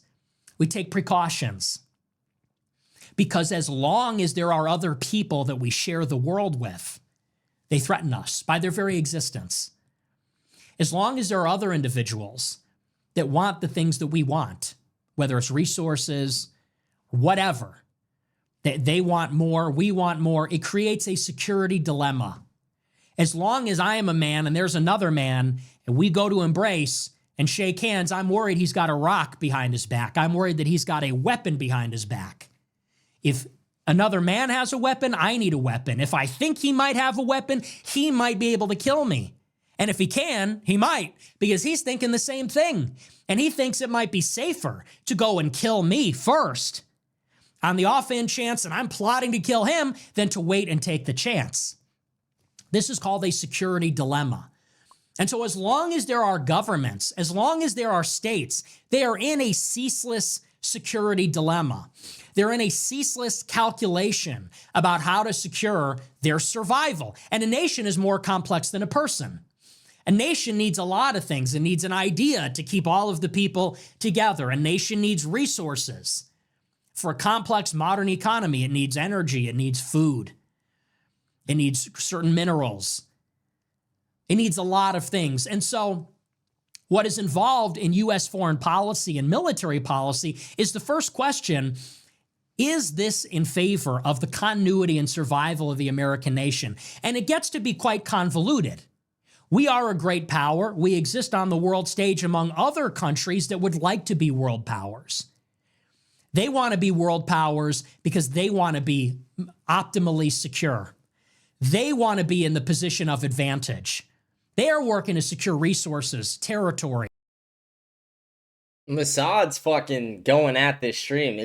We take precautions. Because as long as there are other people that we share the world with, they threaten us by their very existence. As long as there are other individuals that want the things that we want, whether it's resources, whatever, they want more, we want more, it creates a security dilemma. As long as I am a man and there's another man and we go to embrace and shake hands, I'm worried he's got a rock behind his back. I'm worried that he's got a weapon behind his back. If another man has a weapon, I need a weapon. If I think he might have a weapon, he might be able to kill me. And if he can, he might, because he's thinking the same thing. And he thinks it might be safer to go and kill me first on the offhand chance that I'm plotting to kill him than to wait and take the chance. This is called a security dilemma. And so as long as there are governments, as long as there are states, they are in a ceaseless security dilemma. They're in a ceaseless calculation about how to secure their survival. And a nation is more complex than a person. A nation needs a lot of things. It needs an idea to keep all of the people together. A nation needs resources. For a complex modern economy, it needs energy, it needs food. It needs certain minerals. It needs a lot of things. And so what is involved in U.S. foreign policy and military policy is the first question, is this in favor of the continuity and survival of the American nation? And it gets to be quite convoluted. We are a great power. We exist on the world stage among other countries that would like to be world powers. They want to be world powers because they want to be optimally secure. They want to be in the position of advantage. They are working to secure resources, territory. Mossad's fucking going at this stream.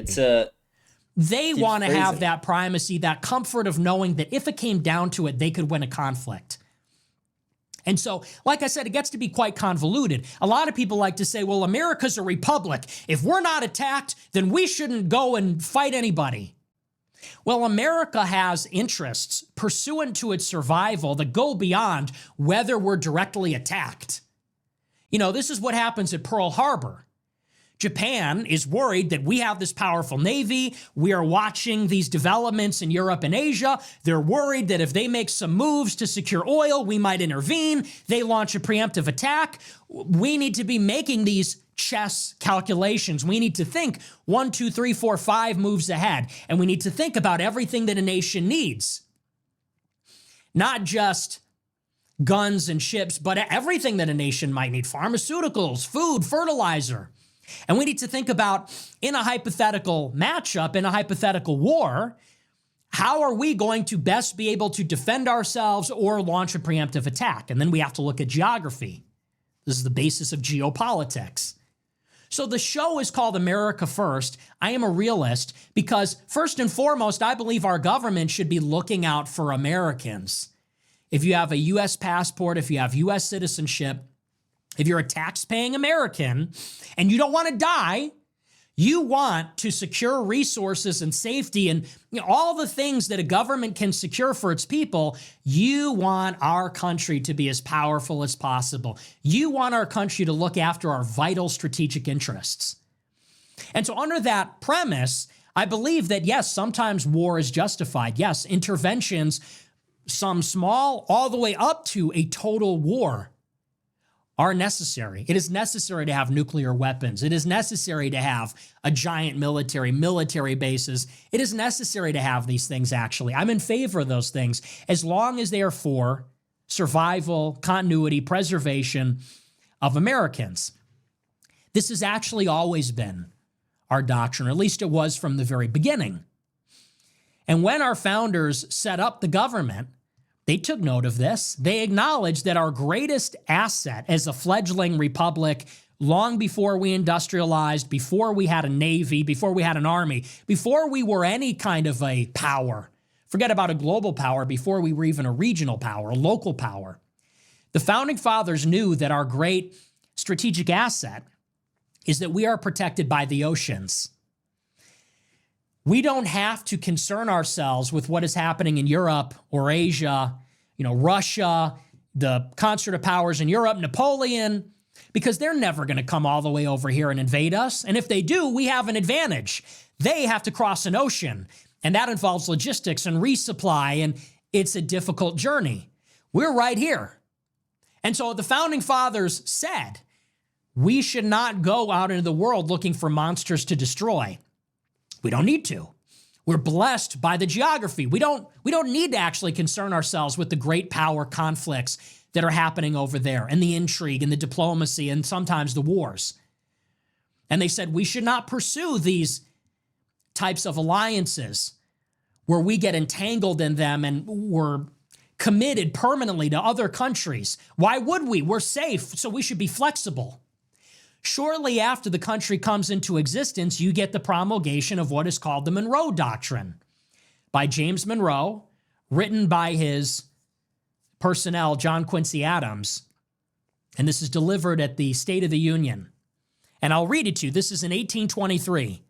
They want to have freezing. that primacy, that comfort of knowing that if it came down to it, they could win a conflict. And so, like I said, it gets to be quite convoluted. A lot of people like to say, well, America's a republic. If we're not attacked, then we shouldn't go and fight anybody. Well, America has interests pursuant to its survival that go beyond whether we're directly attacked. You know, this is what happens at Pearl Harbor. Japan is worried that we have this powerful navy. We are watching these developments in Europe and Asia. They're worried that if they make some moves to secure oil, we might intervene. They launch a preemptive attack. We need to be making these chess calculations. We need to think 1, 2, 3, 4, 5 moves ahead. And we need to think about everything that a nation needs. Not just guns and ships, but everything that a nation might need. Pharmaceuticals, food, fertilizer. And we need to think about, in a hypothetical matchup, in a hypothetical war, how are we going to best be able to defend ourselves or launch a preemptive attack? And then we have to look at geography. This is the basis of geopolitics. So the show is called America First. I am a realist because, first and foremost, I believe our government should be looking out for Americans. If you have a U.S. passport, if you have U.S. citizenship, if you're a tax-paying American and you don't want to die, you want to secure resources and safety and all the things that a government can secure for its people. You want our country to be as powerful as possible. You want our country to look after our vital strategic interests. And so under that premise, I believe that, yes, sometimes war is justified. Yes, interventions, some small, all the way up to a total war, are necessary. It is necessary to have nuclear weapons. It is necessary to have a giant military bases. It is necessary to have these things, actually. I'm in favor of those things as long as they are for survival, continuity, preservation of Americans. This has actually always been our doctrine, or at least it was from the very beginning. And when our founders set up the government, they took note of this. They acknowledged that our greatest asset as a fledgling republic, long before we industrialized, before we had a navy, before we had an army, before we were any kind of a power, forget about a global power, before we were even a regional power, a local power, the founding fathers knew that our great strategic asset is that we are protected by the oceans. We don't have to concern ourselves with what is happening in Europe or Asia, Russia, the concert of powers in Europe, Napoleon, because they're never going to come all the way over here and invade us. And if they do, we have an advantage. They have to cross an ocean, and that involves logistics and resupply, and it's a difficult journey. We're right here. And so the founding fathers said, we should not go out into the world looking for monsters to destroy. We don't need to. We're blessed by the geography. We don't need to actually concern ourselves with the great power conflicts that are happening over there, and the intrigue and the diplomacy and sometimes the wars. And they said we should not pursue these types of alliances where we get entangled in them and we're committed permanently to other countries. Why would we? We're safe, so we should be flexible. Shortly after the country comes into existence, you get the promulgation of what is called the Monroe Doctrine by James Monroe, written by his personnel, John Quincy Adams. And this is delivered at the State of the Union. And I'll read it to you. This is in 1823.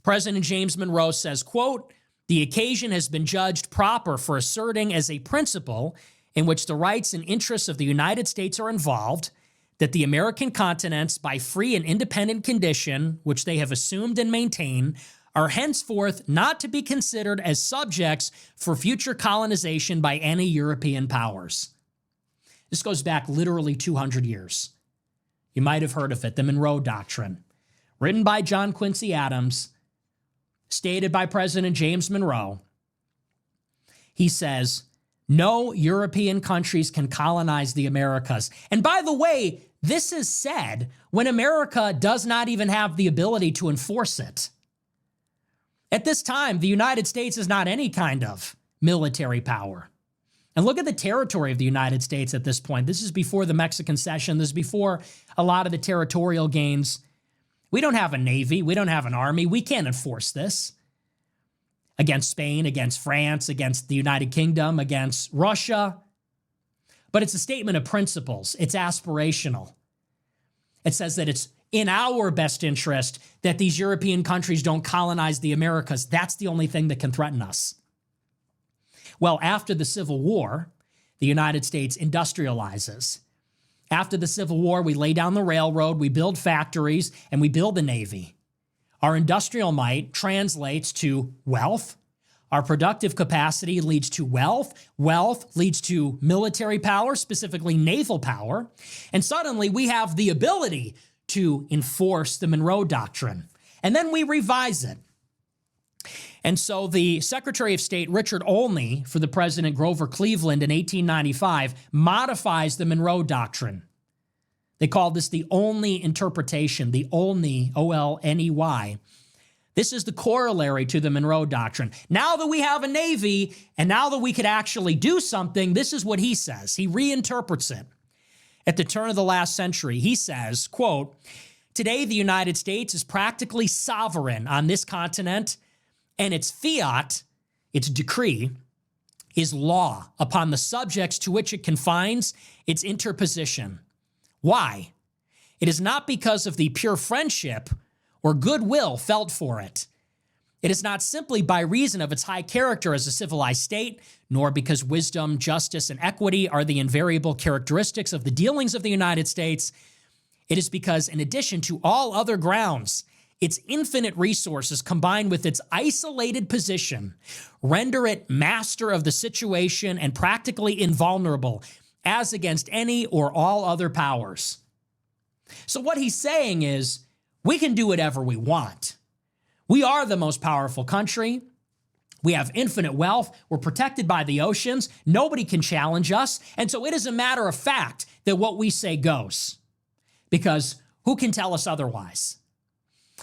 President James Monroe says, quote, "The occasion has been judged proper for asserting as a principle in which the rights and interests of the United States are involved, that the American continents, by free and independent condition, which they have assumed and maintain, are henceforth not to be considered as subjects for future colonization by any European powers." This goes back literally 200 years. You might have heard of it, the Monroe Doctrine. Written by John Quincy Adams, stated by President James Monroe. He says, no European countries can colonize the Americas. And by the way, this is said when America does not even have the ability to enforce it. At this time, the United States is not any kind of military power. And look at the territory of the United States at this point. This is before the Mexican cession. This is before a lot of the territorial gains. We don't have a navy. We don't have an army. We can't enforce this against Spain, against France, against the United Kingdom, against Russia. But it's a statement of principles. It's aspirational. It says that it's in our best interest that these European countries don't colonize the Americas. That's the only thing that can threaten us. Well, after the Civil War, the United States industrializes. After the Civil War, we lay down the railroad, we build factories, and we build a navy. Our industrial might translates to wealth. Our productive capacity leads to wealth. Wealth leads to military power, specifically naval power. And suddenly we have the ability to enforce the Monroe Doctrine. And then we revise it. And so the Secretary of State, Richard Olney, for the President Grover Cleveland in 1895, modifies the Monroe Doctrine. They call this the Olney interpretation, the Olney, O-L-N-E-Y. This is the corollary to the Monroe Doctrine. Now that we have a Navy, and now that we could actually do something, this is what he says. He reinterprets it. At the turn of the last century, he says, quote, "Today the United States is practically sovereign on this continent, and its fiat, its decree, is law upon the subjects to which it confines its interposition. Why? It is not because of the pure friendship or goodwill felt for it. It is not simply by reason of its high character as a civilized state, nor because wisdom, justice, and equity are the invariable characteristics of the dealings of the United States. It is because, in addition to all other grounds, its infinite resources combined with its isolated position render it master of the situation and practically invulnerable as against any or all other powers." So what he's saying is, we can do whatever we want. We are the most powerful country. We have infinite wealth. We're protected by the oceans. Nobody can challenge us. And so it is a matter of fact that what we say goes, because who can tell us otherwise?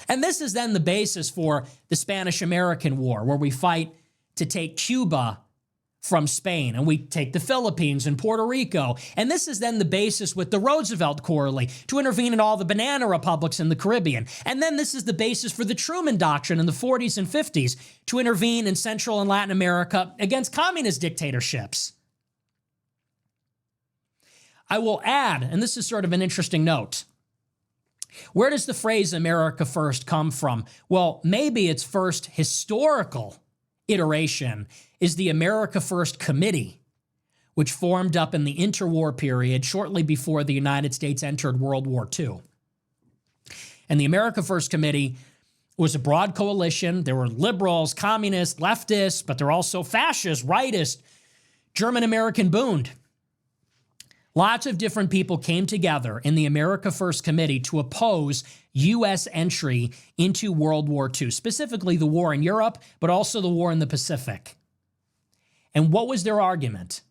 And this is then the basis for the Spanish-American War, where we fight to take Cuba from Spain, and we take the Philippines and Puerto Rico. And this is then the basis with the Roosevelt Quarterly to intervene in all the banana republics in the Caribbean. And then this is the basis for the Truman Doctrine in the 40s and 50s to intervene in Central and Latin America against communist dictatorships. I will add, and this is sort of an interesting note, where does the phrase America First come from? Well, maybe its first historical iteration is the America First Committee, which formed up in the interwar period shortly before the United States entered World War II. And the America First Committee was a broad coalition. There were liberals, communists, leftists, but they're also fascists, rightists, German-American Bund. Lots of different people came together in the America First Committee to oppose U.S. entry into World War II, specifically the war in Europe, but also the war in the Pacific. And what was their argument?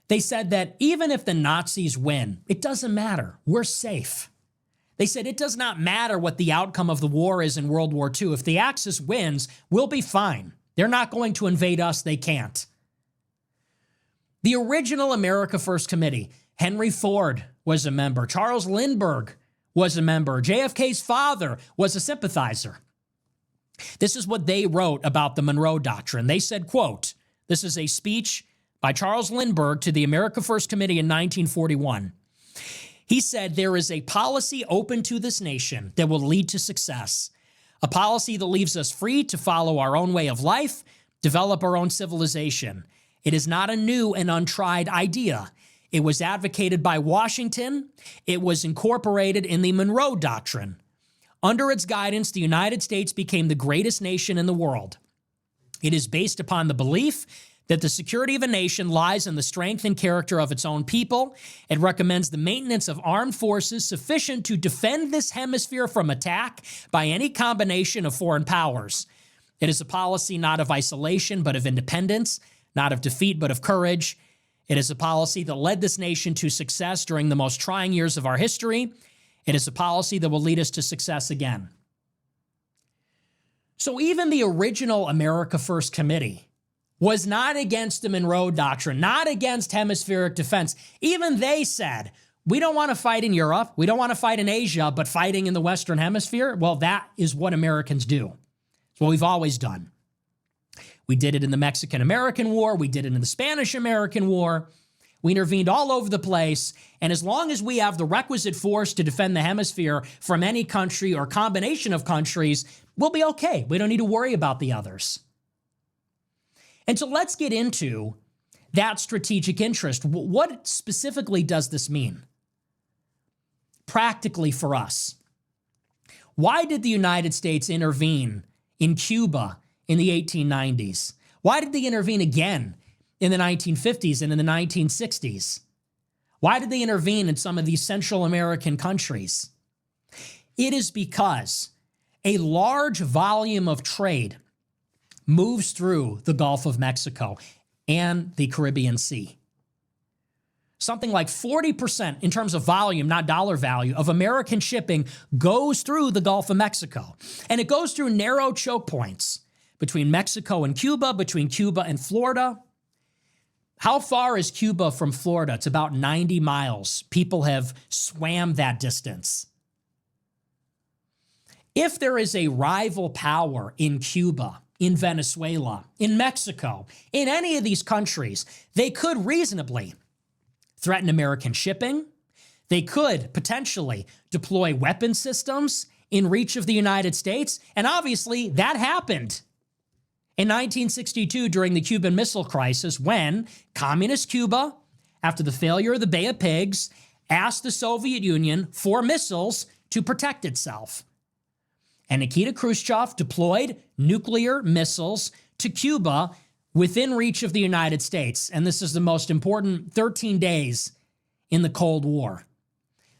They said that even if the Nazis win, it doesn't matter. We're safe. They said it does not matter what the outcome of the war is in World War II. If the Axis wins, we'll be fine. They're not going to invade us. They can't. The original America First Committee, Henry Ford was a member. Charles Lindbergh was a member. JFK's father was a sympathizer. This is what they wrote about the Monroe Doctrine. They said, quote, this is a speech by Charles Lindbergh to the America First Committee in 1941. He said, "There is a policy open to this nation that will lead to success, a policy that leaves us free to follow our own way of life, develop our own civilization. It is not a new and untried idea. It was advocated by Washington. It was incorporated in the Monroe Doctrine. Under its guidance, the United States became the greatest nation in the world. It is based upon the belief that the security of a nation lies in the strength and character of its own people. It recommends the maintenance of armed forces sufficient to defend this hemisphere from attack by any combination of foreign powers. It is a policy not of isolation, but of independence, not of defeat, but of courage. It is a policy that led this nation to success during the most trying years of our history. It is a policy that will lead us to success again." So even the original America First Committee was not against the Monroe Doctrine, not against hemispheric defense. Even they said, we don't want to fight in Europe, we don't want to fight in Asia, but fighting in the Western Hemisphere, well, that is what Americans do. It's what we've always done. We did it in the Mexican-American War, we did it in the Spanish-American War. We intervened all over the place, and as long as we have the requisite force to defend the hemisphere from any country or combination of countries, we'll be okay. We don't need to worry about the others. And so let's get into that strategic interest. What specifically does this mean? Practically for us. Why did the United States intervene in Cuba in the 1890s? Why did they intervene again in the 1950s and in the 1960s? Why did they intervene in some of these Central American countries? It is because a large volume of trade moves through the Gulf of Mexico and the Caribbean Sea. Something like 40% in terms of volume, not dollar value, of American shipping goes through the Gulf of Mexico. And it goes through narrow choke points between Mexico and Cuba, between Cuba and Florida. How far is Cuba from Florida? It's about 90 miles. People have swam that distance. If there is a rival power in Cuba, in Venezuela, in Mexico, in any of these countries, they could reasonably threaten American shipping. They could potentially deploy weapon systems in reach of the United States. And obviously, that happened in 1962 during the Cuban Missile Crisis when Communist Cuba, after the failure of the Bay of Pigs, asked the Soviet Union for missiles to protect itself. And Nikita Khrushchev deployed nuclear missiles to Cuba within reach of the United States. And this is the most important 13 days in the Cold War.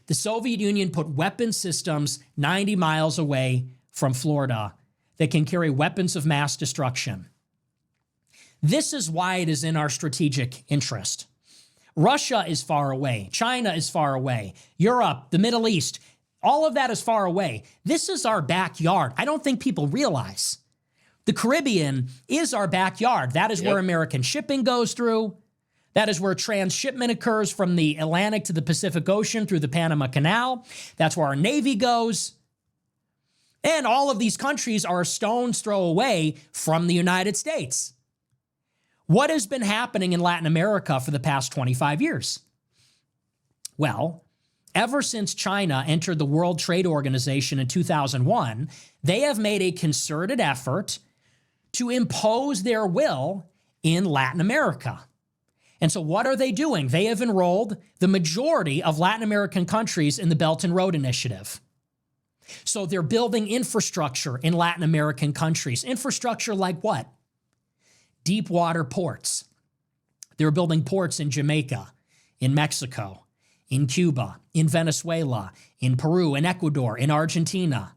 The Soviet Union put weapon systems 90 miles away from Florida that can carry weapons of mass destruction. This is why it is in our strategic interest. Russia is far away. China is far away. Europe, the Middle East, all of that is far away. This is our backyard. I don't think people realize. The Caribbean is our backyard. That is where American shipping goes through. That is where transshipment occurs from the Atlantic to the Pacific Ocean through the Panama Canal. That's where our Navy goes. And all of these countries are a stone's throw away from the United States. What has been happening in Latin America for the past 25 years? Well, ever since China entered the World Trade Organization in 2001, they have made a concerted effort to impose their will in Latin America. And so what are they doing? They have enrolled the majority of Latin American countries in the Belt and Road Initiative. So they're building infrastructure in Latin American countries. Infrastructure like what? Deep water ports. They're building ports in Jamaica, in Mexico, in Cuba, in Venezuela, in Peru, in Ecuador, in Argentina.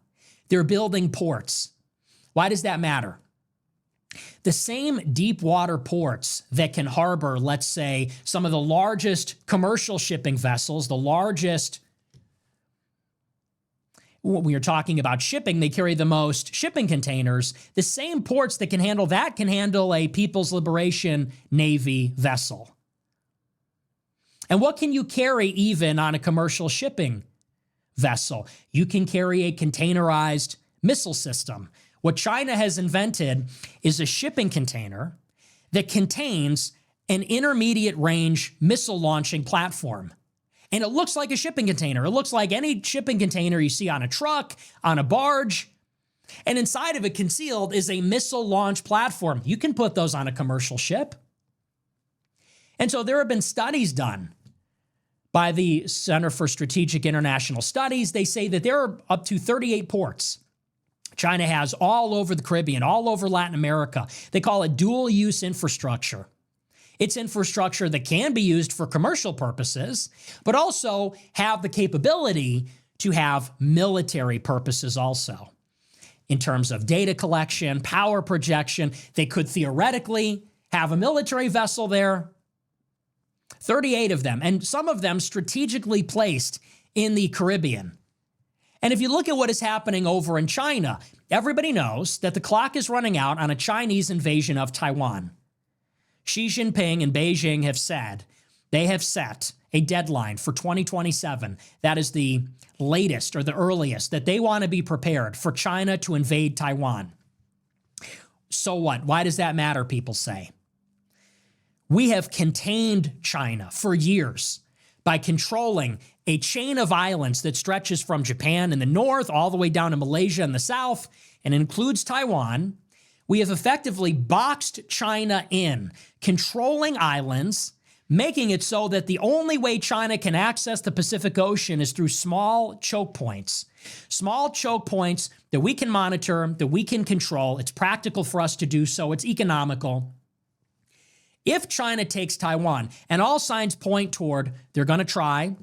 They're building ports. Why does that matter? The same deep water ports that can harbor, let's say, some of the largest commercial shipping vessels, the largest, when you're talking about shipping, they carry the most shipping containers. The same ports that can handle that can handle a People's Liberation Navy vessel. And what can you carry even on a commercial shipping vessel? You can carry a containerized missile system. What China has invented is a shipping container that contains an intermediate range missile launching platform. And it looks like a shipping container. It looks like any shipping container you see on a truck, on a barge. And inside of it concealed is a missile launch platform. You can put those on a commercial ship. And so there have been studies done by the Center for Strategic International Studies. They say that there are up to 38 ports China has all over the Caribbean, all over Latin America. They call it dual-use infrastructure. It's infrastructure that can be used for commercial purposes, but also have the capability to have military purposes also. In terms of data collection, power projection, they could theoretically have a military vessel there. 38 of them, and some of them strategically placed in the Caribbean. And if you look at what is happening over in China, everybody knows that the clock is running out on a Chinese invasion of Taiwan. Xi Jinping and Beijing have said they have set a deadline for 2027. That is the latest or the earliest that they want to be prepared for China to invade Taiwan. So what? Why does that matter, people say? We have contained China for years by controlling a chain of islands that stretches from Japan in the north all the way down to Malaysia in the south and includes Taiwan. We have effectively boxed China in, controlling islands, making it so that the only way China can access the Pacific Ocean is through small choke points. Small choke points that we can monitor, that we can control. It's practical for us to do so. It's economical. If China takes Taiwan, and all signs point toward they're going to try,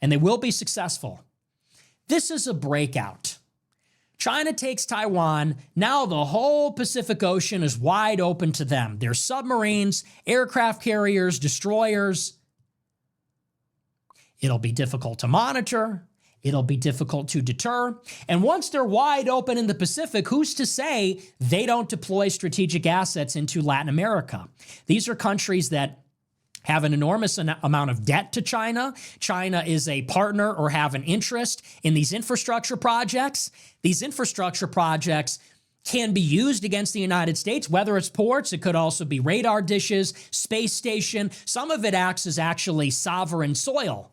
and they will be successful, this is a breakout. China takes Taiwan, now the whole Pacific Ocean is wide open to them. There's submarines, aircraft carriers, destroyers. It'll be difficult to monitor. It'll be difficult to deter. And once they're wide open in the Pacific, who's to say they don't deploy strategic assets into Latin America? These are countries that have an enormous amount of debt to China. China is a partner or have an interest in these infrastructure projects. These infrastructure projects can be used against the United States, whether it's ports, it could also be radar dishes, space station. Some of it acts as actually sovereign soil.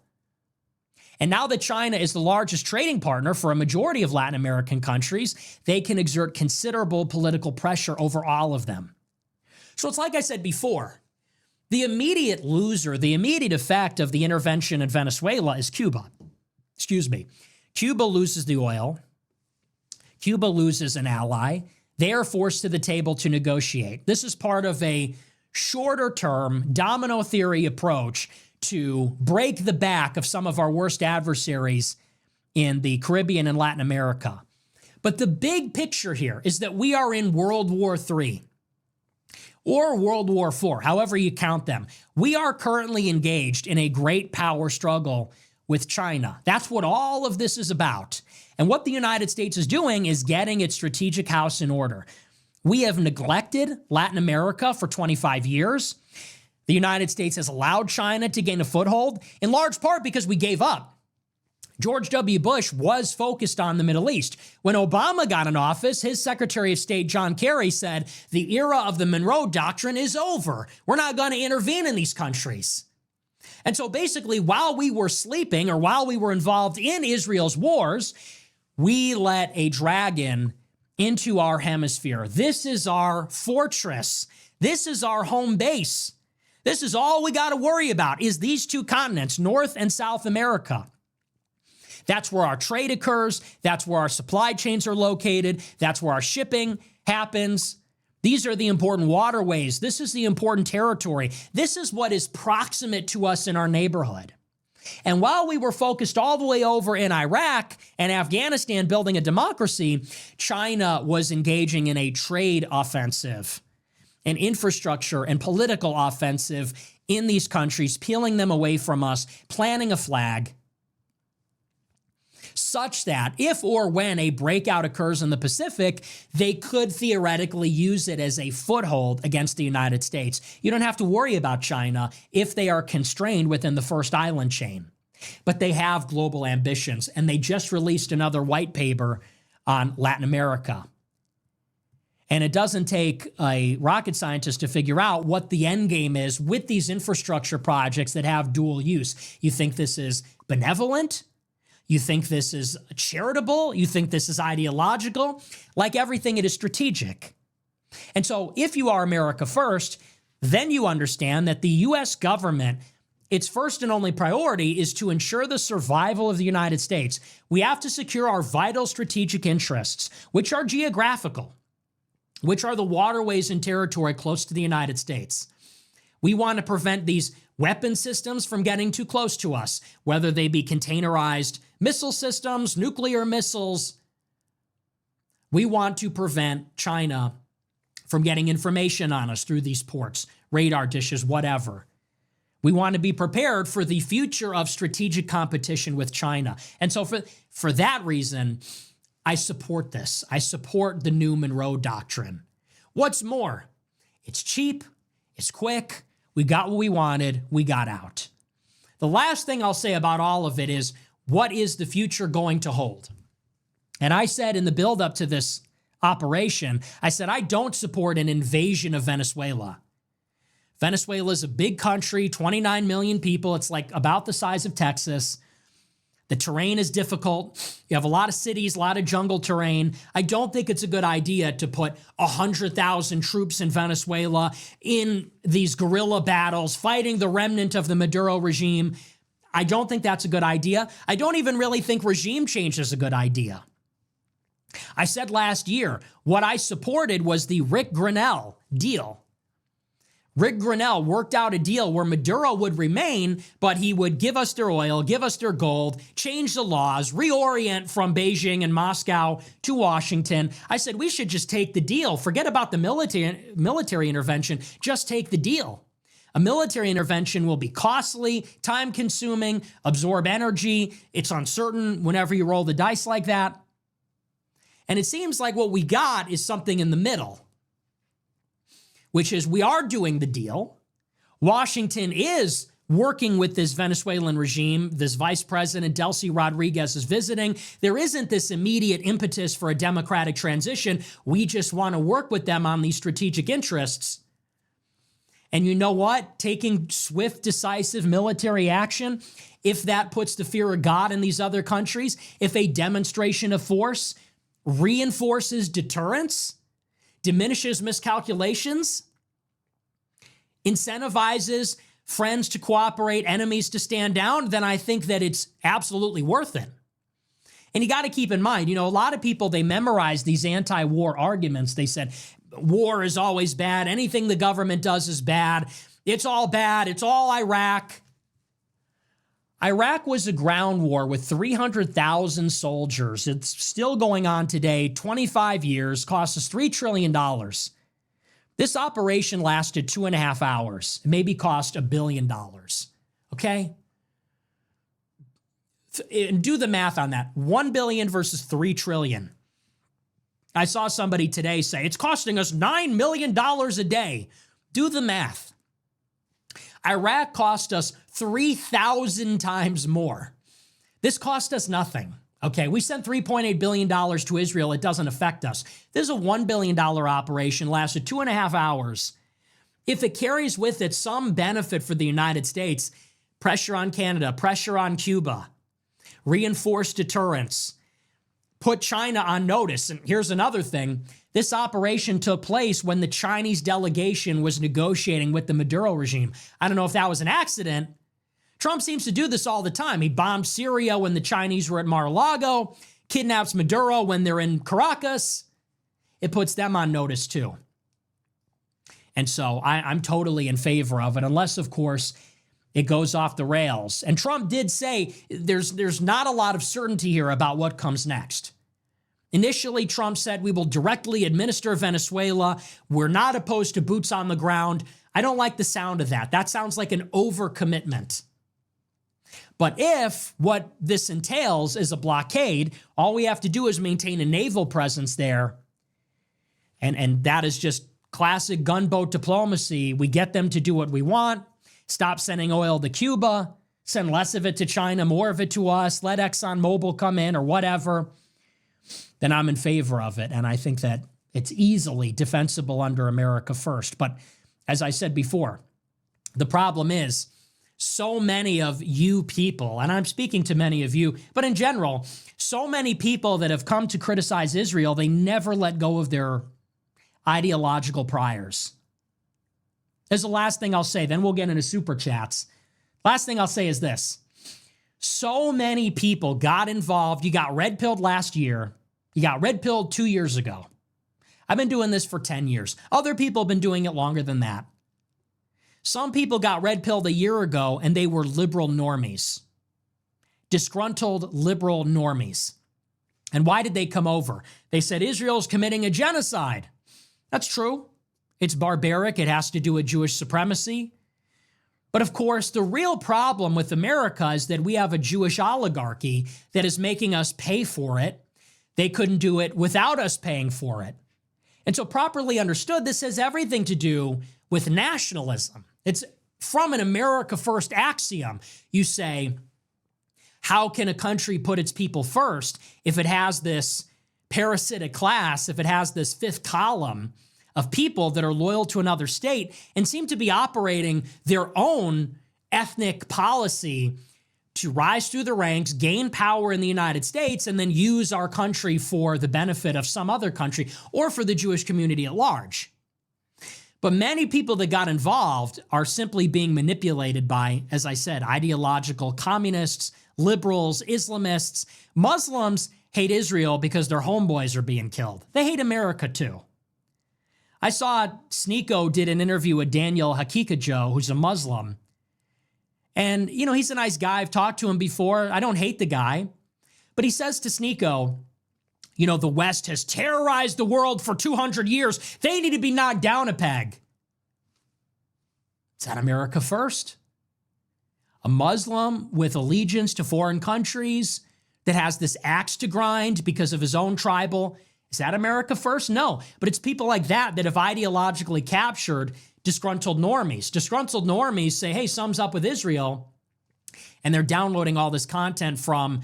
And now that China is the largest trading partner for a majority of Latin American countries, they can exert considerable political pressure over all of them. So it's like I said before, the immediate loser, the immediate effect of the intervention in Venezuela is Cuba. Cuba loses the oil. Cuba loses an ally. They are forced to the table to negotiate. This is part of a shorter-term domino theory approach to break the back of some of our worst adversaries in the Caribbean and Latin America. But the big picture here is that we are in World War III. Or World War IV, however you count them. We are currently engaged in a great power struggle with China. That's what all of this is about. And what the United States is doing is getting its strategic house in order. We have neglected Latin America for 25 years. The United States has allowed China to gain a foothold, in large part because we gave up. George W. Bush was focused on the Middle East. When Obama got in office, his Secretary of State, John Kerry, said, the era of the Monroe Doctrine is over. We're not going to intervene in these countries. And so basically, while we were sleeping or while we were involved in Israel's wars, we let a dragon into our hemisphere. This is our fortress. This is our home base. This is all we got to worry about is these two continents, North and South America. That's where our trade occurs. That's where our supply chains are located. That's where our shipping happens. These are the important waterways. This is the important territory. This is what is proximate to us in our neighborhood. And while we were focused all the way over in Iraq and Afghanistan building a democracy, China was engaging in a trade offensive, an infrastructure and political offensive in these countries, peeling them away from us, planting a flag, such that if or when a breakout occurs in the Pacific, they could theoretically use it as a foothold against the United States. You don't have to worry about China if they are constrained within the first island chain. But they have global ambitions, and they just released another white paper on Latin America. And it doesn't take a rocket scientist to figure out what the end game is with these infrastructure projects that have dual use. You think this is benevolent? You think this is charitable? You think this is ideological? Like everything, it is strategic. And so if you are America first, then you understand that the U.S. government, its first and only priority is to ensure the survival of the United States. We have to secure our vital strategic interests, which are geographical, which are the waterways and territory close to the United States. We want to prevent these weapon systems from getting too close to us, whether they be containerized missile systems, nuclear missiles. We want to prevent China from getting information on us through these ports, radar dishes, whatever. We want to be prepared for the future of strategic competition with China. And so for that reason, I support this. I support the new Monroe Doctrine. What's more, it's cheap, It's quick. We got what we wanted. We got out. The last thing I'll say about all of it is, what is the future going to hold? And I said in the buildup to this operation, I said, I don't support an invasion of Venezuela. Venezuela is a big country, 29 million people. It's like about the size of Texas. The terrain is difficult. You have a lot of cities, a lot of jungle terrain. I don't think it's a good idea to put 100,000 troops in Venezuela in these guerrilla battles, fighting the remnant of the Maduro regime. I don't think that's a good idea. I don't even really think regime change is a good idea. I said last year, what I supported was the Rick Grenell deal. Rick Grenell worked out a deal where Maduro would remain, but he would give us their oil, give us their gold, change the laws, reorient from Beijing and Moscow to Washington. I said, we should just take the deal. Forget about the military intervention. Just take the deal. A military intervention will be costly, time-consuming, absorb energy. It's uncertain whenever you roll the dice like that. And it seems like what we got is something in the middle, which is we are doing the deal. Washington is working with this Venezuelan regime. This Vice President Delcy Rodriguez is visiting. There isn't this immediate impetus for a democratic transition. We just want to work with them on these strategic interests. And you know what? Taking swift, decisive military action, if that puts the fear of God in these other countries, if a demonstration of force reinforces deterrence, diminishes miscalculations, incentivizes friends to cooperate, enemies to stand down, then I think that it's absolutely worth it. And you got to keep in mind, a lot of people, they memorize these anti-war arguments. They said, war is always bad. Anything the government does is bad. It's all bad. It's all Iraq. Iraq was a ground war with 300,000 soldiers. It's still going on today, 25 years, cost us $3 trillion. This operation lasted 2.5 hours. It maybe cost $1 billion, okay? And do the math on that. 1 billion versus 3 trillion. I saw somebody today say, it's costing us $9 million a day. Do the math. Iraq cost us 3,000 times more. This cost us nothing. Okay, we sent $3.8 billion to Israel. It doesn't affect us. This is a $1 billion operation, lasted 2.5 hours. If it carries with it some benefit for the United States, pressure on Canada, pressure on Cuba, reinforced deterrence, put China on notice. And here's another thing. This operation took place when the Chinese delegation was negotiating with the Maduro regime. I don't know if that was an accident. Trump seems to do this all the time. He bombed Syria when the Chinese were at Mar-a-Lago, kidnaps Maduro when they're in Caracas. It puts them on notice too. And so I'm totally in favor of it, unless, of course, it goes off the rails. And Trump did say there's not a lot of certainty here about what comes next. Initially, Trump said we will directly administer Venezuela. We're not opposed to boots on the ground. I don't like the sound of that. That sounds like an overcommitment. But if what this entails is a blockade, all we have to do is maintain a naval presence there. And that is just classic gunboat diplomacy. We get them to do what we want, stop sending oil to Cuba, send less of it to China, more of it to us, let ExxonMobil come in or whatever, then I'm in favor of it. And I think that it's easily defensible under America First. But as I said before, the problem is so many of you people, and I'm speaking to many of you, but in general, so many people that have come to criticize Israel, they never let go of their ideological priors. There's the last thing I'll say, then we'll get into super chats. Last thing I'll say is this. So many people got involved. You got red-pilled last year. You got red-pilled 2 years ago. I've been doing this for 10 years. Other people have been doing it longer than that. Some people got red-pilled a year ago, and they were liberal normies. Disgruntled liberal normies. And why did they come over? They said Israel's committing a genocide. That's true. It's barbaric. It has to do with Jewish supremacy. But of course, the real problem with America is that we have a Jewish oligarchy that is making us pay for it. They couldn't do it without us paying for it. And so properly understood, this has everything to do with nationalism. It's from an America First axiom. You say, how can a country put its people first if it has this parasitic class, if it has this fifth column of people that are loyal to another state and seem to be operating their own ethnic policy to rise through the ranks, gain power in the United States, and then use our country for the benefit of some other country or for the Jewish community at large. But many people that got involved are simply being manipulated by, as I said, ideological communists, liberals, Islamists. Muslims hate Israel because their homeboys are being killed. They hate America too. I saw Sneeko did an interview with Daniel Hakikajo, who's a Muslim. And, you know, he's a nice guy. I've talked to him before. I don't hate the guy. But he says to Sneeko, you know, the West has terrorized the world for 200 years. They need to be knocked down a peg. Is that America first? A Muslim with allegiance to foreign countries that has this axe to grind because of his own tribal. Is that America first? No. But it's people like that that have ideologically captured disgruntled normies. Disgruntled normies say, hey, sums up with Israel. And they're downloading all this content from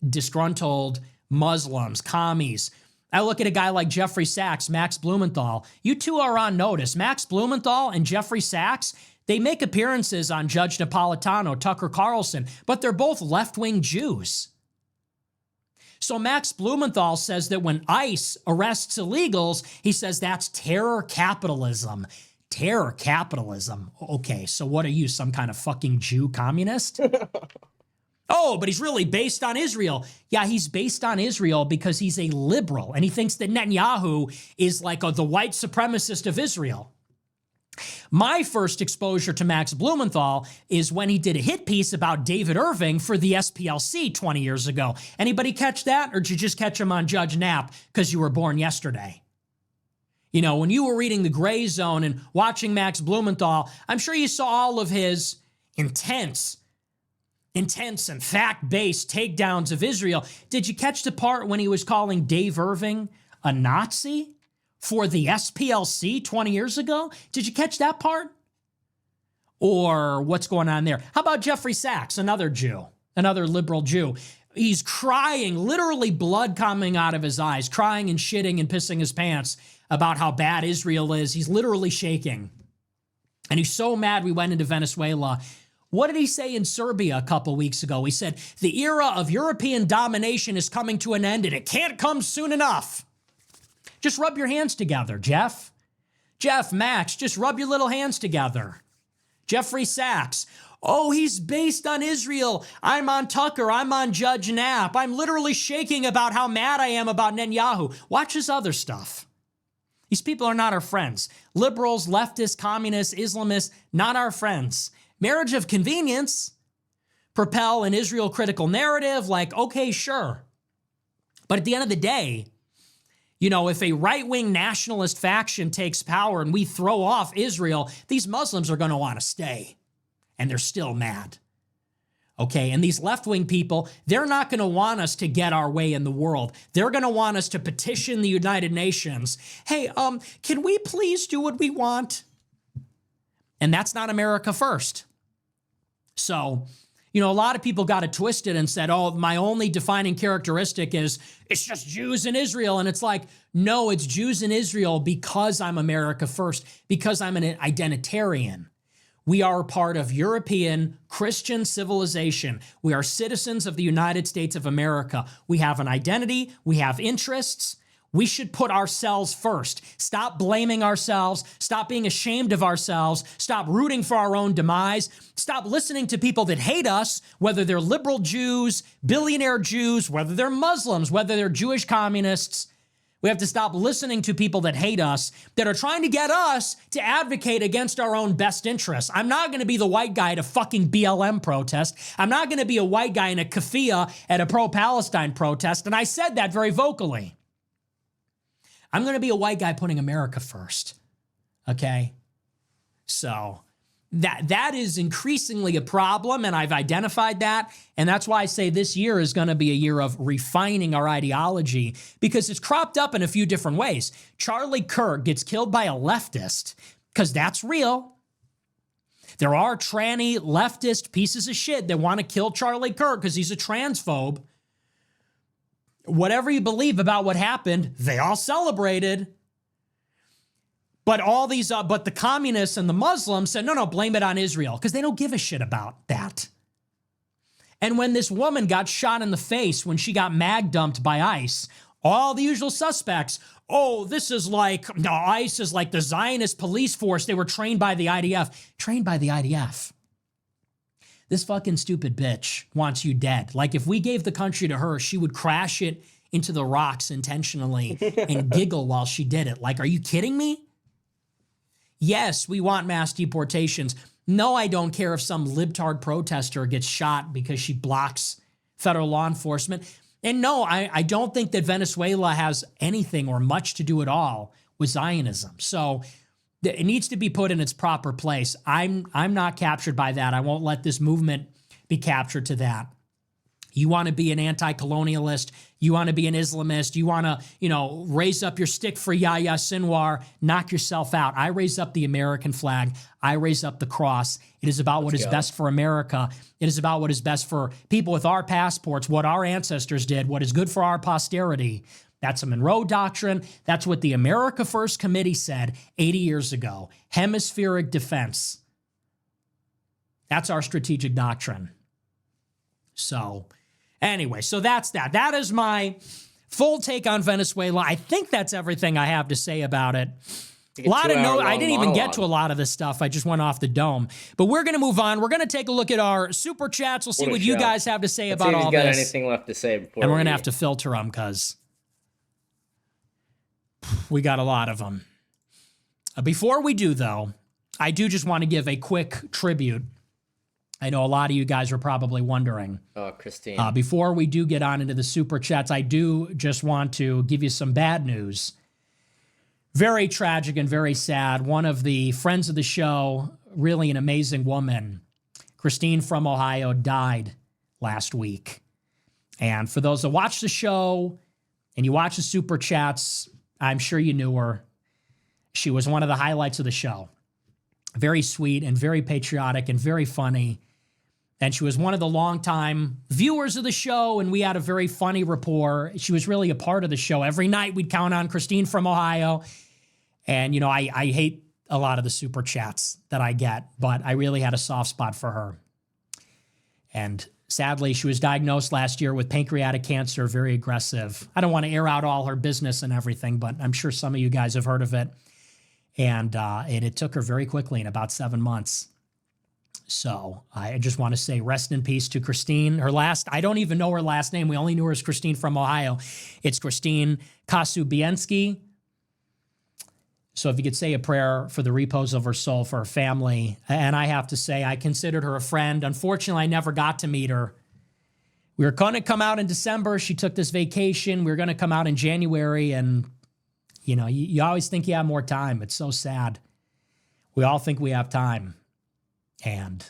disgruntled Muslims, commies. I look at a guy like Jeffrey Sachs, Max Blumenthal. You two are on notice. Max Blumenthal and Jeffrey Sachs, they make appearances on Judge Napolitano, Tucker Carlson, but they're both left-wing Jews. So Max Blumenthal says that when ICE arrests illegals, he says that's terror capitalism. Terror capitalism. Okay, so what are you, some kind of fucking Jew communist? Oh, but he's really based on Israel. Yeah, he's based on Israel because he's a liberal, and he thinks that Netanyahu is like the white supremacist of Israel. My first exposure to Max Blumenthal is when he did a hit piece about David Irving for the SPLC 20 years ago. Anybody catch that, or did you just catch him on Judge Knapp because you were born yesterday? You know, when you were reading The Gray Zone and watching Max Blumenthal, I'm sure you saw all of his intense and fact-based takedowns of Israel. Did you catch the part when he was calling Dave Irving a Nazi for the SPLC 20 years ago? Did you catch that part? Or what's going on there? How about Jeffrey Sachs, another Jew, another liberal Jew? He's crying, literally blood coming out of his eyes, crying and shitting and pissing his pants about how bad Israel is. He's literally shaking. And he's so mad we went into Venezuela. What did he say in Serbia a couple weeks ago? He said, the era of European domination is coming to an end and it can't come soon enough. Just rub your hands together, Jeff. Jeff, Max, just rub your little hands together. Jeffrey Sachs. Oh, he's based on Israel. I'm on Tucker. I'm on Judge Knapp. I'm literally shaking about how mad I am about Netanyahu. Watch his other stuff. These people are not our friends. Liberals, leftists, communists, Islamists, not our friends. Marriage of convenience, propel an Israel critical narrative, like, okay, sure. But at the end of the day, you know, if a right-wing nationalist faction takes power and we throw off Israel, these Muslims are going to want to stay. And they're still mad. Okay, and these left-wing people, they're not going to want us to get our way in the world. They're going to want us to petition the United Nations. Hey, can we please do what we want? And that's not America first. So, you know, a lot of people got it twisted and said, oh, my only defining characteristic is it's just Jews in Israel. And it's like, no, it's Jews in Israel because I'm America first, because I'm an identitarian. We are part of European Christian civilization. We are citizens of the United States of America. We have an identity. We have interests. We should put ourselves first. Stop blaming ourselves. Stop being ashamed of ourselves. Stop rooting for our own demise. Stop listening to people that hate us, whether they're liberal Jews, billionaire Jews, whether they're Muslims, whether they're Jewish communists. We have to stop listening to people that hate us, that are trying to get us to advocate against our own best interests. I'm not going to be the white guy at a fucking BLM protest. I'm not going to be a white guy in a keffiyeh at a pro-Palestine protest. And I said that very vocally. I'm going to be a white guy putting America first. Okay? So that is increasingly a problem, and I've identified that. And that's why I say this year is going to be a year of refining our ideology, because it's cropped up in a few different ways. Charlie Kirk gets killed by a leftist, because that's real. There are tranny leftist pieces of shit that want to kill Charlie Kirk because he's a transphobe. Whatever you believe about what happened, they all celebrated. But but the communists and the Muslims said, no, blame it on Israel, because they don't give a shit about that. And when this woman got shot in the face, when she got mag dumped by ICE, all the usual suspects, ICE is like the Zionist police force. They were trained by the IDF. Trained by the IDF. This fucking stupid bitch wants you dead. Like, if we gave the country to her, she would crash it into the rocks intentionally and giggle while she did it. Like, are you kidding me? Yes, we want mass deportations. No, I don't care if some libtard protester gets shot because she blocks federal law enforcement. And no, I don't think that Venezuela has anything or much to do at all with Zionism. So it needs to be put in its proper place. I'm not captured by that. I won't let this movement be captured to that. You want to be an anti-colonialist. You want to be an Islamist. You want to, raise up your stick for Yahya Sinwar. Knock yourself out. I raise up the American flag. I raise up the cross. It is about what is best for America. It is about what is best for people with our passports, what our ancestors did, what is good for our posterity. That's a Monroe Doctrine. That's what the America First Committee said 80 years ago. Hemispheric defense. That's our strategic doctrine. So, anyway, so that's that. That is my full take on Venezuela. I think that's everything I have to say about it. A lot of notes. I didn't even get to a lot of this stuff. I just went off the dome. But we're going to move on. We're going to take a look at our super chats. We'll see what you guys have to say about all this. Got anything left to say before? And we're going to have to filter them because we got a lot of them. Before we do, though, I do just want to give a quick tribute. I know a lot of you guys are probably wondering. Oh, Christine. Before we do get on into the super chats, I do just want to give you some bad news. Very tragic and very sad. One of the friends of the show, really an amazing woman, Christine from Ohio, died last week. And for those that watch the show and you watch the super chats, I'm sure you knew her. She was one of the highlights of the show. Very sweet and very patriotic and very funny. And she was one of the longtime viewers of the show, and we had a very funny rapport. She was really a part of the show. Every night we'd count on Christine from Ohio. And, I hate a lot of the super chats that I get, but I really had a soft spot for her. And sadly, she was diagnosed last year with pancreatic cancer, very aggressive. I don't want to air out all her business and everything, but I'm sure some of you guys have heard of it. And it took her very quickly, in about 7 months. So I just want to say rest in peace to Christine. I don't even know her last name. We only knew her as Christine from Ohio. It's Christine Kasubiensky. So if you could say a prayer for the repose of her soul, for her family. And I have to say, I considered her a friend. Unfortunately, I never got to meet her. We were going to come out in December. She took this vacation. We were going to come out in January. And, you always think you have more time. It's so sad. We all think we have time. And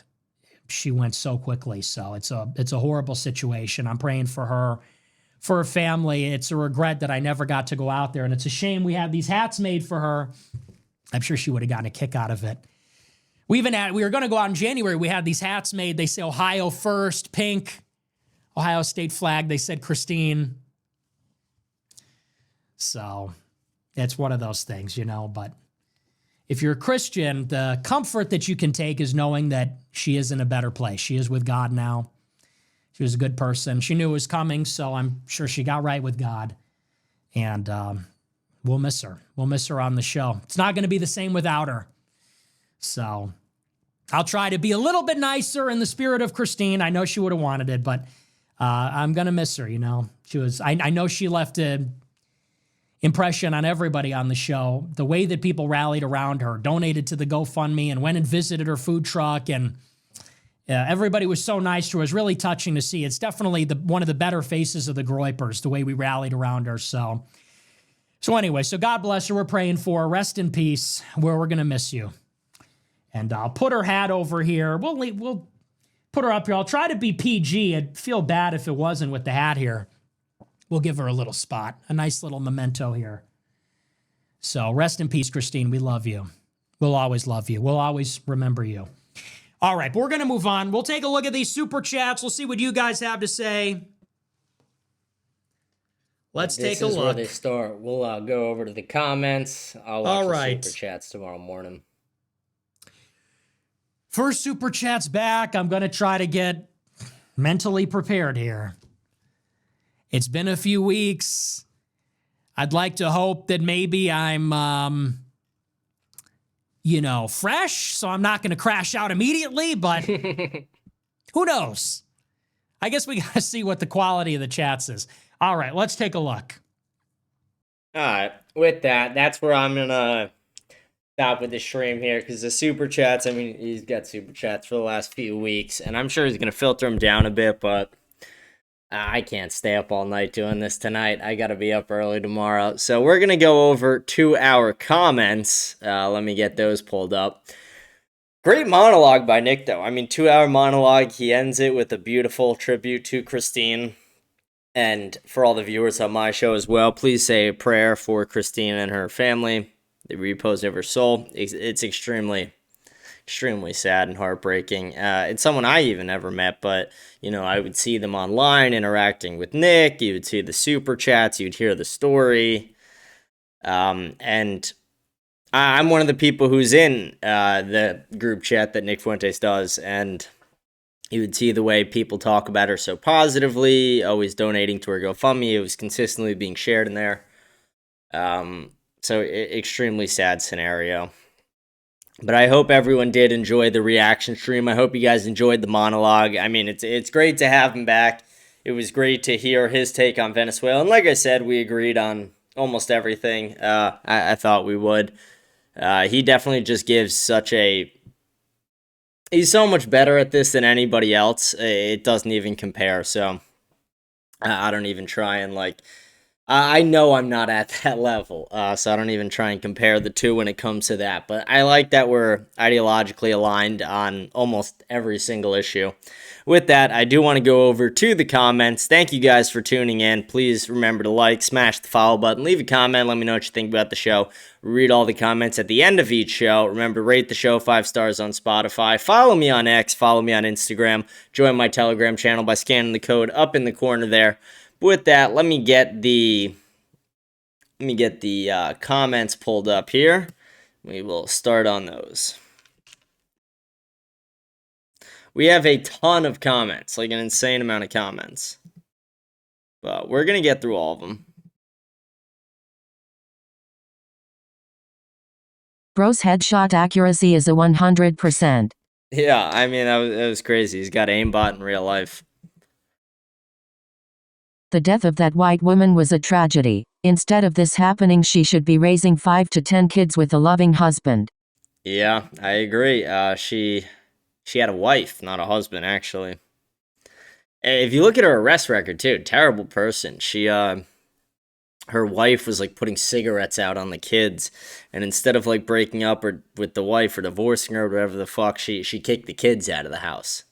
she went so quickly. So it's a horrible situation. I'm praying for her family. It's a regret that I never got to go out there. And it's a shame we had these hats made for her. I'm sure she would have gotten a kick out of it. We were going to go out in January. We had these hats made. They say Ohio first, pink, Ohio state flag. They said Christine. So it's one of those things, but if you're a Christian, the comfort that you can take is knowing that she is in a better place. She is with God now. She was a good person. She knew it was coming, so I'm sure she got right with God. And we'll miss her. We'll miss her on the show. It's not going to be the same without her. So I'll try to be a little bit nicer in the spirit of Christine. I know she would have wanted it, but I'm going to miss her, She was. I know she left an impression on everybody on the show. The way that people rallied around her, donated to the GoFundMe, and went and visited her food truck, and everybody was so nice to her. It was really touching to see. It's definitely one of the better faces of the Groypers, the way we rallied around her. So anyway, so God bless her. We're praying for her. Rest in peace. We're going to miss you. And I'll put her hat over here. We'll put her up here. I'll try to be PG. I'd feel bad if it wasn't with the hat here. We'll give her a little spot, a nice little memento here. So rest in peace, Christine. We love you. We'll always love you. We'll always remember you. All right, but we're going to move on. We'll take a look at these super chats. We'll see what you guys have to say. Let's take a look. This is where they start. We'll go over to the comments. I'll watch the super chats tomorrow morning. First super chat's back. I'm going to try to get mentally prepared here. It's been a few weeks. I'd like to hope that maybe I'm, fresh, so I'm not going to crash out immediately, but who knows? I guess we got to see what the quality of the chats is. All right, let's take a look. All right, with that, that's where I'm going to stop with the stream here, because the super chats, I mean, he's got super chats for the last few weeks, and I'm sure he's going to filter them down a bit, but I can't stay up all night doing this tonight. I got to be up early tomorrow. So we're going to go over to our comments. Let me get those pulled up. Great monologue by Nick, though. I mean, 2-hour monologue. He ends it with a beautiful tribute to Christine. And for all the viewers on my show as well, please say a prayer for Christine and her family. The repose of her soul. It's extremely sad and heartbreaking. It's someone I even never met, but, I would see them online interacting with Nick. You would see the super chats. You'd hear the story. And I'm one of the people who's in the group chat that Nick Fuentes does, and you would see the way people talk about her so positively, always donating to her GoFundMe. It was consistently being shared in there. So extremely sad scenario. But I hope everyone did enjoy the reaction stream. I hope you guys enjoyed the monologue. I mean, it's great to have him back. It was great to hear his take on Venezuela. And like I said, we agreed on almost everything. I thought we would. He definitely just gives he's so much better at this than anybody else. It doesn't even compare. So I don't even try and I know I'm not at that level, so I don't even try and compare the two when it comes to that. But I like that we're ideologically aligned on almost every single issue. With that, I do want to go over to the comments. Thank you guys for tuning in. Please remember to smash the follow button, leave a comment, let me know what you think about the show. Read all the comments at the end of each show. Remember, rate the show 5 stars on Spotify. Follow me on X, follow me on Instagram. Join my Telegram channel by scanning the code up in the corner there. With that, let me get the comments pulled up here. We will start on those. We have a ton of comments, an insane amount of comments. But we're going to get through all of them. Bro's headshot accuracy is a 100%. Yeah, I mean, that was crazy. He's got aimbot in real life. The death of that white woman was a tragedy. Instead of this happening, she should be raising 5 to 10 kids with a loving husband. Yeah, I agree. She had a wife, not a husband, actually. If you look at her arrest record, too, terrible person. Her wife was, putting cigarettes out on the kids, and instead of, breaking up with the wife or divorcing her or whatever the fuck, she kicked the kids out of the house.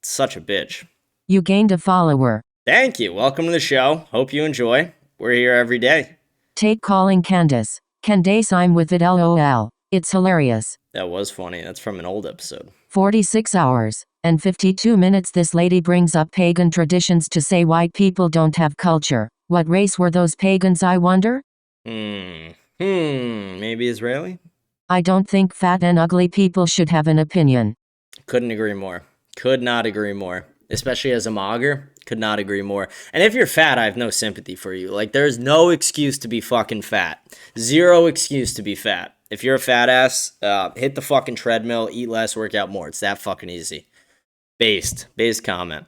Such a bitch. You gained a follower. Thank you. Welcome to the show. Hope you enjoy. We're here every day. Take calling Candace. Candace, I'm with it, LOL. It's hilarious. That was funny. That's from an old episode. 46 hours and 52 minutes. This lady brings up pagan traditions to say white people don't have culture. What race were those pagans, I wonder? Maybe Israeli? I don't think fat and ugly people should have an opinion. Couldn't agree more. Could not agree more. Especially as a mogger. Could not agree more. And if you're fat, I have no sympathy for you. There's no excuse to be fucking fat. Zero excuse to be fat. If you're a fat ass, hit the fucking treadmill, eat less, work out more. It's that fucking easy. Based comment.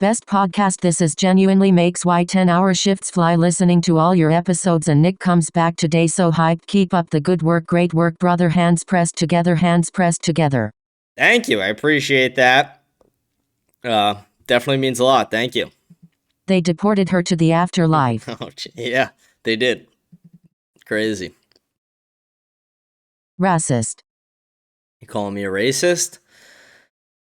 Best podcast. This is genuinely makes why 10-hour shifts fly listening to all your episodes, and Nick comes back today so hyped. Keep up the good work. Great work, brother. Hands pressed together. Hands pressed together. Thank you. I appreciate that. Definitely means a lot. Thank you. They deported her to the afterlife. Oh, yeah, they did. Crazy. Racist. You calling me a racist?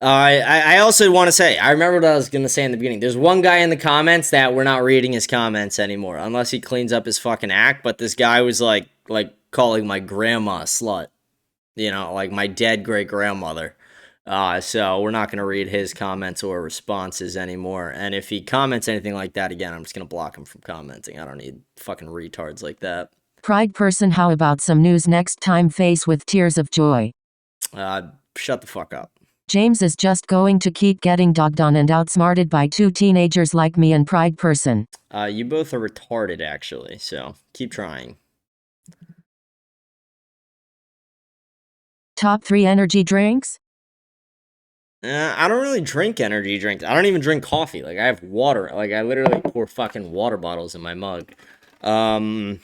I also want to say, I remember what I was going to say in the beginning. There's one guy in the comments that we're not reading his comments anymore, unless he cleans up his fucking act. But this guy was calling my grandma a slut. You know, like my dead great-grandmother. So we're not going to read his comments or responses anymore. And if he comments anything like that again, I'm just going to block him from commenting. I don't need fucking retards like that. Pride person, how about some news next time? Face with tears of joy. Shut the fuck up. James is just going to keep getting dogged on and outsmarted by two teenagers like me and pride person. You both are retarded, actually, so keep trying. Top 3 energy drinks? I don't really drink energy drinks. I don't even drink coffee. Like, I have water. Like, I literally pour fucking water bottles in my mug. I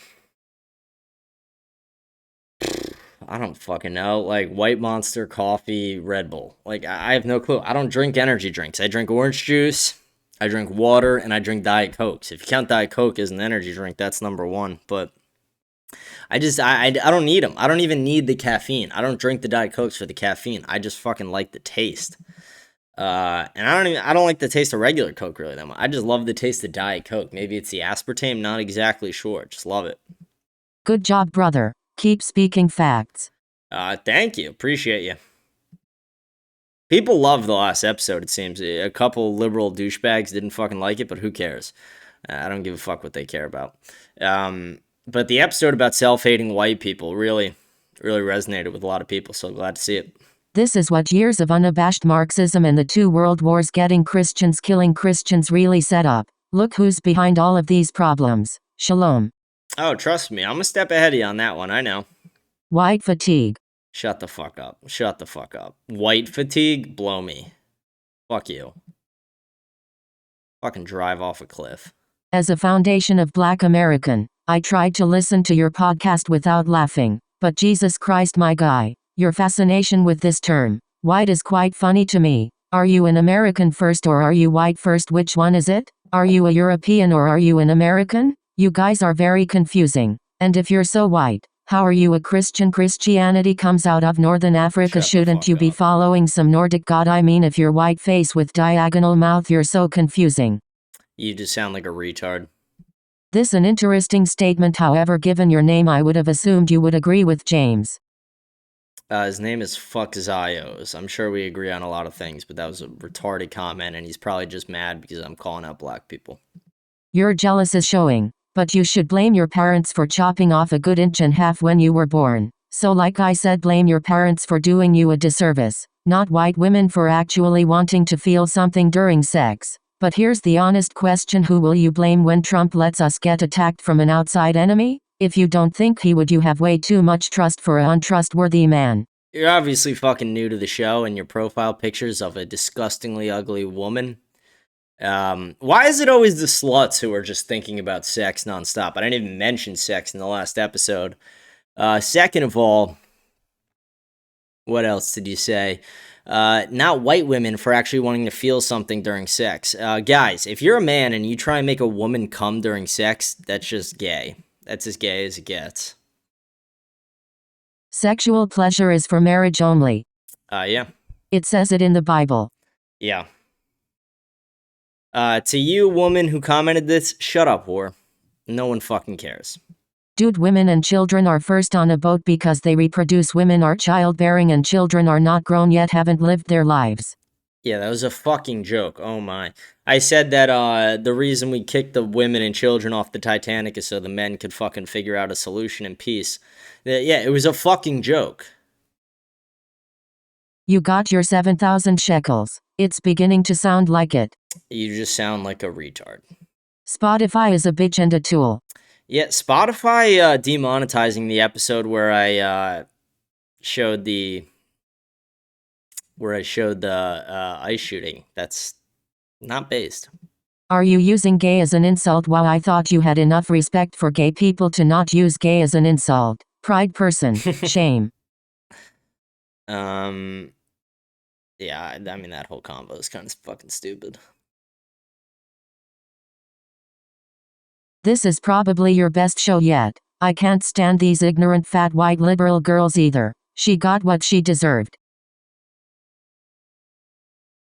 don't fucking know. Like, White Monster, coffee, Red Bull. Like, I have no clue. I don't drink energy drinks. I drink orange juice, I drink water, and I drink Diet Cokes. If you count Diet Coke as an energy drink, that's number one. But I don't need them. I don't even need the caffeine. I don't drink the Diet Cokes for the caffeine. I just fucking like the taste. And I don't like the taste of regular Coke really that much. I just love the taste of Diet Coke. Maybe it's the aspartame, not exactly sure. Just love it. Good job, brother. Keep speaking facts. Thank you. Appreciate you. People loved the last episode, it seems. A couple liberal douchebags didn't fucking like it, but who cares? I don't give a fuck what they care about. But the episode about self-hating white people really resonated with a lot of people, so glad to see it. This is what years of unabashed Marxism and the 2 world wars getting Christians killing Christians really set up. Look who's behind all of these problems. Shalom. Oh, trust me, I'm a step ahead of you on that one, I know. White fatigue. Shut the fuck up. Shut the fuck up. White fatigue? Blow me. Fuck you. Fucking drive off a cliff. As a foundation of Black American, I tried to listen to your podcast without laughing, but Jesus Christ, my guy, your fascination with this term, white, is quite funny to me. Are you an American first or are you white first? Which one is it? Are you a European or are you an American? You guys are very confusing. And if you're so white, how are you a Christian? Christianity comes out of Northern Africa. Shouldn't you be following some Nordic god? I mean, if you're white face with diagonal mouth, you're so confusing. You just sound like a retard. This an interesting statement. However, given your name, I would have assumed you would agree with James. His name is Fuck Zios. I'm sure we agree on a lot of things, but that was a retarded comment, and he's probably just mad because I'm calling out black people. Your jealous is showing, but you should blame your parents for chopping off a good 1.5 inches when you were born. So like I said, blame your parents for doing you a disservice, not white women for actually wanting to feel something during sex. But here's the honest question: who will you blame when Trump lets us get attacked from an outside enemy? If you don't think he would, you have way too much trust for an untrustworthy man. You're obviously fucking new to the show, and your profile pictures of a disgustingly ugly woman. Why is it always the sluts who are just thinking about sex nonstop? I didn't even mention sex in the last episode. Second of all, what else did you say? Not white women for actually wanting to feel something during sex. Guys, if you're a man and you try and make a woman come during sex, that's just gay. That's as gay as it gets. Sexual pleasure is for marriage only. Yeah. It says it in the Bible. Yeah. To you, woman who commented this, shut up, whore. No one fucking cares. Dude, women and children are first on a boat because they reproduce. Women are childbearing and children are not grown yet, haven't lived their lives. Yeah, that was a fucking joke. Oh my. I said that the reason we kicked the women and children off the Titanic is so the men could fucking figure out a solution in peace. Yeah, it was a fucking joke. You got your 7,000 shekels. It's beginning to sound like it. You just sound like a retard. Spotify is a bitch and a tool. Yeah, Spotify demonetizing the episode where I showed the ice shooting. That's not based. Are you using gay as an insult? Wow, I thought you had enough respect for gay people to not use gay as an insult. Pride person. Shame. Yeah, I mean, that whole combo is kind of fucking stupid. This is probably your best show yet. I can't stand these ignorant fat white liberal girls either. She got what she deserved.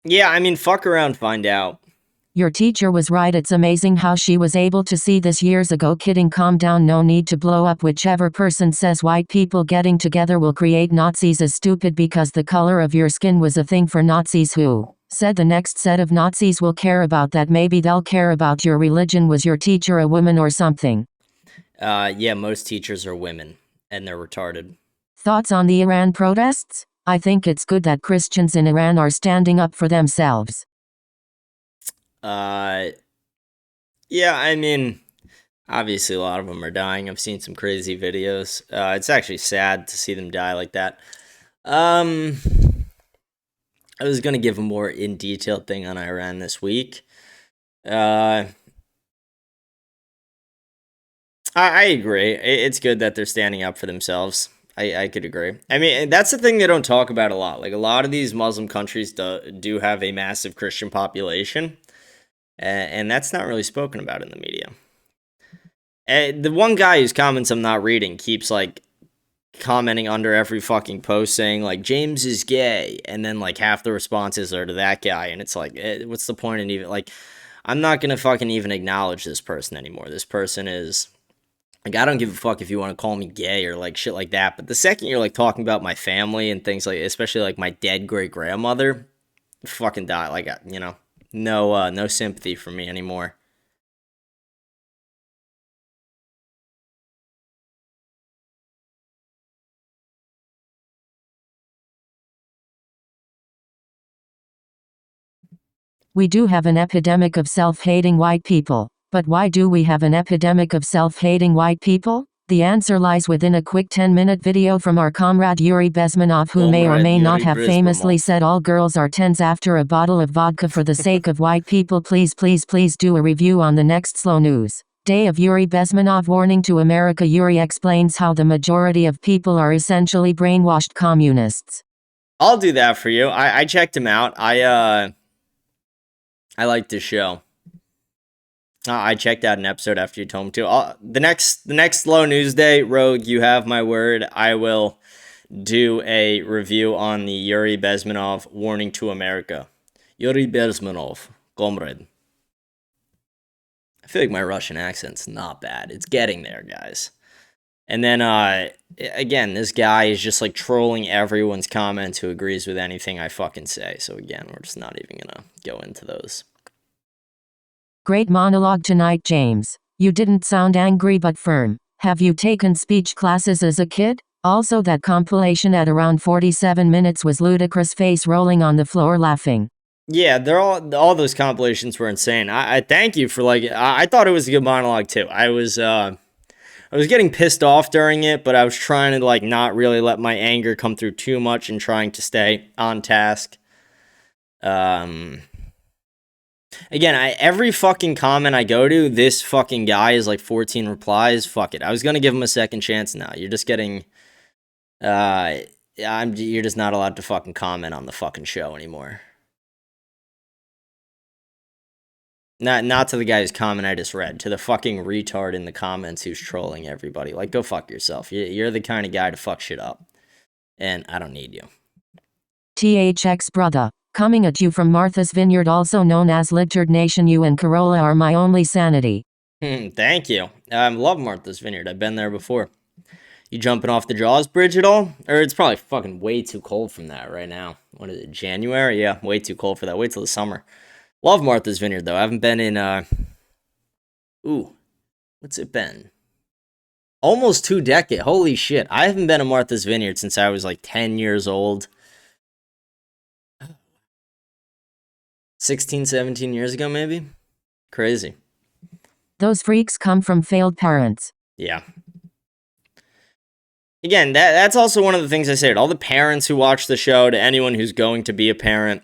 Yeah, I mean, fuck around, find out. Your teacher was right. It's amazing how she was able to see this years ago. Kidding, calm down, no need to blow up. Whichever person says white people getting together will create Nazis is stupid because the color of your skin was a thing for Nazis. Who said the next set of Nazis will care about that? Maybe they'll care about your religion. Was your teacher a woman or something? Yeah, most teachers are women, and they're retarded. Thoughts on the Iran protests? I think it's good that Christians in Iran are standing up for themselves. Yeah, I mean, obviously a lot of them are dying. I've seen some crazy videos. It's actually sad to see them die like that. I was going to give a more in-detail thing on Iran this week. I agree. It's good that they're standing up for themselves. I could agree. I mean, that's the thing they don't talk about a lot. Like, a lot of these Muslim countries do have a massive Christian population, and that's not really spoken about in the media. The one guy whose comments I'm not reading keeps, like, commenting under every fucking post saying, like, James is gay, and then, like, half the responses are to that guy, and it's like, what's the point in even, like, I'm not gonna fucking even acknowledge this person anymore. This person is... Like, I don't give a fuck if you want to call me gay or, like, shit like that. But the second you're, like, talking about my family and things like, especially, like, my dead great-grandmother, fucking die. Like, you know, no sympathy for me anymore. We do have an epidemic of self-hating white people. But why do we have an epidemic of self-hating white people? The answer lies within a quick 10-minute video from our comrade Yuri Bezmenov, who may or may not have famously said all girls are 10s after a bottle of vodka. For the sake of white people, please do a review on the next Slow News Day of Yuri Bezmenov. Warning to America. Yuri explains how the majority of people are essentially brainwashed communists. I'll do that for you. I checked him out. I liked his show. I checked out an episode after you told me to. The next Slow News Day, Rogue, you have my word. I will do a review on the Yuri Bezmenov Warning to America. Yuri Bezmenov, comrade. I feel like my Russian accent's not bad. It's getting there, guys. And then, again, this guy is just, like, trolling everyone's comments who agrees with anything I fucking say. So, again, we're just not even gonna go into those. Great monologue tonight, James. You didn't sound angry but firm. Have you taken speech classes as a kid? Also, that compilation at around 47 minutes was ludicrous. Face rolling on the floor laughing. Yeah, they're all those compilations were insane. I thank you for, like, I thought it was a good monologue too. I was getting pissed off during it, but I was trying to, like, not really let my anger come through too much and trying to stay on task. Again, every fucking comment I go to, this fucking guy is like 14 replies. Fuck it. I was gonna give him a second chance now. You're just getting, you're just not allowed to fucking comment on the fucking show anymore. Not to the guy's comment I just read, to the fucking retard in the comments who's trolling everybody. Like, go fuck yourself. You're the kind of guy to fuck shit up. And I don't need you. THX brother. Coming at you from Martha's Vineyard, also known as Littered Nation. You and Corolla are my only sanity. Thank you. I love Martha's Vineyard. I've been there before. You jumping off the Jaws Bridge at all? Or it's probably fucking way too cold from that right now. What is it, January? Yeah, way too cold for that. Wait till the summer. Love Martha's Vineyard, though. I haven't been in, what's it been? Almost 2 decades. Holy shit. I haven't been to Martha's Vineyard since I was like 10 years old. 16, 17 years ago, maybe? Crazy. Those freaks come from failed parents. Yeah. Again, that's also one of the things I say to all the parents who watch the show, to anyone who's going to be a parent.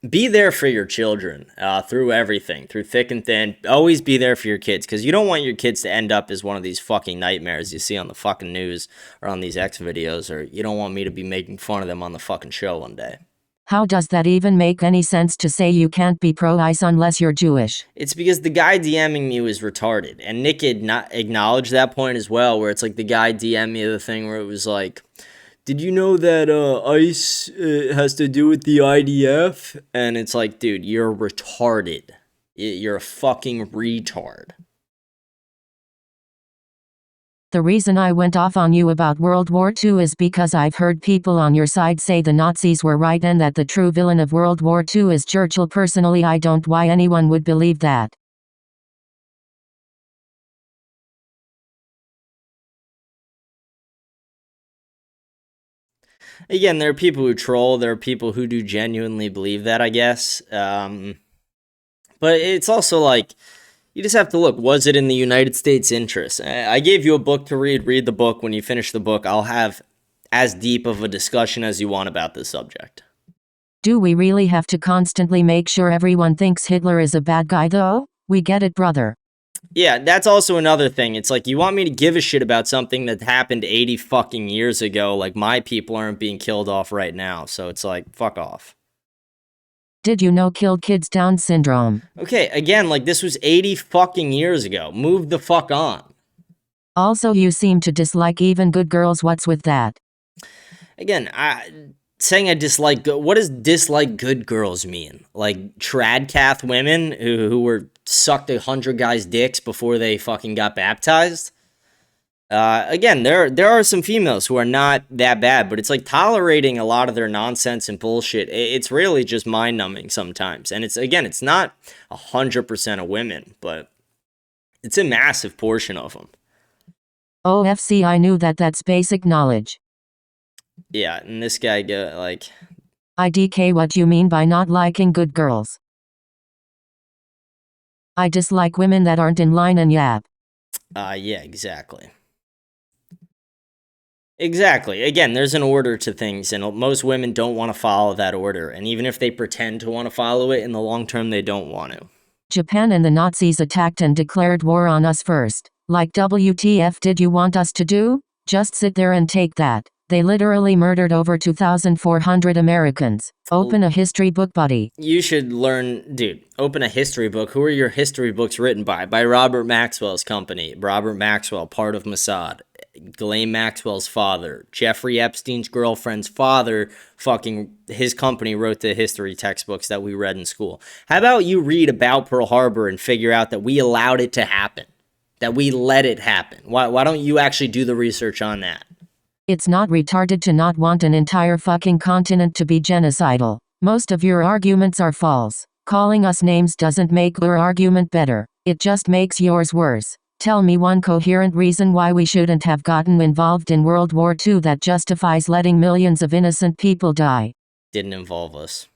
Be there for your children through everything, through thick and thin. Always be there for your kids, because you don't want your kids to end up as one of these fucking nightmares you see on the fucking news or on these X videos, or you don't want me to be making fun of them on the fucking show one day. How does that even make any sense to say you can't be pro-ICE unless you're Jewish? It's because the guy DMing me was retarded, and Nick had not acknowledged that point as well, where it's like the guy DM'd me the thing where it was like, did you know that ICE has to do with the IDF? And it's like, dude, you're retarded. You're a fucking retard. The reason I went off on you about World War II is because I've heard people on your side say the Nazis were right and that the true villain of World War II is Churchill. Personally, I don't why anyone would believe that. Again, there are people who troll. There are people who do genuinely believe that, I guess. But it's also like, you just have to look, was it in the United States' interest? I gave you a book to read. Read the book. When you finish the book, I'll have as deep of a discussion as you want about this subject. Do we really have to constantly make sure everyone thinks Hitler is a bad guy though? We get it, brother. Yeah, that's also another thing. It's like, you want me to give a shit about something that happened 80 fucking years ago, like my people aren't being killed off right now. So it's like, fuck off. Did you know killed kids Down syndrome? Okay, again, like, this was 80 fucking years ago. Move the fuck on. Also, you seem to dislike even good girls. What's with that? Again, saying I dislike, what does dislike good girls mean? Like, tradcath women who were sucked 100 guys' dicks before they fucking got baptized? Again, there are some females who are not that bad, but it's like tolerating a lot of their nonsense and bullshit. It's really just mind-numbing sometimes. And it's not 100% of women, but it's a massive portion of them. OFC, I knew that's basic knowledge. Yeah, and this guy, like... IDK, what you mean by not liking good girls? I dislike women that aren't in line and yap. Yeah, exactly. Exactly. Again, there's an order to things, and most women don't want to follow that order. And even if they pretend to want to follow it, in the long term, they don't want to. Japan and the Nazis attacked and declared war on us first. Like, WTF did you want us to do? Just sit there and take that. They literally murdered over 2,400 Americans. Open a history book, buddy. You should learn, dude, open a history book. Who are your history books written by? By Robert Maxwell's company. Robert Maxwell, part of Mossad. Ghislaine Maxwell's father. Jeffrey Epstein's girlfriend's father, his company wrote the history textbooks that we read in school. How about you read about Pearl Harbor and figure out that we allowed it to happen? That we let it happen? Why don't you actually do the research on that? It's not retarded to not want an entire fucking continent to be genocidal. Most of your arguments are false. Calling us names doesn't make your argument better. It just makes yours worse. Tell me one coherent reason why we shouldn't have gotten involved in World War II that justifies letting millions of innocent people die. Didn't involve us.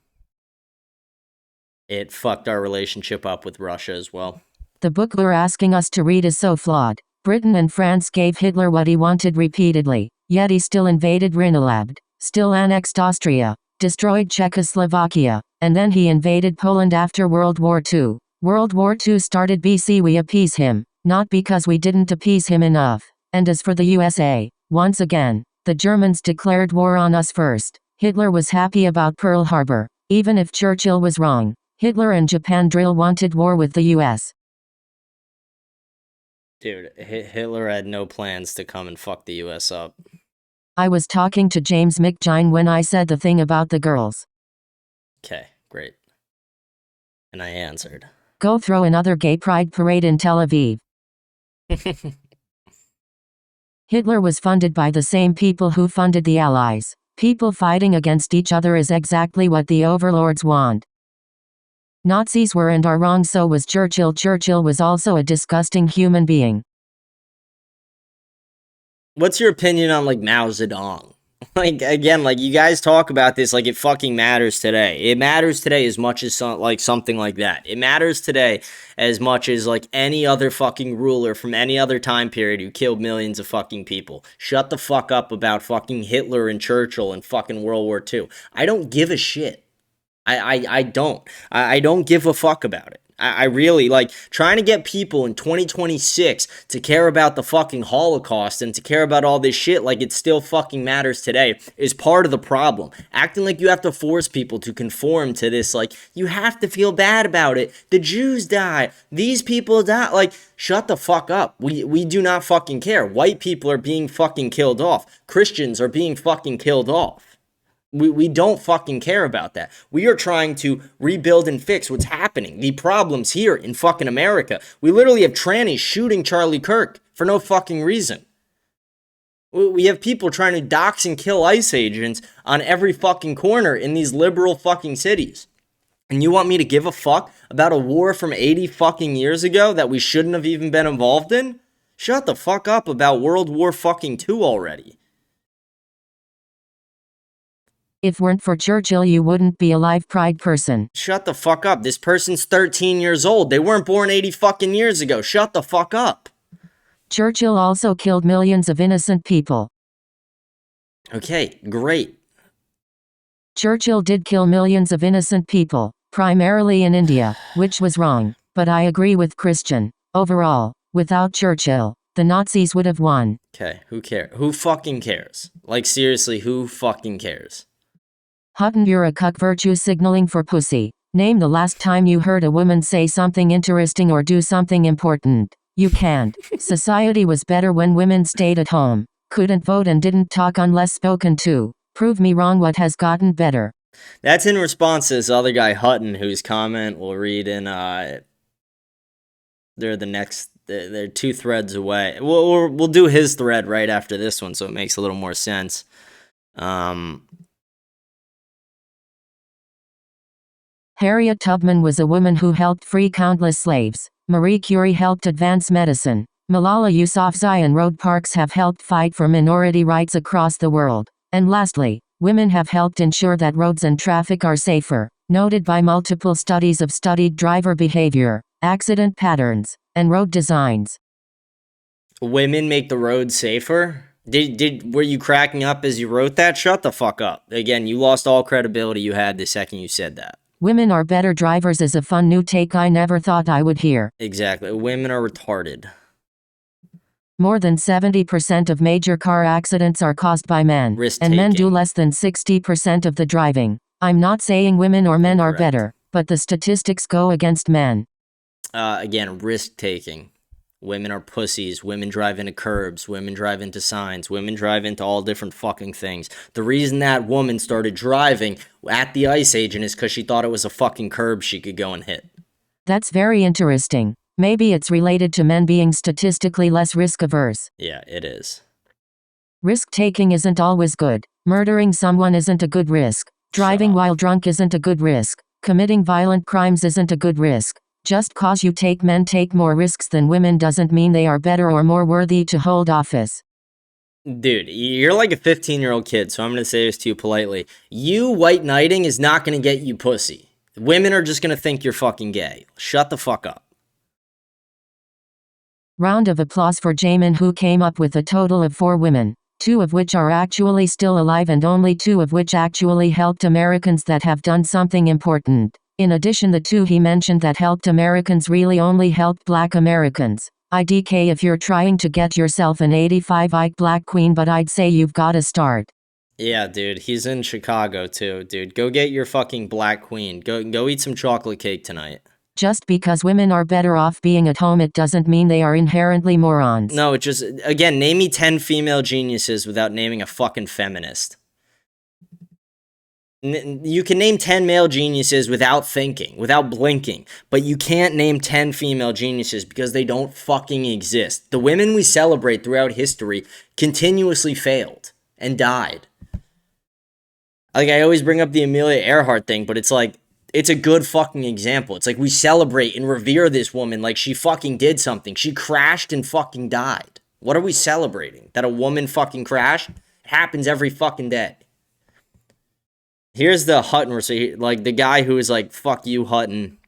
It fucked our relationship up with Russia as well. The book you're asking us to read is so flawed. Britain and France gave Hitler what he wanted repeatedly, yet he still invaded Rhineland, still annexed Austria, destroyed Czechoslovakia, and then he invaded Poland after World War II. World War II started BC. We appease him, not because we didn't appease him enough. And as for the USA, once again, the Germans declared war on us first. Hitler was happy about Pearl Harbor. Even if Churchill was wrong, Hitler and Japan drill wanted war with the US. Dude, Hitler had no plans to come and fuck the US up. I was talking to James McGine when I said the thing about the girls. Okay, great. And I answered. Go throw another gay pride parade in Tel Aviv. Hitler was funded by the same people who funded the Allies. People fighting against each other is exactly what the overlords want. Nazis were and are wrong, so was Churchill. Churchill was also a disgusting human being. What's your opinion on, like, Mao Zedong? Like, again, like, you guys talk about this like it fucking matters today. It matters today as much as something like that. It matters today as much as, like, any other fucking ruler from any other time period who killed millions of fucking people. Shut the fuck up about fucking Hitler and Churchill and fucking World War II. I don't give a shit. I don't. I don't give a fuck about it. I really, like, trying to get people in 2026 to care about the fucking Holocaust and to care about all this shit like it still fucking matters today is part of the problem. Acting like you have to force people to conform to this, like, you have to feel bad about it. The Jews die. These people die. Like, shut the fuck up. We do not fucking care. White people are being fucking killed off. Christians are being fucking killed off. We don't fucking care about that. We are trying to rebuild and fix what's happening. The problems here in fucking America. We literally have trannies shooting Charlie Kirk for no fucking reason. We have people trying to dox and kill ICE agents on every fucking corner in these liberal fucking cities. And you want me to give a fuck about a war from 80 fucking years ago that we shouldn't have even been involved in? Shut the fuck up about World War fucking II already. If weren't for Churchill, you wouldn't be a live pride person. Shut the fuck up. This person's 13 years old. They weren't born 80 fucking years ago. Shut the fuck up. Churchill also killed millions of innocent people. Okay, great. Churchill did kill millions of innocent people, primarily in India, which was wrong. But I agree with Christian. Overall, without Churchill, the Nazis would have won. Okay, who cares? Who fucking cares? Like, seriously, who fucking cares? Hutton, you're a cuck virtue signaling for pussy. Name the last time you heard a woman say something interesting or do something important. You can't. Society was better when women stayed at home, couldn't vote and didn't talk unless spoken to. Prove me wrong, what has gotten better? That's in response to this other guy, Hutton, whose comment we'll read in, they're 2 threads away. We'll do his thread right after this one so it makes a little more sense. Harriet Tubman was a woman who helped free countless slaves. Marie Curie helped advance medicine. Malala Yousafzai and Rosa Parks have helped fight for minority rights across the world. And lastly, women have helped ensure that roads and traffic are safer, noted by multiple studies of studied driver behavior, accident patterns, and road designs. Women make the road safer? Were you cracking up as you wrote that? Shut the fuck up. Again, you lost all credibility you had the second you said that. Women are better drivers is a fun new take I never thought I would hear. Exactly. Women are retarded. More than 70% of major car accidents are caused by men, and men do less than 60% of the driving. I'm not saying women or men are better, but the statistics go against men. Again, risk-taking. Women are pussies. Women drive into curbs. Women drive into signs. Women drive into all different fucking things. The reason that woman started driving at the ICE agent is because she thought it was a fucking curb she could go and hit. That's very interesting. Maybe it's related to men being statistically less risk-averse. Yeah, it is. Risk-taking isn't always good. Murdering someone isn't a good risk. Driving while drunk isn't a good risk. Committing violent crimes isn't a good risk. Just cause men take more risks than women doesn't mean they are better or more worthy to hold office. Dude, you're like a 15-year-old kid, so I'm going to say this to you politely. You white knighting is not going to get you pussy. Women are just going to think you're fucking gay. Shut the fuck up. Round of applause for Jamin, who came up with a total of 4 women, 2 of which are actually still alive and only 2 of which actually helped Americans that have done something important. In addition, the 2 he mentioned that helped Americans really only helped black Americans. IDK if you're trying to get yourself an 85 Ike black queen, but I'd say you've gotta start. Yeah, dude, he's in Chicago too, dude. Go get your fucking black queen. Go eat some chocolate cake tonight. Just because women are better off being at home, it doesn't mean they are inherently morons. No, it just, again, name me 10 female geniuses without naming a fucking feminist. You can name 10 male geniuses without thinking, without blinking, but you can't name 10 female geniuses because they don't fucking exist. The women we celebrate throughout history continuously failed and died. Like, I always bring up the Amelia Earhart thing, but it's like, it's a good fucking example. It's like we celebrate and revere this woman like she fucking did something. She crashed and fucking died. What are we celebrating? That a woman fucking crashed? It happens every fucking day. Here's the Hutton, so like the guy who is like, fuck you, Hutton.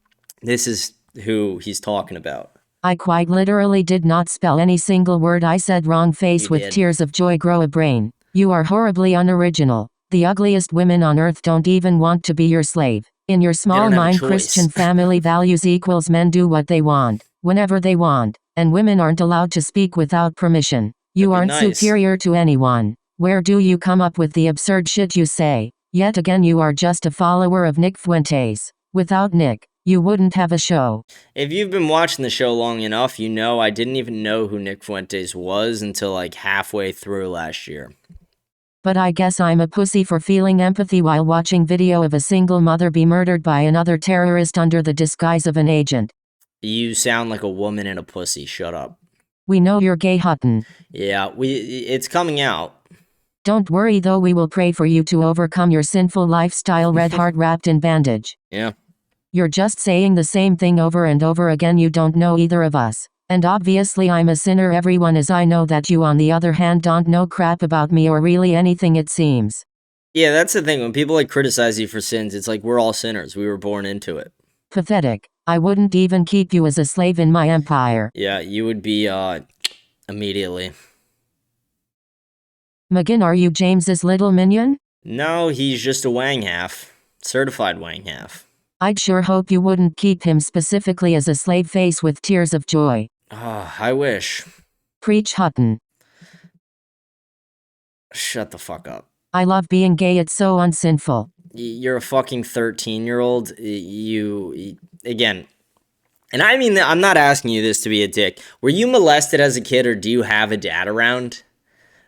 This is who he's talking about. I quite literally did not spell any single word I said wrong. Face You with did. tears of joy grow a brain. You are horribly unoriginal. The ugliest women on earth don't even want to be your slave. In your small don't have a mind, choice. Christian family values equals men do what they want, whenever they want, and women aren't allowed to speak without permission. You That'd be aren't nice. superior to anyone. Where do you come up with the absurd shit you say? Yet again, you are just a follower of Nick Fuentes. Without Nick, you wouldn't have a show. If you've been watching the show long enough, you know I didn't even know who Nick Fuentes was until like halfway through last year. But I guess I'm a pussy for feeling empathy while watching video of a single mother be murdered by another terrorist under the disguise of an agent. You sound like a woman and a pussy. Shut up. We know you're gay, Hutton. Yeah, it's coming out. Don't worry though, we will pray for you to overcome your sinful lifestyle, red heart wrapped in bandage. Yeah. You're just saying the same thing over and over again. You don't know either of us. And obviously I'm a sinner, everyone is. I know that you on the other hand don't know crap about me or really anything, it seems. Yeah, that's the thing. When people like criticize you for sins, it's like we're all sinners. We were born into it. Pathetic. I wouldn't even keep you as a slave in my empire. Yeah, you would be, immediately. McGinn, are you James's little minion? No, he's just a wang half. Certified wang half. I'd sure hope you wouldn't keep him specifically as a slave face with tears of joy. Ah, I wish. Preach, Hutton. Shut the fuck up. I love being gay, it's so unsinful. You're a fucking 13-year-old. Again, and I mean, I'm not asking you this to be a dick. Were you molested as a kid, or do you have a dad around?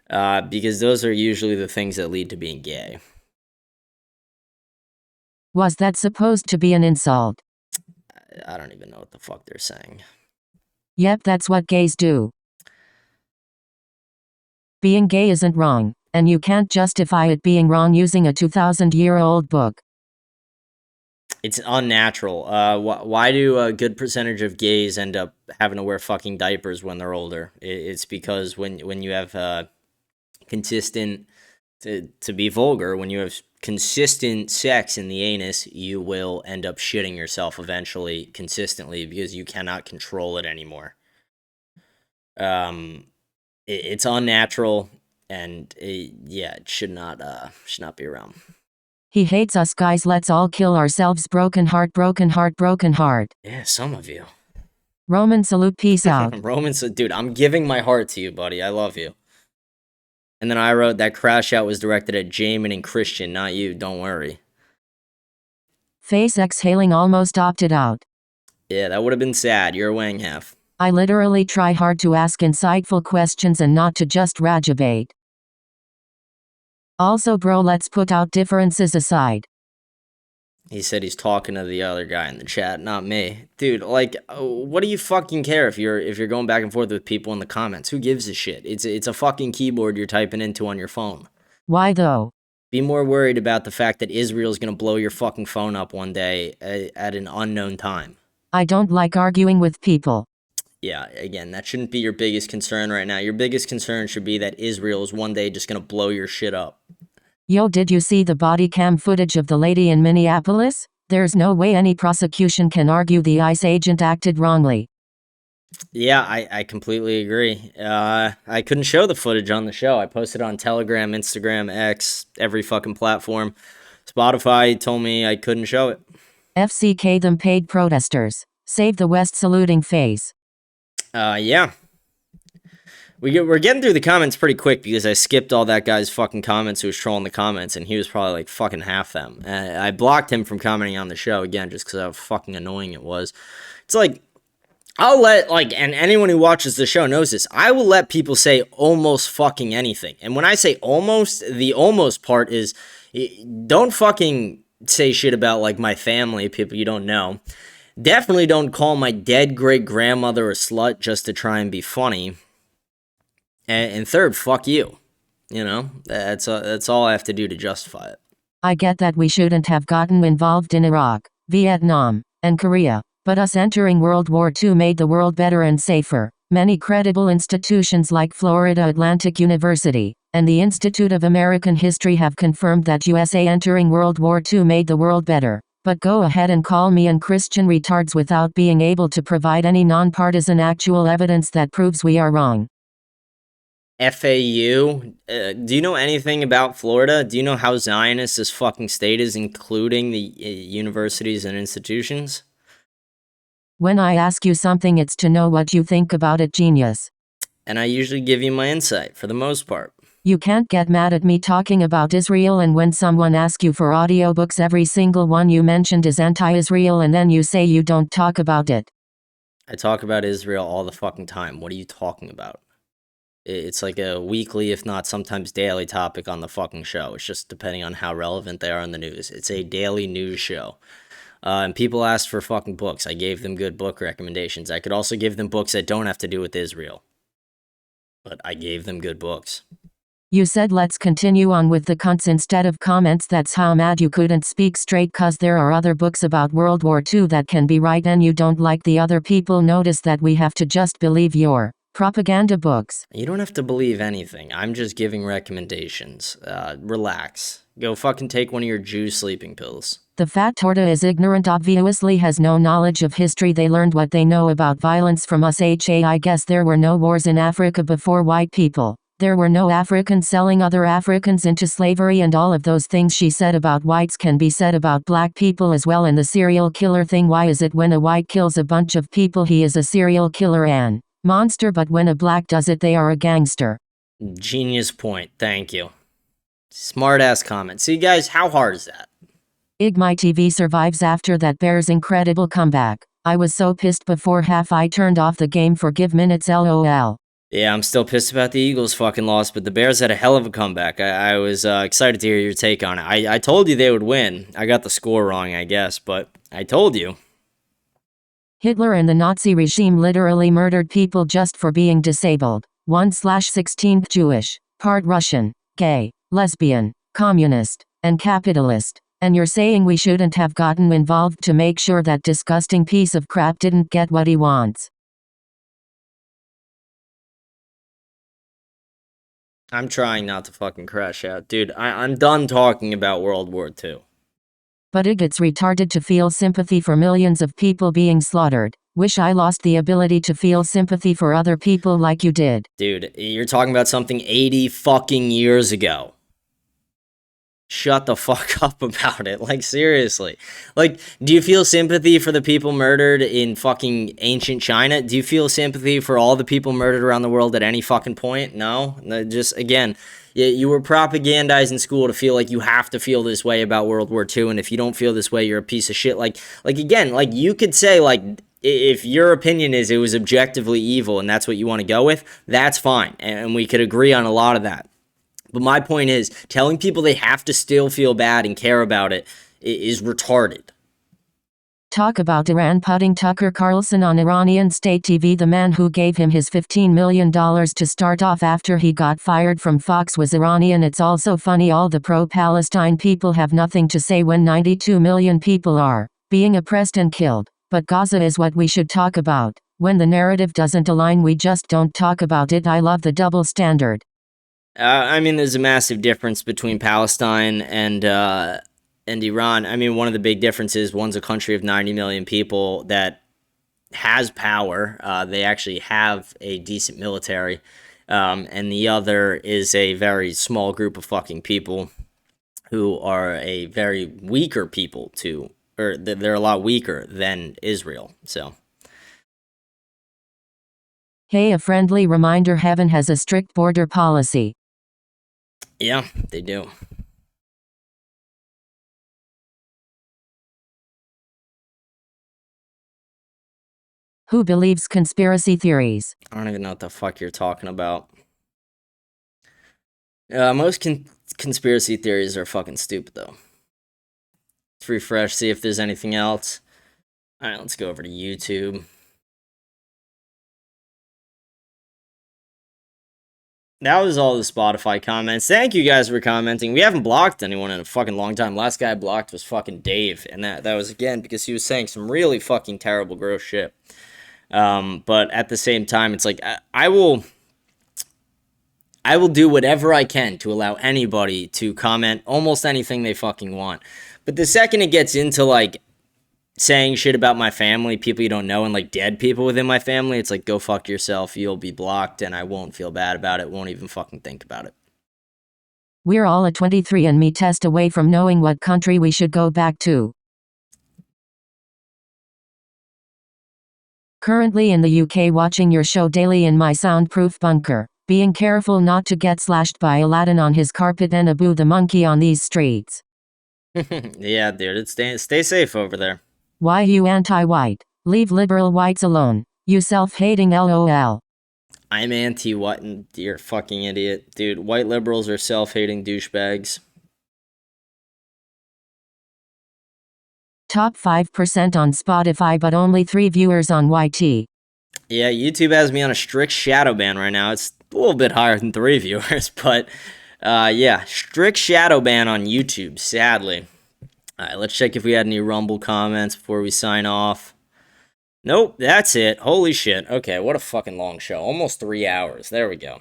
Because those are usually the things that lead to being gay. Was that supposed to be an insult? I don't even know what the fuck they're saying. Yep, that's what gays do. Being gay isn't wrong, and you can't justify it being wrong using a 2,000-year-old book. It's unnatural. Why do a good percentage of gays end up having to wear fucking diapers when they're older? It's because when you have consistent, to be vulgar, when you have consistent sex in the anus, you will end up shitting yourself eventually, consistently, because you cannot control it anymore. It's unnatural, and it should not be around. He hates us guys, let's all kill ourselves. Broken heart, broken heart, broken heart. Yeah, some of you. Roman salute, peace out. Roman, dude, I'm giving my heart to you, buddy. I love you. And then I wrote that crash out was directed at Jamin and Christian, not you. Don't worry. Face exhaling almost opted out. Yeah, that would have been sad. You're a wang half. I literally try hard to ask insightful questions and not to just ragabate. Also, bro, let's put out differences aside. He said he's talking to the other guy in the chat, not me. Dude, like, what do you fucking care if you're going back and forth with people in the comments? Who gives a shit? It's a fucking keyboard you're typing into on your phone. Why though? Be more worried about the fact that Israel's gonna blow your fucking phone up one day at an unknown time. I don't like arguing with people. Yeah, again, that shouldn't be your biggest concern right now. Your biggest concern should be that Israel is one day just gonna blow your shit up. Yo, did you see the body cam footage of the lady in Minneapolis? There's no way any prosecution can argue the ICE agent acted wrongly. Yeah, I completely agree. I couldn't show the footage on the show. I posted on Telegram, Instagram, X, every fucking platform. Spotify told me I couldn't show it. FCK them paid protesters. Save the West saluting face. Yeah. We're getting through the comments pretty quick because I skipped all that guy's fucking comments who was trolling the comments, and he was probably like fucking half them. I blocked him from commenting on the show again just because how fucking annoying it was. It's like, I'll let, like, and anyone who watches the show knows this, I will let people say almost fucking anything. And when I say almost, the almost part is, don't fucking say shit about, like, my family, people you don't know. Definitely don't call my dead great-grandmother a slut just to try and be funny. And third, fuck you. You know, that's all I have to do to justify it. I get that we shouldn't have gotten involved in Iraq, Vietnam, and Korea, but us entering World War II made the world better and safer. Many credible institutions like Florida Atlantic University and the Institute of American History have confirmed that USA entering World War II made the world better. But go ahead and call me and Christian retards without being able to provide any nonpartisan actual evidence that proves we are wrong. FAU, do you know anything about Florida? Do you know how Zionist this fucking state is, including the universities and institutions? When I ask you something, it's to know what you think about it, genius. And I usually give you my insight, for the most part. You can't get mad at me talking about Israel, and when someone asks you for audiobooks, every single one you mentioned is anti-Israel, and then you say you don't talk about it. I talk about Israel all the fucking time. What are you talking about? It's like a weekly, if not sometimes daily topic on the fucking show. It's just depending on how relevant they are in the news. It's a daily news show. And people asked for fucking books. I gave them good book recommendations. I could also give them books that don't have to do with Israel. But I gave them good books. You said let's continue on with the cunts instead of comments. That's how mad you couldn't speak straight, cause there are other books about World War II that can be right and you don't like the other people. Notice that we have to just believe your propaganda books. You don't have to believe anything. I'm just giving recommendations. Relax. Go fucking take one of your Jew sleeping pills. The fat torta is ignorant, obviously has no knowledge of history. They learned what they know about violence from us. I guess there were no wars in Africa before white people. There were no Africans selling other Africans into slavery, and all of those things she said about whites can be said about black people as well. And the serial killer thing, why is it when a white kills a bunch of people he is a serial killer and monster, but when a black does it they are a gangster? Genius point. Thank you. Smart ass comment. See guys, how hard is that? My TV survives after that Bears incredible comeback. I was so pissed before half I turned off the game for give minutes lol. Yeah, I'm still pissed about the Eagles fucking loss, but the Bears had a hell of a comeback. I was excited to hear your take on it. I told you they would win. I got the score wrong, I guess, but I told you. Hitler and the Nazi regime literally murdered people just for being disabled. 1/16th Jewish, part Russian, gay, lesbian, communist, and capitalist. And you're saying we shouldn't have gotten involved to make sure that disgusting piece of crap didn't get what he wants. I'm trying not to fucking crash out. Dude, I'm done talking about World War II. But it's retarded to feel sympathy for millions of people being slaughtered. Wish I lost the ability to feel sympathy for other people like you did. Dude, you're talking about something 80 fucking years ago. Shut the fuck up about it. Like, seriously. Like, do you feel sympathy for the people murdered in fucking ancient China? Do you feel sympathy for all the people murdered around the world at any fucking point? No? Just, again, you were propagandized in school to feel like you have to feel this way about World War II, and if you don't feel this way, you're a piece of shit. Like again, like, you could say, like, if your opinion is it was objectively evil and that's what you want to go with, that's fine, and we could agree on a lot of that. But my point is, telling people they have to still feel bad and care about it is retarded. Talk about Iran putting Tucker Carlson on Iranian state TV. The man who gave him his $15 million to start off after he got fired from Fox was Iranian. It's also funny all the pro-Palestine people have nothing to say when 92 million people are being oppressed and killed. But Gaza is what we should talk about. When the narrative doesn't align, we just don't talk about it. I love the double standard. I mean, there's a massive difference between Palestine and Iran. I mean, one of the big differences, one's a country of 90 million people that has power. They actually have a decent military. And the other is a very small group of fucking people who are a very weaker people or they're a lot weaker than Israel. So. Hey, a friendly reminder, heaven has a strict border policy. Yeah, they do. Who believes conspiracy theories? I don't even know what the fuck you're talking about. Most conspiracy theories are fucking stupid, though. Let's refresh, see if there's anything else. Alright, let's go over to YouTube. That was all the Spotify comments. Thank you guys for commenting. We haven't blocked anyone in a fucking long time. Last guy I blocked was fucking Dave. And that was, again, because he was saying some really fucking terrible, gross shit. But at the same time, it's like, I will do whatever I can to allow anybody to comment almost anything they fucking want. But the second it gets into, like, saying shit about my family, people you don't know, and like dead people within my family, it's like, go fuck yourself, you'll be blocked, and I won't feel bad about it, won't even fucking think about it. We're all a 23andMe test away from knowing what country we should go back to. Currently in the UK watching your show daily in my soundproof bunker, being careful not to get slashed by Aladdin on his carpet and Abu the monkey on these streets. Yeah, dude, stay safe over there. Why you anti-white? Leave liberal whites alone. You self-hating LOL. I'm anti-what? You're a fucking idiot. Dude, white liberals are self-hating douchebags. Top 5% on Spotify, but only 3 viewers on YT. Yeah, YouTube has me on a strict shadow ban right now. It's a little bit higher than 3 viewers, but yeah, strict shadow ban on YouTube, sadly. All right, let's check if we had any Rumble comments before we sign off. Nope, that's it. Holy shit. Okay, what a fucking long show. Almost 3 hours. There we go.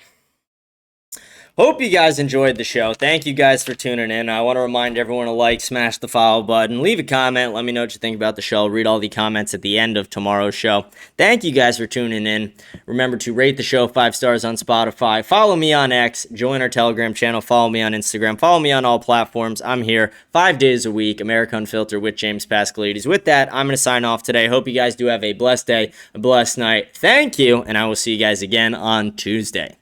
Hope you guys enjoyed the show. Thank you guys for tuning in. I want to remind everyone to like, smash the follow button, leave a comment, let me know what you think about the show. I'll read all the comments at the end of tomorrow's show. Thank you guys for tuning in. Remember to rate the show 5 stars on Spotify. Follow me on X. Join our Telegram channel. Follow me on Instagram. Follow me on all platforms. I'm here 5 days a week. America Unfiltered with James Pascalides. With that, I'm going to sign off today. Hope you guys do have a blessed day, a blessed night. Thank you, and I will see you guys again on Tuesday.